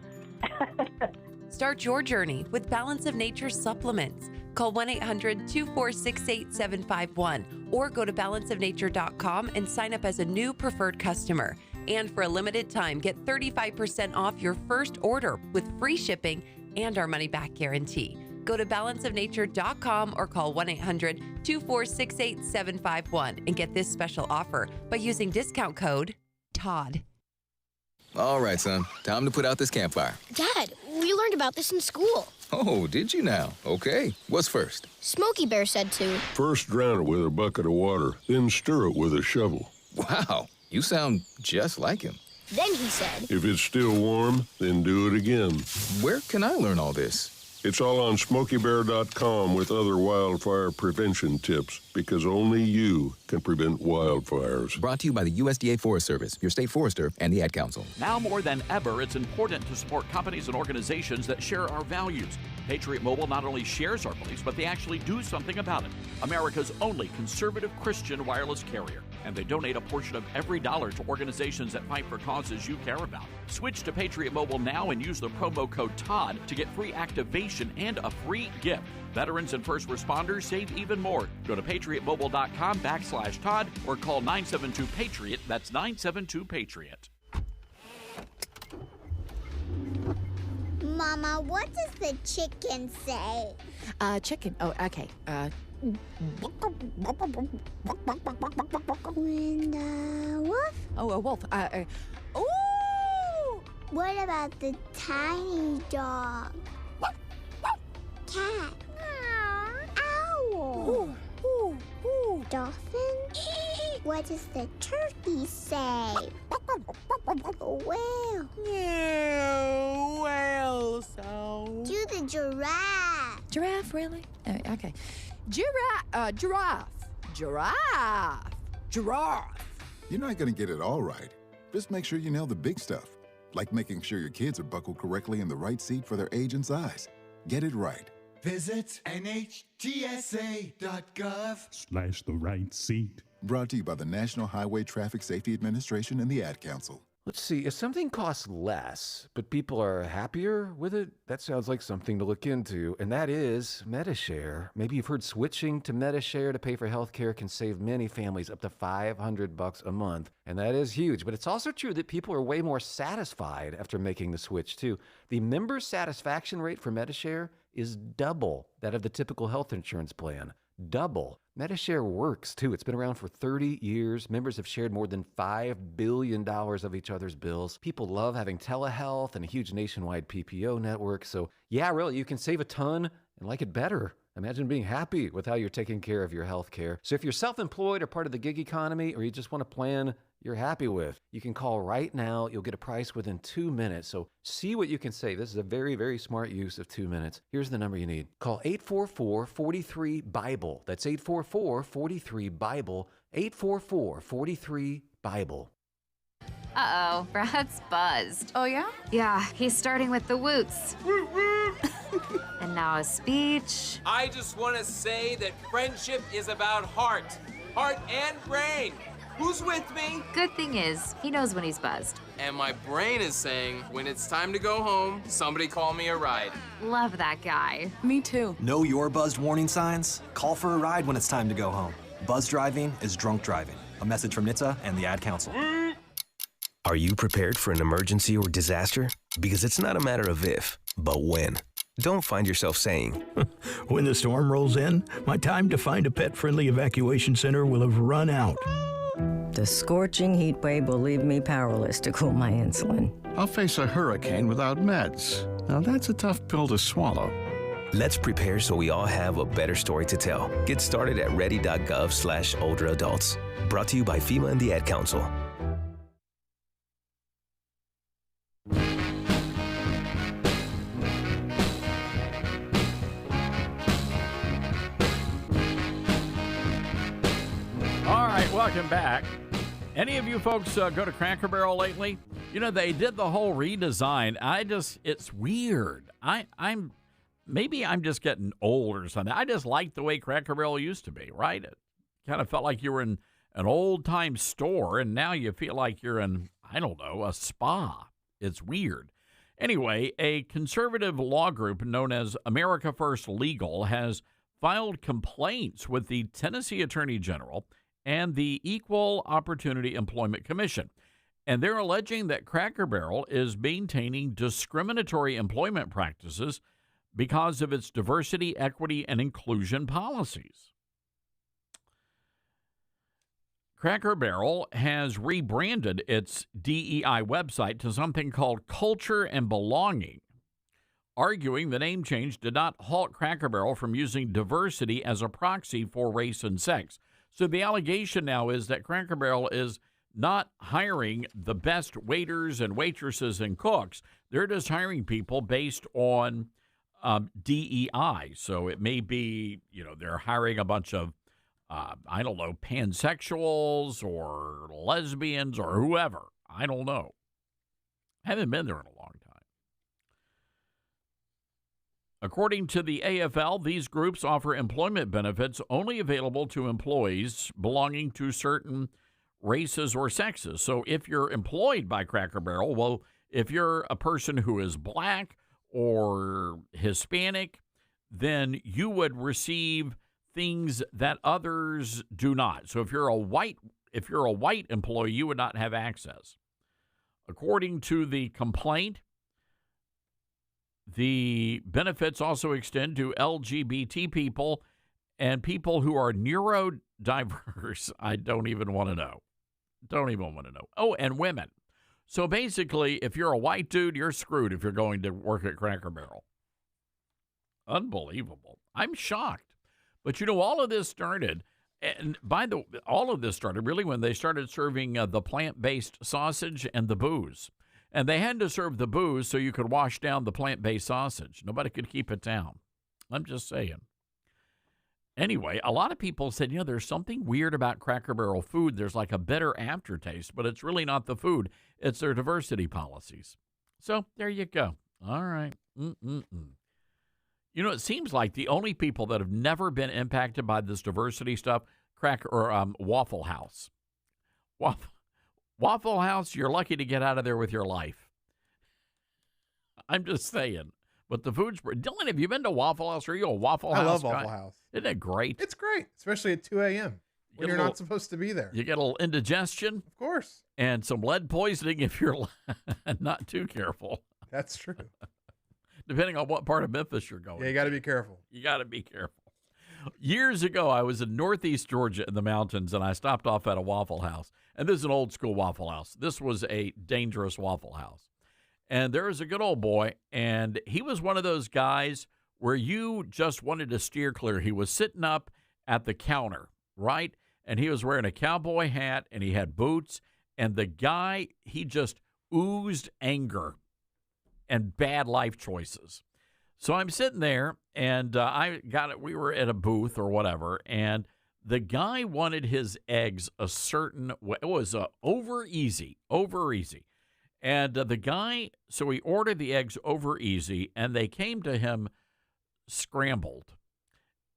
Start your journey with Balance of Nature supplements. Call 1-800-246-8751 or go to balanceofnature.com and sign up as a new preferred customer. And for a limited time, get 35% off your first order with free shipping and our money-back guarantee. Go to balanceofnature.com or call 1-800-246-8751 and get this special offer by using discount code TODD. All right, son. Time to put out this campfire. Dad, we learned about this in school. Oh, did you now? Okay. What's first? Smokey Bear said to. First drown it with a bucket of water, then stir it with a shovel. Wow, you sound just like him. Then he said. If it's still warm, then do it again. Where can I learn all this? It's all on SmokeyBear.com with other wildfire prevention tips, because only you can prevent wildfires. Brought to you by the USDA Forest Service, your state forester, and the Ad Council. Now more than ever, it's important to support companies and organizations that share our values. Patriot Mobile not only shares our beliefs, but they actually do something about it. America's only conservative Christian wireless carrier. And they donate a portion of every dollar to organizations that fight for causes you care about. Switch to Patriot Mobile now and use the promo code TODD to get free activation and a free gift. Veterans and first responders save even more. Go to patriotmobile.com/Todd or call 972-PATRIOT. That's 972-PATRIOT. Mama, what does the chicken say? Chicken. Oh, okay. When the wolf? Oh, a wolf. Ooh! What about the tiny dog? Cat? Owl? Dolphin? What does the turkey say? Whale? Whale sound. Do the giraffe. Giraffe, really? Okay. Giraffe. You're not going to get it all right. Just make sure you nail the big stuff, like making sure your kids are buckled correctly in the right seat for their age and size. Get it right. Visit NHTSA.gov/the right seat. Brought to you by the National Highway Traffic Safety Administration and the Ad Council. Let's see, if something costs less, but people are happier with it, that sounds like something to look into, and that is Medi-Share. Maybe you've heard switching to Medi-Share to pay for healthcare can save many families up to $500 a month, and that is huge. But it's also true that people are way more satisfied after making the switch, too. The member satisfaction rate for Medi-Share is double that of the typical health insurance plan. Double. Medi-Share works, too. It's been around for 30 years. Members have shared more than $5 billion of each other's bills. People love having telehealth and a huge nationwide PPO network. So, yeah, really, you can save a ton and like it better. Imagine being happy with how you're taking care of your health care. So if you're self-employed or part of the gig economy, or you just want a plan you're happy with, you can call right now. You'll get a price within 2 minutes. So see what you can save. This is a very, very smart use of 2 minutes. Here's the number you need. Call 844-43-BIBLE. That's 844-43-BIBLE. 844-43-BIBLE. Uh-oh, Brad's buzzed. Oh, yeah? Yeah, he's starting with the woots. And now a speech. I just want to say that friendship is about heart and brain. Who's with me? Good thing is, he knows when he's buzzed. And my brain is saying, when it's time to go home, somebody call me a ride. Love that guy. Me too. Know your buzzed warning signs? Call for a ride when it's time to go home. Buzz driving is drunk driving. A message from NHTSA and the Ad Council. Are you prepared for an emergency or disaster? Because it's not a matter of if, but when. Don't find yourself saying, when the storm rolls in, my time to find a pet-friendly evacuation center will have run out. The scorching heat wave will leave me powerless to cool my insulin. I'll face a hurricane without meds. Now that's a tough pill to swallow. Let's prepare so we all have a better story to tell. Get started at ready.gov/older adults. Brought to you by FEMA and the Ad Council. Welcome back. Any of you folks go to Cracker Barrel lately? You know, they did the whole redesign. It's weird. Maybe I'm just getting old or something. I just like the way Cracker Barrel used to be, right? It kind of felt like you were in an old-time store, and now you feel like you're in, I don't know, a spa. It's weird. Anyway, a conservative law group known as America First Legal has filed complaints with the Tennessee Attorney General and the Equal Opportunity Employment Commission. And they're alleging that Cracker Barrel is maintaining discriminatory employment practices because of its diversity, equity, and inclusion policies. Cracker Barrel has rebranded its DEI website to something called Culture and Belonging, arguing the name change did not halt Cracker Barrel from using diversity as a proxy for race and sex. So the allegation now is that Cracker Barrel is not hiring the best waiters and waitresses and cooks. They're just hiring people based on DEI. So it may be, they're hiring a bunch of, pansexuals or lesbians or whoever. I don't know. I haven't been there in a long time. According to the AFL, these groups offer employment benefits only available to employees belonging to certain races or sexes. So if you're employed by Cracker Barrel, well, if you're a person who is black or Hispanic, then you would receive things that others do not. So if you're a white employee, you would not have access. According to the complaint, the benefits also extend to LGBT people and people who are neurodiverse. I don't even want to know. Oh, and women. So basically, if you're a white dude, you're screwed if you're going to work at Cracker Barrel. Unbelievable. I'm shocked. But all of this started, all of this started really when they started serving the plant-based sausage and the booze. And they had to serve the booze so you could wash down the plant-based sausage. Nobody could keep it down. I'm just saying. Anyway, a lot of people said, there's something weird about Cracker Barrel food. There's like a bitter aftertaste, but it's really not the food. It's their diversity policies. So there you go. All right. It seems like the only people that have never been impacted by this diversity stuff, Waffle House. Waffle House, you're lucky to get out of there with your life. I'm just saying. But the food's... Dylan, have you been to Waffle House? Are you a Waffle House I love guy? Waffle House. Isn't it great? It's great, especially at 2 a.m. when you're not supposed to be there. You get a little indigestion. Of course. And some lead poisoning if you're not too careful. That's true. Depending on what part of Memphis you're going. Yeah, you got to be careful. You got to be careful. Years ago, I was in northeast Georgia in the mountains, and I stopped off at a Waffle House. And this is an old school Waffle House. This was a dangerous Waffle House. And there was a good old boy, and he was one of those guys where you just wanted to steer clear. He was sitting up at the counter, right? And he was wearing a cowboy hat, and he had boots. And the guy, he just oozed anger and bad life choices. So I'm sitting there, and we were at a booth or whatever, and the guy wanted his eggs a certain way. It was over easy. And the guy, so he ordered the eggs over easy, and they came to him scrambled.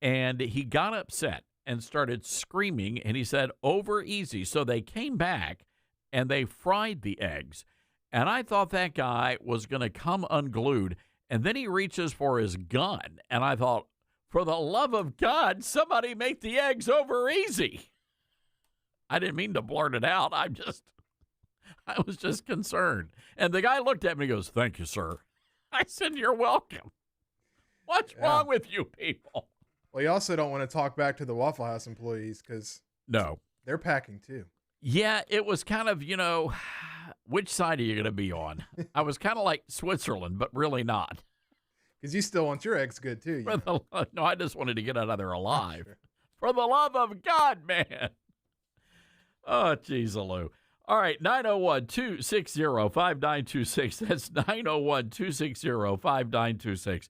And he got upset and started screaming, and he said, over easy. So they came back, and they fried the eggs. And I thought that guy was going to come unglued. And then he reaches for his gun. And I thought, for the love of God, somebody make the eggs over easy. I didn't mean to blurt it out. I was just concerned. And the guy looked at me and goes, thank you, sir. I said, you're welcome. What's wrong with you people? Well, you also don't want to talk back to the Waffle House employees because they're packing too. Yeah, it was kind of, which side are you going to be on? I was kind of like Switzerland, but really not. Because you still want your eggs good, too. No, I just wanted to get out of there alive. Sure. For the love of God, man. Oh, geez, Lou. All right, 901-260-5926. That's 901-260-5926.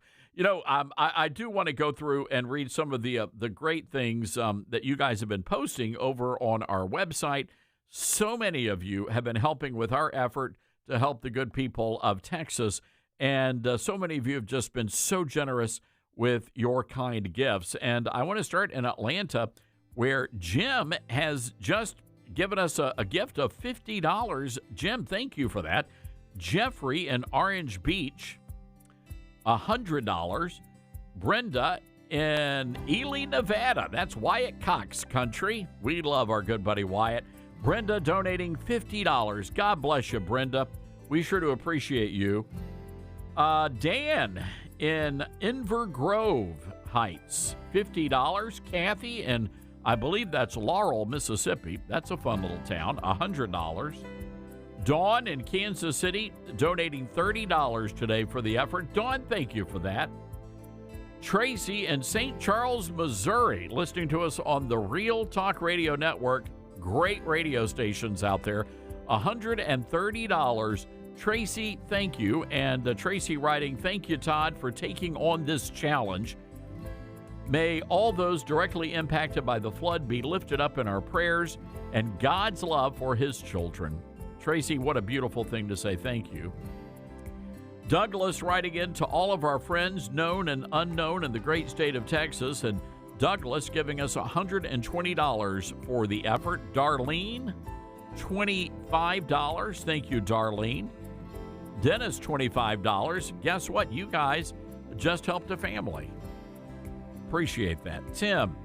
I do want to go through and read some of the great things that you guys have been posting over on our website. So many of you have been helping with our effort to help the good people of Texas, and so many of you have just been so generous with your kind gifts. And I want to start in Atlanta, where Jim has just given us a gift of $50. Jim, thank you for that. Jeffrey in Orange Beach, $100. Brenda in Ely, Nevada. That's Wyatt Cox country. We love our good buddy Wyatt. Brenda donating $50. God bless you, Brenda. We sure do appreciate you. Dan in Inver Grove Heights, $50. Kathy, and I believe that's Laurel, Mississippi. That's a fun little town, $100. Dawn in Kansas City, donating $30 today for the effort. Dawn, thank you for that. Tracy in St. Charles, Missouri, listening to us on the Real Talk Radio Network. Great radio stations out there. $130. Tracy, thank you. And Tracy writing, thank you, Todd, for taking on this challenge. May all those directly impacted by the flood be lifted up in our prayers and God's love for his children. Tracy, what a beautiful thing to say. Thank you. Douglas writing in to all of our friends, known and unknown, in the great state of Texas. And Douglas giving us $120 for the effort. Darlene, $25. Thank you, Darlene. Dennis, $25. Guess what? You guys just helped a family. Appreciate that. Tim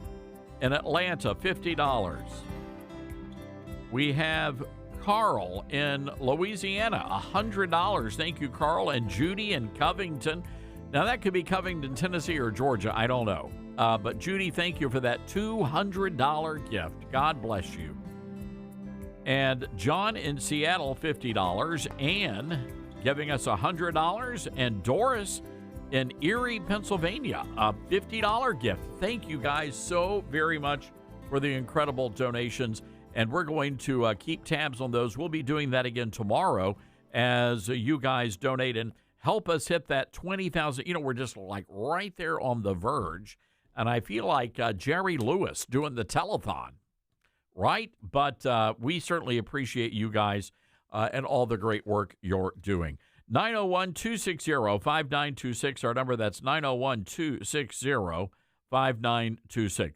in Atlanta, $50. We have Carl in Louisiana, $100. Thank you, Carl. And Judy in Covington. Now, that could be Covington, Tennessee, or Georgia. I don't know. But Judy, thank you for that $200 gift. God bless you. And John in Seattle, $50. Ann giving us $100. And Doris in Erie, Pennsylvania, a $50 gift. Thank you guys so very much for the incredible donations. And we're going to keep tabs on those. We'll be doing that again tomorrow as you guys donate and help us hit that 20,000. You know, we're just like right there on the verge. And I feel like Jerry Lewis doing the telethon, right? But we certainly appreciate you guys and all the great work you're doing. 901-260-5926, our number. That's 901-260-5926.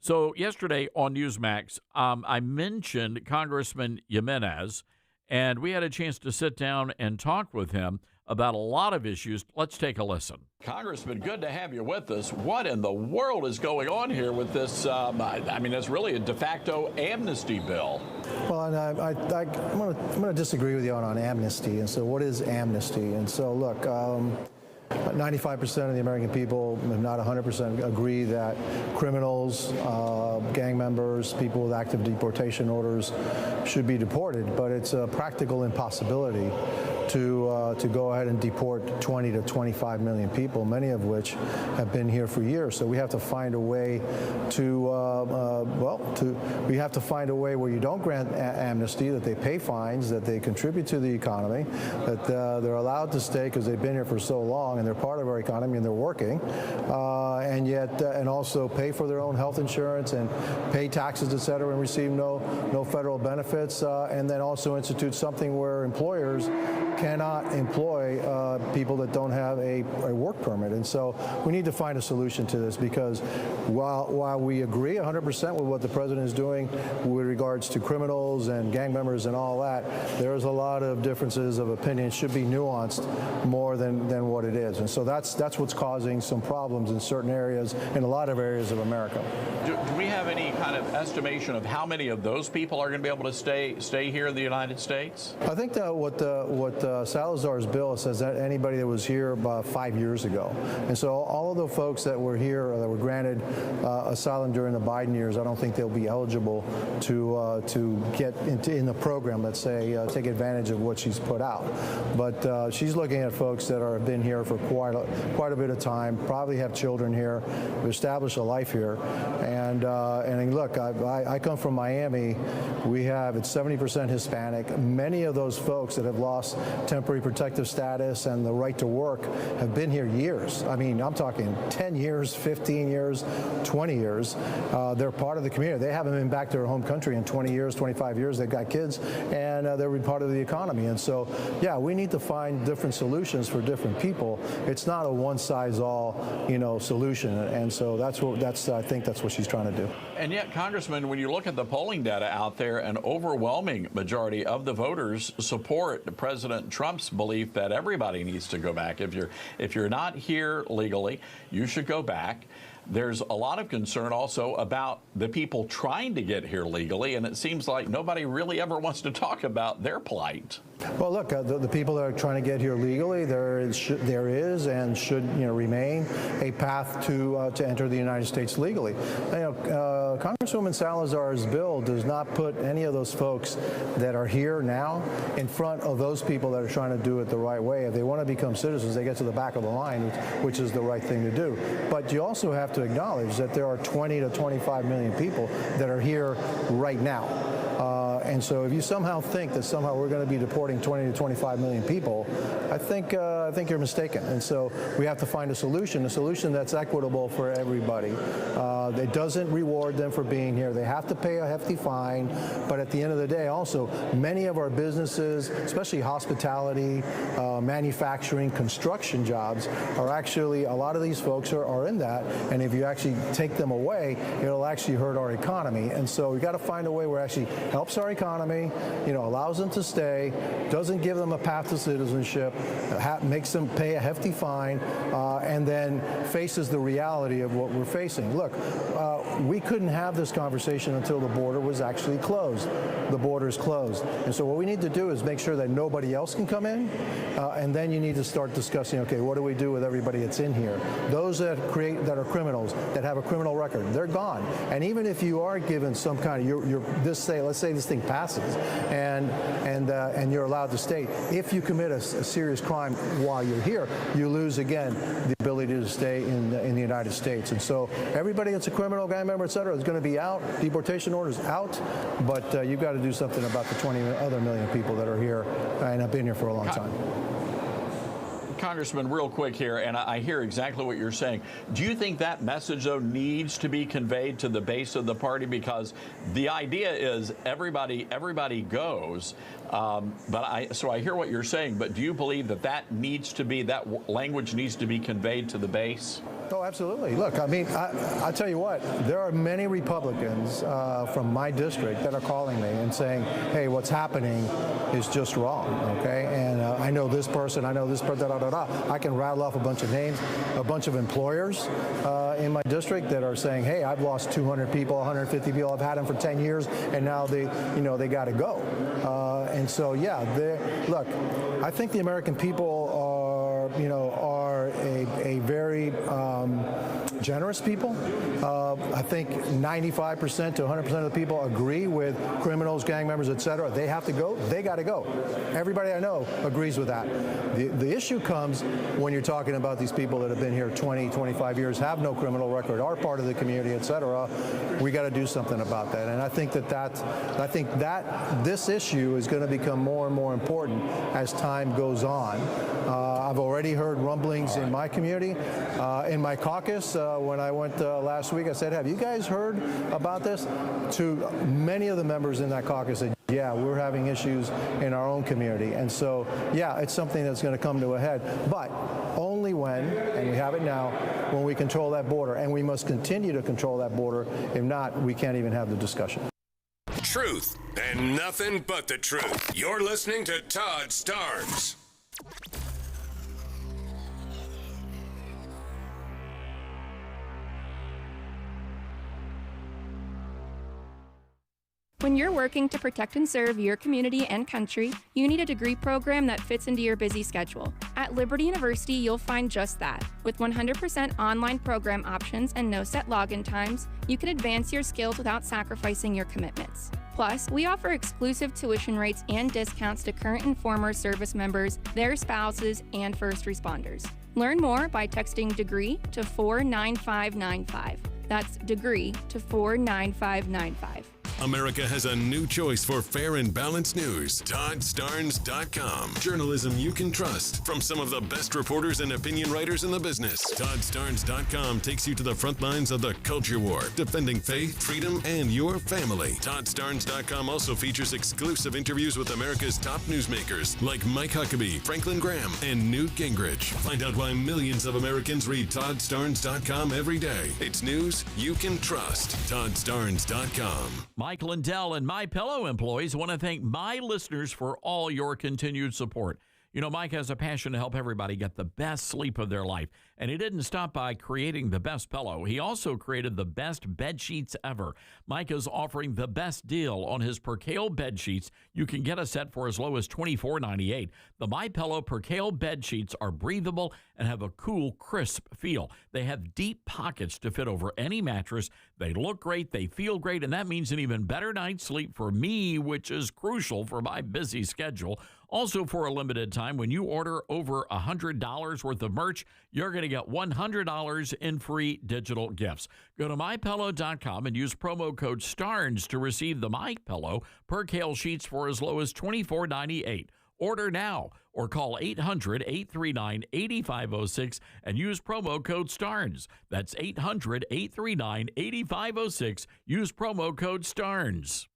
So yesterday on Newsmax, I mentioned Congressman Jimenez, and we had a chance to sit down and talk with him about a lot of issues. Let's take a listen. Congressman, good to have you with us. What in the world is going on here with this? I mean, it's really a de facto amnesty bill. Well, and I'm going to disagree with you on amnesty. And so what is amnesty? And so, look, 95% of the American people, if not 100%, agree that criminals, gang members, people with active deportation orders should be deported. But it's a practical impossibility to go ahead and deport 20 to 25 million people, many of which have been here for years. So we have to find a way we have to find a way where you don't grant amnesty, that they pay fines, that they contribute to the economy, that they're allowed to stay because they've been here for so long and they're part of our economy and they're working, and yet and also pay for their own health insurance and pay taxes, et cetera, and receive no federal benefits, and then also institute something where employers cannot employ people that don't have a work permit. And so we need to find a solution to this, because while we agree 100% with what the president is doing with regards to criminals and gang members and all that, there's a lot of differences of opinion. It should be nuanced more than what it is. And so that's what's causing some problems in certain areas, in a lot of areas of America. Do we have any kind of estimation of how many of those people are going to be able to stay here in the United States? I think that what Salazar's bill says that anybody that was here about 5 years ago. And so all of the folks that were here or that were granted asylum during the Biden years, I don't think they'll be eligible to get in the program, let's say, take advantage of what she's put out. But she's looking at folks that have been here for quite a bit of time, probably have children here, established a life here. And look, I come from Miami. It's 70% Hispanic. Many of those folks that have lost temporary protective status and the right to work have been here years. I mean, I'm talking 10 years, 15 years, 20 years. They're part of the community. They haven't been back to their home country in 20 years, 25 years. They've got kids, and they're part of the economy. And so, yeah, we need to find different solutions for different people. It's not a one-size-all, solution. And so I think that's what she's trying to do. And yet, Congressman, when you look at the polling data out there, an overwhelming majority of the voters support President Trump's belief that everybody needs to go back. If you're not here legally, you should go back. There's a lot of concern also about the people trying to get here legally, and it seems like nobody really ever wants to talk about their plight. Well, look, the people that are trying to get here legally, there is and should remain a path to enter the United States legally. Congresswoman Salazar's bill does not put any of those folks that are here now in front of those people that are trying to do it the right way. If they want to become citizens, they get to the back of the line, which is the right thing to do. But you also have to acknowledge that there are 20 to 25 million people that are here right now. And so if you somehow think that somehow we're going to be deporting 20 to 25 million people, I think you're mistaken. And so we have to find a solution that's equitable for everybody. It doesn't reward them for being here. They have to pay a hefty fine. But at the end of the day, also, many of our businesses, especially hospitality, manufacturing, construction jobs, are actually, a lot of these folks are in that. And if you actually take them away, it'll actually hurt our economy. And so we've got to find a way where it actually helps our economy, allows them to stay, doesn't give them a path to citizenship, makes them pay a hefty fine, and then faces the reality of what we're facing. Look, we couldn't have this conversation until the border was actually closed. The border is closed. And so what we need to do is make sure that nobody else can come in, and then you need to start discussing, okay, what do we do with everybody that's in here? Those that are criminals, that have a criminal record, they're gone. And even if you are given some kind of, let's say this thing passes, and you're allowed to stay, if you commit a serious crime while you're here, you lose again the ability to stay in the United States. And so everybody that's a criminal, gang member, et cetera, is going to be out. Deportation orders out. But you've got to do something about the 20 other million people that are here and have been here for a long time. Congressman, real quick here, and I hear exactly what you're saying. Do you think that message, though, needs to be conveyed to the base of the party? Because the idea is everybody goes. So I hear what you're saying, but do you believe that needs to be, that language needs to be conveyed to the base? Oh, absolutely. Look, I mean, I tell you what, there are many Republicans from my district that are calling me and saying, hey, what's happening is just wrong, okay? And I know this person, I can rattle off a bunch of names, a bunch of employers in my district that are saying, hey, I've lost 200 people, 150 people, I've had them for 10 years, and now they got to go. And so, yeah, look, I think the American people are a very generous people. I think 95% to 100% of the people agree with criminals, gang members, et cetera. They have to go. They got to go. Everybody I know agrees with that. The issue comes when you're talking about these people that have been here 20, 25 years, have no criminal record, are part of the community, et cetera. We got to do something about that. And I think that this issue is going to become more and more important as time goes on. I've already heard rumblings in my community, in my caucus. When I went last week, I said, have you guys heard about this? To many of the members in that caucus said, yeah, we're having issues in our own community. And so, yeah, it's something that's going to come to a head. But only when, and we have it now, when we control that border. And we must continue to control that border. If not, we can't even have the discussion. Truth and nothing but the truth. You're listening to Todd Starnes. When you're working to protect and serve your community and country, you need a degree program that fits into your busy schedule. At Liberty University, you'll find just that. With 100% online program options and no set login times, you can advance your skills without sacrificing your commitments. Plus, we offer exclusive tuition rates and discounts to current and former service members, their spouses, and first responders. Learn more by texting DEGREE to 49595. That's DEGREE to 49595. America has a new choice for fair and balanced news. ToddStarnes.com. Journalism you can trust from some of the best reporters and opinion writers in the business. ToddStarnes.com takes you to the front lines of the culture war, defending faith, freedom, and your family. ToddStarnes.com also features exclusive interviews with America's top newsmakers like Mike Huckabee, Franklin Graham, and Newt Gingrich. Find out why millions of Americans read ToddStarnes.com every day. It's news you can trust. ToddStarnes.com. Mike Lindell and MyPillow employees want to thank my listeners for all your continued support. You know, Mike has a passion to help everybody get the best sleep of their life. And he didn't stop by creating the best pillow. He also created the best bed sheets ever. Mike is offering the best deal on his Percale bed sheets. You can get a set for as low as $24.98. The MyPillow Percale bed sheets are breathable and have a cool, crisp feel. They have deep pockets to fit over any mattress. They look great, they feel great, and that means an even better night's sleep for me, which is crucial for my busy schedule. Also, for a limited time, when you order over $100 worth of merch, you're going to get $100 in free digital gifts. Go to MyPillow.com and use promo code STARNS to receive the MyPillow Percale sheets for as low as $24.98. Order now or call 800-839-8506 and use promo code STARNS. That's 800-839-8506. Use promo code STARNS.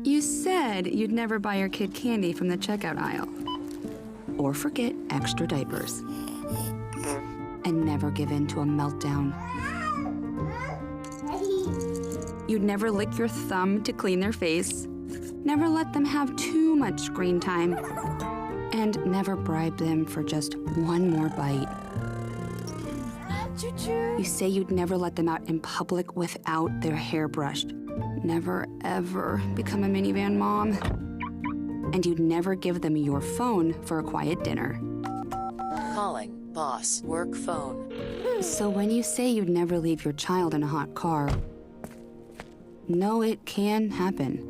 You said you'd never buy your kid candy from the checkout aisle. Or forget extra diapers. And never give in to a meltdown. You'd never lick your thumb to clean their face. Never let them have too much screen time. And never bribe them for just one more bite. You say you'd never let them out in public without their hair brushed. Never, ever become a minivan mom. And you'd never give them your phone for a quiet dinner. Calling boss work phone. So when you say you'd never leave your child in a hot car, no, it can happen.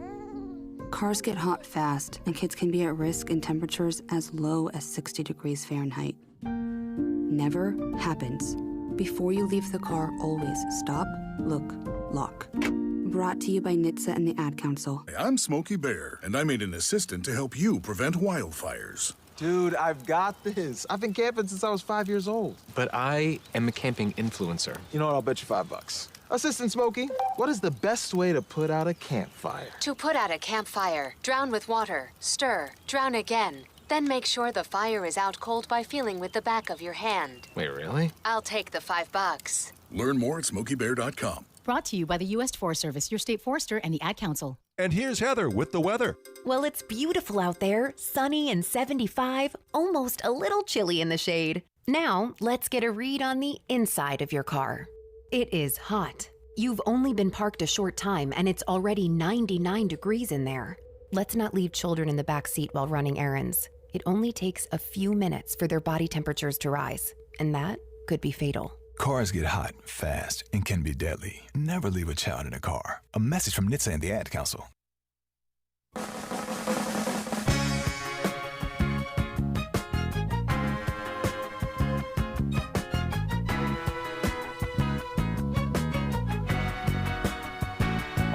Cars get hot fast, and kids can be at risk in temperatures as low as 60 degrees Fahrenheit. Never happens. Before you leave the car, always stop, look, lock. Brought to you by NHTSA and the Ad Council. I'm Smokey Bear, and I made an assistant to help you prevent wildfires. Dude, I've got this. I've been camping since I was 5 years old. But I am a camping influencer. You know what? I'll bet you $5. Assistant Smokey, what is the best way to put out a campfire? To put out a campfire, drown with water, stir, drown again. Then make sure the fire is out cold by feeling with the back of your hand. Wait, really? I'll take the $5. Learn more at SmokeyBear.com. Brought to you by the U.S. Forest Service, your state forester, and the Ad Council. And here's Heather with the weather. Well, it's beautiful out there, sunny and 75, almost a little chilly in the shade. Now, let's get a read on the inside of your car. It is hot. You've only been parked a short time, and it's already 99 degrees in there. Let's not leave children in the back seat while running errands. It only takes a few minutes for their body temperatures to rise, and that could be fatal. Cars get hot, fast, and can be deadly. Never leave a child in a car. A message from NHTSA and the Ad Council.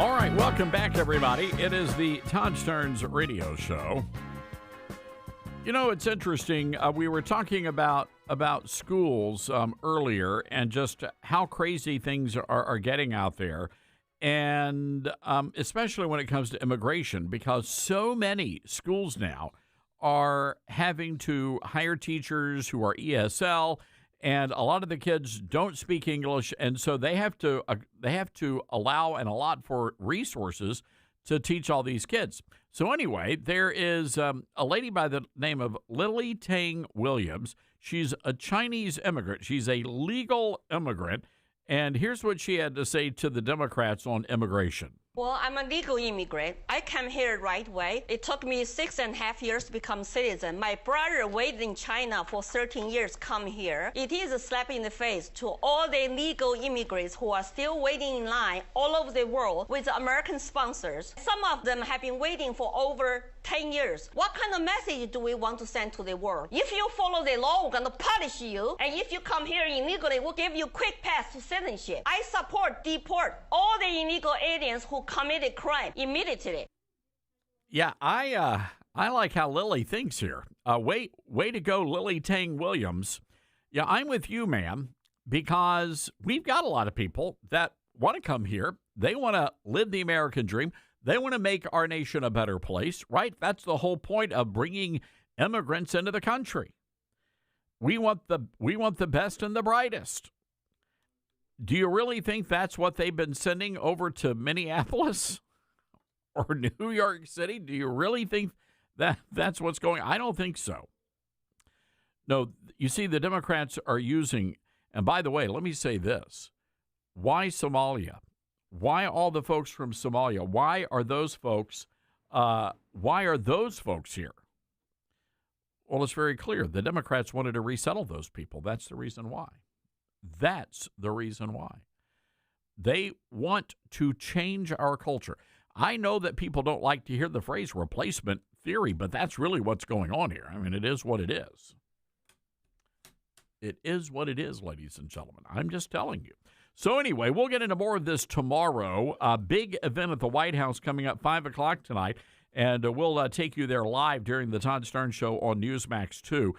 All right, welcome back, everybody. It is the Todd Stearns Radio Show. You know, it's interesting. We were talking about schools earlier and just how crazy things are getting out there. And especially when it comes to immigration, because so many schools now are having to hire teachers who are ESL, and a lot of the kids don't speak English, and so they have to allow and allot for resources to teach all these kids. So anyway, there is a lady by the name of Lily Tang Williams. She's a Chinese immigrant. She's a legal immigrant. And here's what she had to say to the Democrats on immigration. Well, I'm a legal immigrant. I came here right away. It took me 6.5 years to become citizen. My brother waited in China for 13 years to come here. It is a slap in the face to all the legal immigrants who are still waiting in line all over the world with American sponsors. Some of them have been waiting for over 10 years. What kind of message do we want to send to the world? If you follow the law, we're going to punish you. And if you come here illegally, we'll give you a quick pass to citizenship. I support deport all the illegal aliens who committed crime immediately. Yeah, I like how Lily thinks here. Way to go, Lily Tang Williams. Yeah, I'm with you, ma'am, because we've got a lot of people that want to come here. They want to live the American dream. They want to make our nation a better place, right? That's the whole point of bringing immigrants into the country. We want the best and the brightest. Do you really think that's what they've been sending over to Minneapolis or New York City? Do you really think that that's what's going on? I don't think so. No, you see, the Democrats are using, and by the way, let me say this. Why Somalia? Why all the folks from Somalia? Why are those folks here? Well, it's very clear. The Democrats wanted to resettle those people. That's the reason why. That's the reason why. They want to change our culture. I know that people don't like to hear the phrase replacement theory, but that's really what's going on here. I mean, it is what it is. It is what it is, ladies and gentlemen. I'm just telling you. So anyway, we'll get into more of this tomorrow. A big event at the White House coming up 5 o'clock tonight, and we'll take you there live during the Todd Stern Show on Newsmax 2.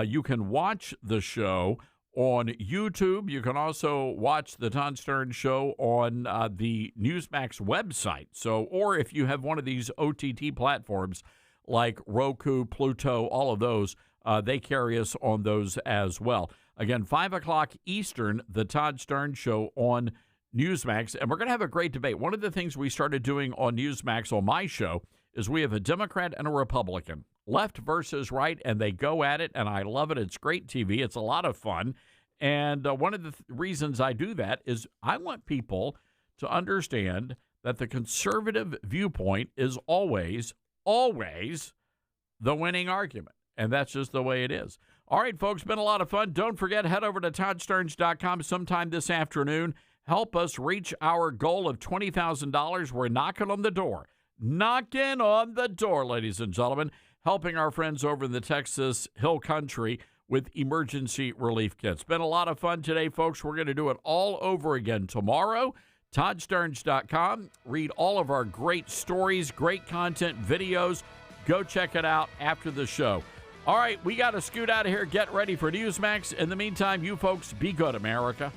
You can watch the show on YouTube. You can also watch the Todd Stern Show on the Newsmax website. So, or if you have one of these OTT platforms like Roku, Pluto, all of those, they carry us on those as well. Again, 5 o'clock Eastern, the Todd Stern Show on Newsmax. And we're going to have a great debate. One of the things we started doing on Newsmax on my show is we have a Democrat and a Republican, left versus right, and they go at it, and I love it. It's great TV. It's a lot of fun. And one of the reasons I do that is I want people to understand that the conservative viewpoint is always the winning argument. And that's just the way it is. All right, folks, been a lot of fun. Don't forget, head over to ToddSterns.com sometime this afternoon. Help us reach our goal of $20,000. We're knocking on the door. Knocking on the door, ladies and gentlemen, helping our friends over in the Texas Hill Country with emergency relief kits. Been a lot of fun today, folks. We're going to do it all over again tomorrow. ToddSterns.com. Read all of our great stories, great content, videos. Go check it out after the show. All right, we got to scoot out of here. Get ready for Newsmax. In the meantime, you folks, be good, America.